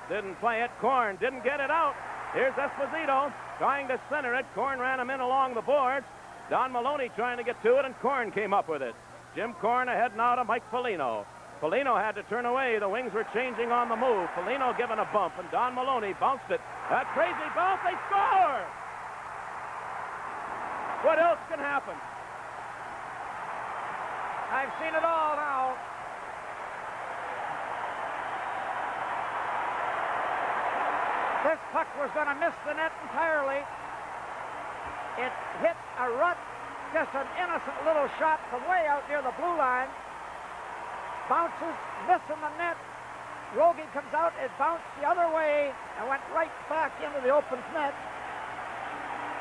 didn't play it. Korn didn't get it out. Here's Esposito trying to center it. Korn ran him in along the boards. Don Maloney trying to get to it, and Korn came up with it. Jim Korn ahead now to Mike Foligno. Foligno had to turn away. The Wings were changing on the move. Foligno given a bump, and Don Maloney bounced it. That crazy bounce, they score! What else can happen? I've seen it all now. This puck was going to miss the net entirely. It hit a rut, just an innocent little shot from way out near the blue line. Bounces, missing the net. Rogie comes out, it bounced the other way and went right back into the open net.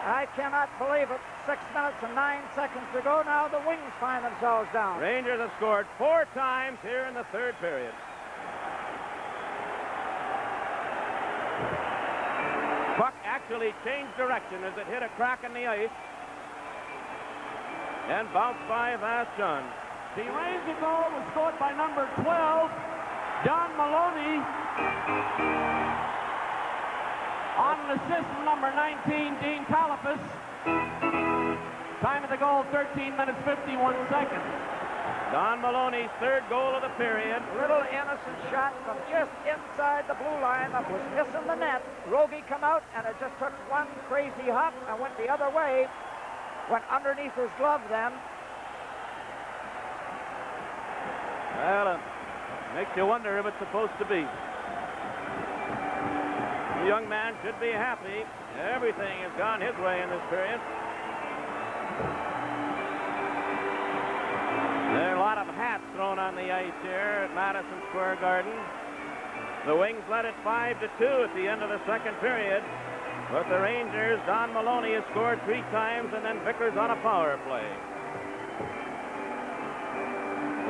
I cannot believe it. 6 minutes and 9 seconds to go. Now the Wings find themselves down. Rangers have scored 4 times here in the third period. Puck actually changed direction as it hit a crack in the ice and bounced by Vachon. The Ranger goal was scored by number 12, Don Maloney, on an assist from number 19, Dean Talafas. Time of the goal, 13 minutes, 51 seconds. Don Maloney's third goal of the period. Little innocent shot from just inside the blue line that was missing the net. Rogie come out, and it just took one crazy hop and went the other way. Went underneath his glove then. Well, it makes you wonder if it's supposed to be. The young man should be happy. Everything has gone his way in this period. There are a lot of hats thrown on the ice here at Madison Square Garden. The Wings led it 5-2 at the end of the second period. But the Rangers, Don Maloney has scored 3 times, and then Vickers on a power play.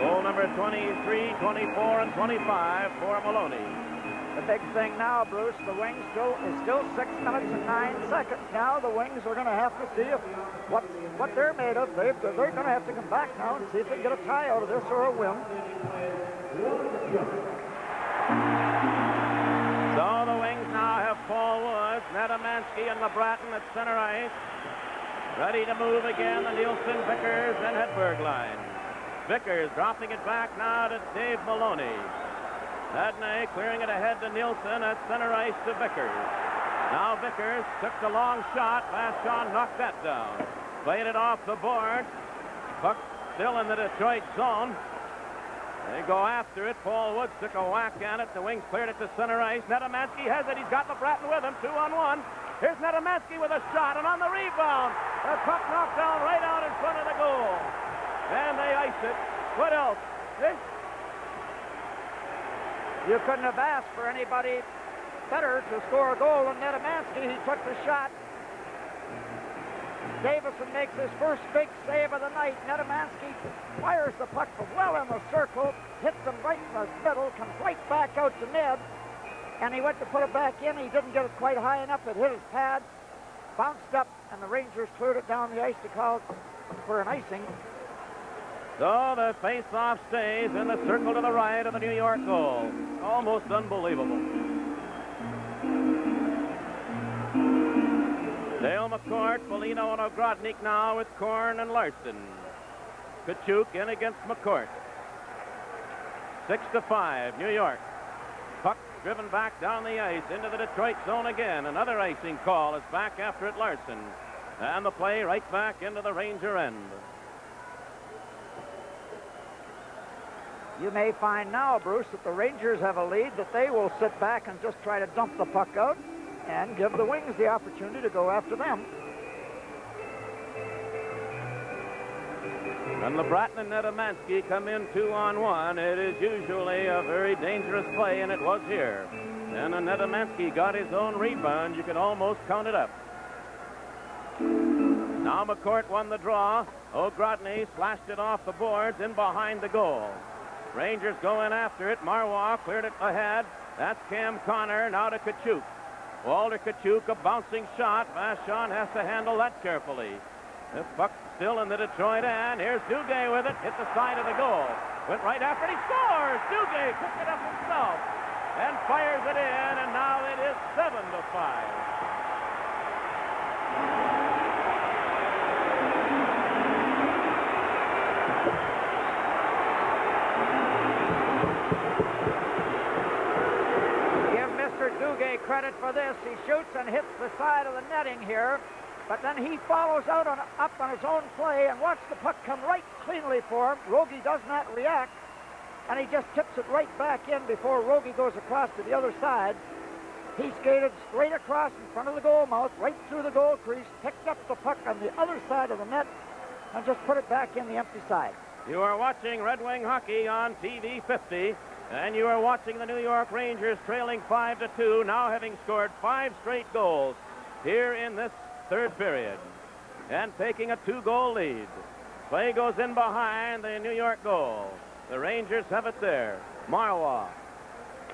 Goal number 23, 24, and 25 for Maloney. The big thing now, Bruce, the Wings is still 6 minutes and 9 seconds. Now the Wings are going to have to see what they're made of. They're going to have to come back now and see if they can get a tie out of this or a win. So the Wings now have Paul Woods, Nedemansky, and LeBratton at center ice. Ready to move again, the Nielsen, Vickers, and Hedberg line. Vickers dropping it back now to Dave Maloney. Adney clearing it ahead to Nielsen at center ice to Vickers. Now Vickers took the long shot. Vachon knocked that down. Played it off the board. Puck still in the Detroit zone. They go after it. Paul Woods took a whack at it. The Wings cleared it to center ice. Nedomansky has it. He's got LeBratton with him. 2-on-1. Here's Nedomansky with a shot, and on the rebound, the puck knocked down right out in front of the goal. And they ice it. What else? You couldn't have asked for anybody better to score a goal than Nedomansky. He took the shot. Davison makes his first big save of the night. Nedomansky fires the puck from well in the circle, hits him right in the middle, comes right back out to Ned, and he went to put it back in. He didn't get it quite high enough. It hit his pad, bounced up, and the Rangers cleared it down the ice to call for an icing. So the face-off stays in the circle to the right of the New York goal. Almost unbelievable. Dale McCourt, Foligno, and Ogrodnik now with Korn and Larson. Kachuk in against McCourt. 6-5, New York. Puck driven back down the ice into the Detroit zone again. Another icing call is back after it, Larson. And the play right back into the Ranger end. You may find now, Bruce, that the Rangers have a lead, that they will sit back and just try to dump the puck out and give the Wings the opportunity to go after them. When LeBratton and Nedomansky come in 2-on-1, it is usually a very dangerous play, and it was here. And when Nedomansky got his own rebound, you can almost count it up. Now McCourt won the draw. Ogrodny slashed it off the boards in behind the goal. Rangers going after it. Marois cleared it ahead. That's Cam Connor. Now to Kachuk. Walter Kachuk, a bouncing shot. Vachon has to handle that carefully. The puck still in the Detroit end. Here's Duguay with it. Hit the side of the goal. Went right after it. He scores! Duguay picked it up himself and fires it in, and now it is 7-5. Duguay credit for this. He shoots and hits the side of the netting here, but then he follows out up on his own play, and watch the puck come right cleanly for him. Rogie does not react, and he just tips it right back in before Rogie goes across to the other side. He skated straight across in front of the goal mouth, right through the goal crease, picked up the puck on the other side of the net, and just put it back in the empty side. You are watching Red Wing Hockey on TV 50. And you are watching the New York Rangers trailing 5-2, now having scored 5 straight goals here in this third period and taking a 2-goal lead. Play goes in behind the New York goal. The Rangers have it there. Marois.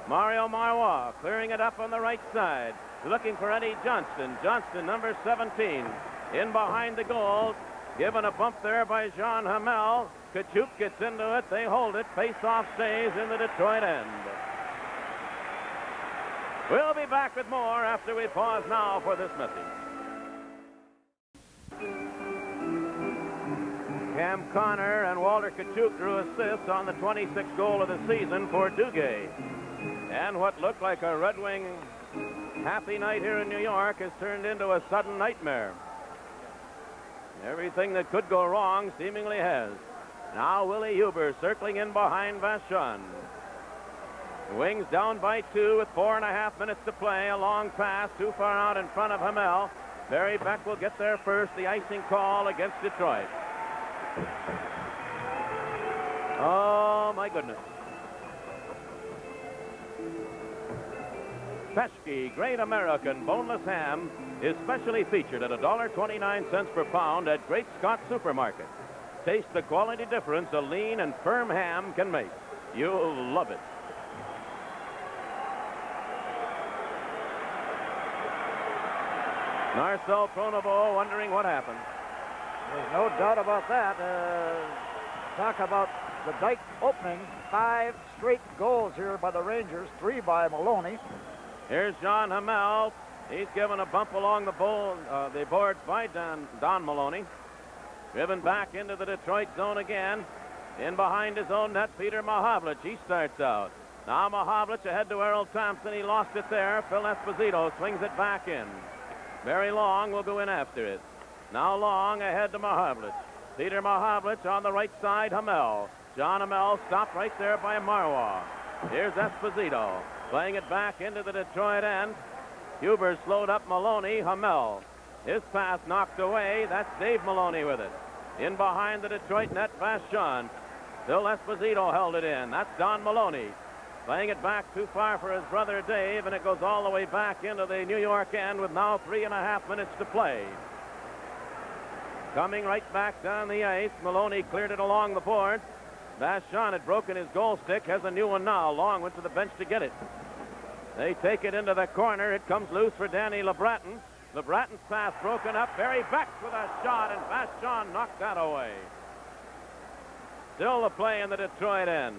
Mario Marois clearing it up on the right side, looking for Eddie Johnston. Johnston, number 17, in behind the goal. Given a bump there by Jean Hamel. Kachuk gets into it. They hold it. Face-off stays in the Detroit end. We'll be back with more after we pause now for this message. Cam Connor and Walter Kachuk drew assists on the 26th goal of the season for Duguay. And what looked like a Red Wing happy night here in New York has turned into a sudden nightmare. Everything that could go wrong seemingly has. Now Willie Huber circling in behind Vachon. Wings down by 2 with 4.5 minutes to play. A long pass too far out in front of Hamel. Barry Beck will get there first. The icing call against Detroit. Oh, my goodness. Pesky Great American Boneless Ham is specially featured at $1.29 per pound at Great Scott Supermarket. Taste the quality difference a lean and firm ham can make. You'll love it. Marcel Pronovost wondering what happened. There's no doubt about that. Talk about the dike opening. 5 straight goals here by the Rangers, 3 by Maloney. Here's John Hamel. He's given a bump along the boards by Don Maloney. Driven back into the Detroit zone again. In behind his own net, Peter Mahavlich. He starts out. Now Mahavlich ahead to Errol Thompson. He lost it there. Phil Esposito swings it back in. Barry Long will go in after it. Now Long ahead to Mahavlich. Peter Mahavlich on the right side, Hamel. John Hamel stopped right there by Marwa. Here's Esposito playing it back into the Detroit end. Huber slowed up Maloney. Hamel. His pass knocked away. That's Dave Maloney with it. In behind the Detroit net, Vachon. Still Esposito held it in. That's Don Maloney. Playing it back too far for his brother Dave, and it goes all the way back into the New York end with now 3.5 minutes to play. Coming right back down the ice, Maloney cleared it along the boards. Vachon had broken his goal stick, has a new one now. Long went to the bench to get it. They take it into the corner. It comes loose for Danny LeBratton. LeBratton's pass broken up. Barry Beck with a shot, and Vachon knocked that away. Still the play in the Detroit end.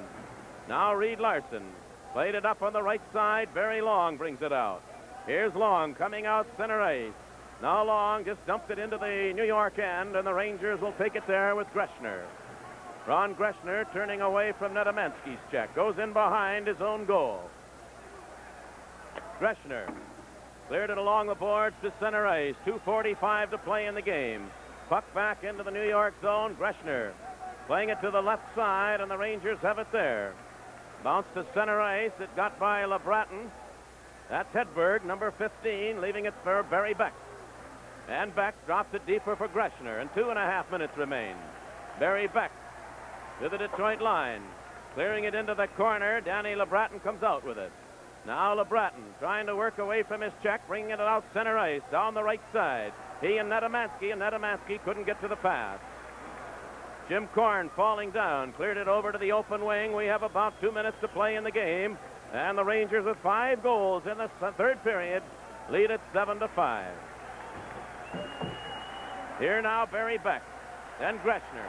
Now Reed Larson played it up on the right side. Barry Long brings it out. Here's Long coming out center ice. Now Long just dumped it into the New York end, and the Rangers will take it there with Greshner. Ron Greshner turning away from Nedomansky's check. Goes in behind his own goal. Greshner cleared it along the boards to center ice. 2:45 to play in the game. Puck back into the New York zone. Greshner playing it to the left side, and the Rangers have it there. Bounce to center ice. It got by LeBratton. That's Hedberg, number 15, leaving it for Barry Beck. And Beck drops it deeper for Greshner, and 2.5 minutes remain. Barry Beck to the Detroit line. Clearing it into the corner. Danny LeBratton comes out with it. Now LeBratton trying to work away from his check, bringing it out center ice, down the right side. He and Nedomansky couldn't get to the pass. Jim Korn falling down, cleared it over to the open wing. We have about 2 minutes to play in the game, and the Rangers with 5 goals in the third period lead at 7-5. Here now Barry Beck, then Greshner,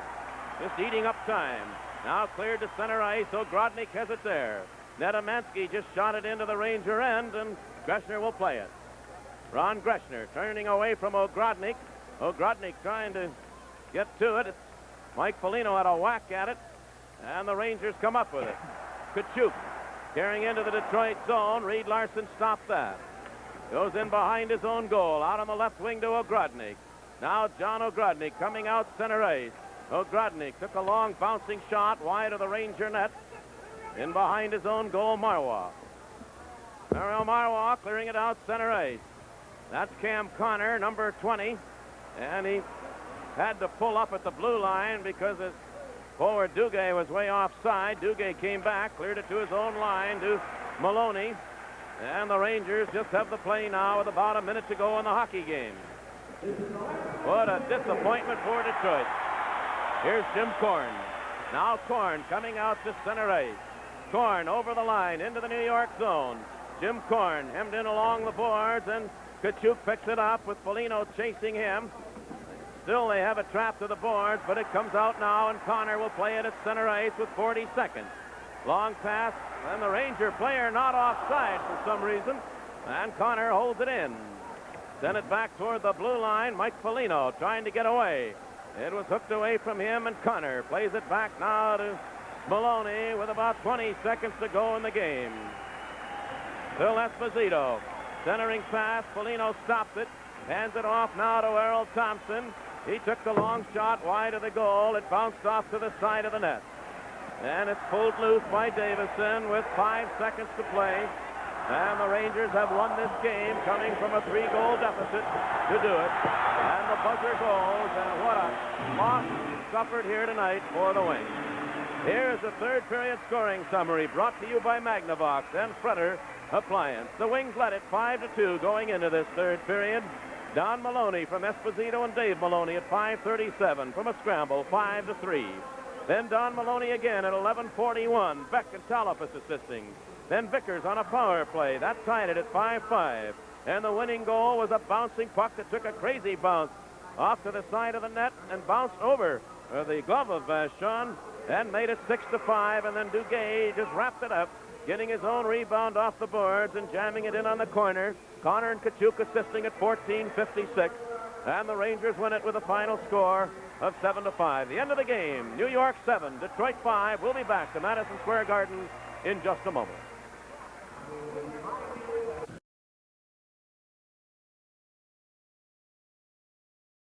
just eating up time. Now cleared to center ice. Ogrodnik has it there. Nedomansky just shot it into the Ranger end, and Greshner will play it. Ron Greshner turning away from Ogrodnik. Ogrodnik trying to get to it. It's Mike Foligno had a whack at it, and the Rangers come up with it. Kachuk carrying into the Detroit zone. Reed Larson stopped that. Goes in behind his own goal, out on the left wing to Ogrodnik. Now John Ogrodnik coming out center ice. Ogrodnik took a long bouncing shot wide of the Ranger net. In behind his own goal, Marwa. Mario Marwa clearing it out center ice. That's Cam Connor, number 20, and he had to pull up at the blue line because his forward Duguay was way offside. Duguay came back, cleared it to his own line to Maloney, and the Rangers just have the play now with about a minute to go in the hockey game. What a disappointment for Detroit. Here's Jim Korn. Now Korn coming out to center ice. Korn over the line into the New York zone. Jim Korn hemmed in along the boards, and Kachuk picks it up with Foligno chasing him. Still, they have it trapped to the boards, but it comes out now, and Connor will play it at center ice with 40 seconds. Long pass, and the Ranger player not offside for some reason, and Connor holds it in. Send it back toward the blue line. Mike Foligno trying to get away. It was hooked away from him, and Connor plays it back now to Maloney with about 20 seconds to go in the game. Phil Esposito, centering pass. Foligno stops it, hands it off now to Errol Thompson. He took the long shot wide of the goal. It bounced off to the side of the net. And it's pulled loose by Davison with 5 seconds to play. And the Rangers have won this game, coming from a 3-goal deficit to do it. And the buzzer goes, and what a loss suffered here tonight for the Wings. Here's the third period scoring summary brought to you by Magnavox and Fretter Appliance. The Wings led it 5-2 going into this third period. Don Maloney from Esposito and Dave Maloney at 5:37 from a scramble, 5-3. Then Don Maloney again at 11:41. Beck and Talipus assisting. Then Vickers on a power play. That tied it at 5-5. And the winning goal was a bouncing puck that took a crazy bounce off to the side of the net and bounced over the glove of Vachon and made it 6-5. And then Duguay just wrapped it up, getting his own rebound off the boards and jamming it in on the corner. Connor and Kachuk assisting at 14:56. And the Rangers win it with a final score of 7-5. The end of the game, New York 7, Detroit 5. We'll be back to Madison Square Garden in just a moment.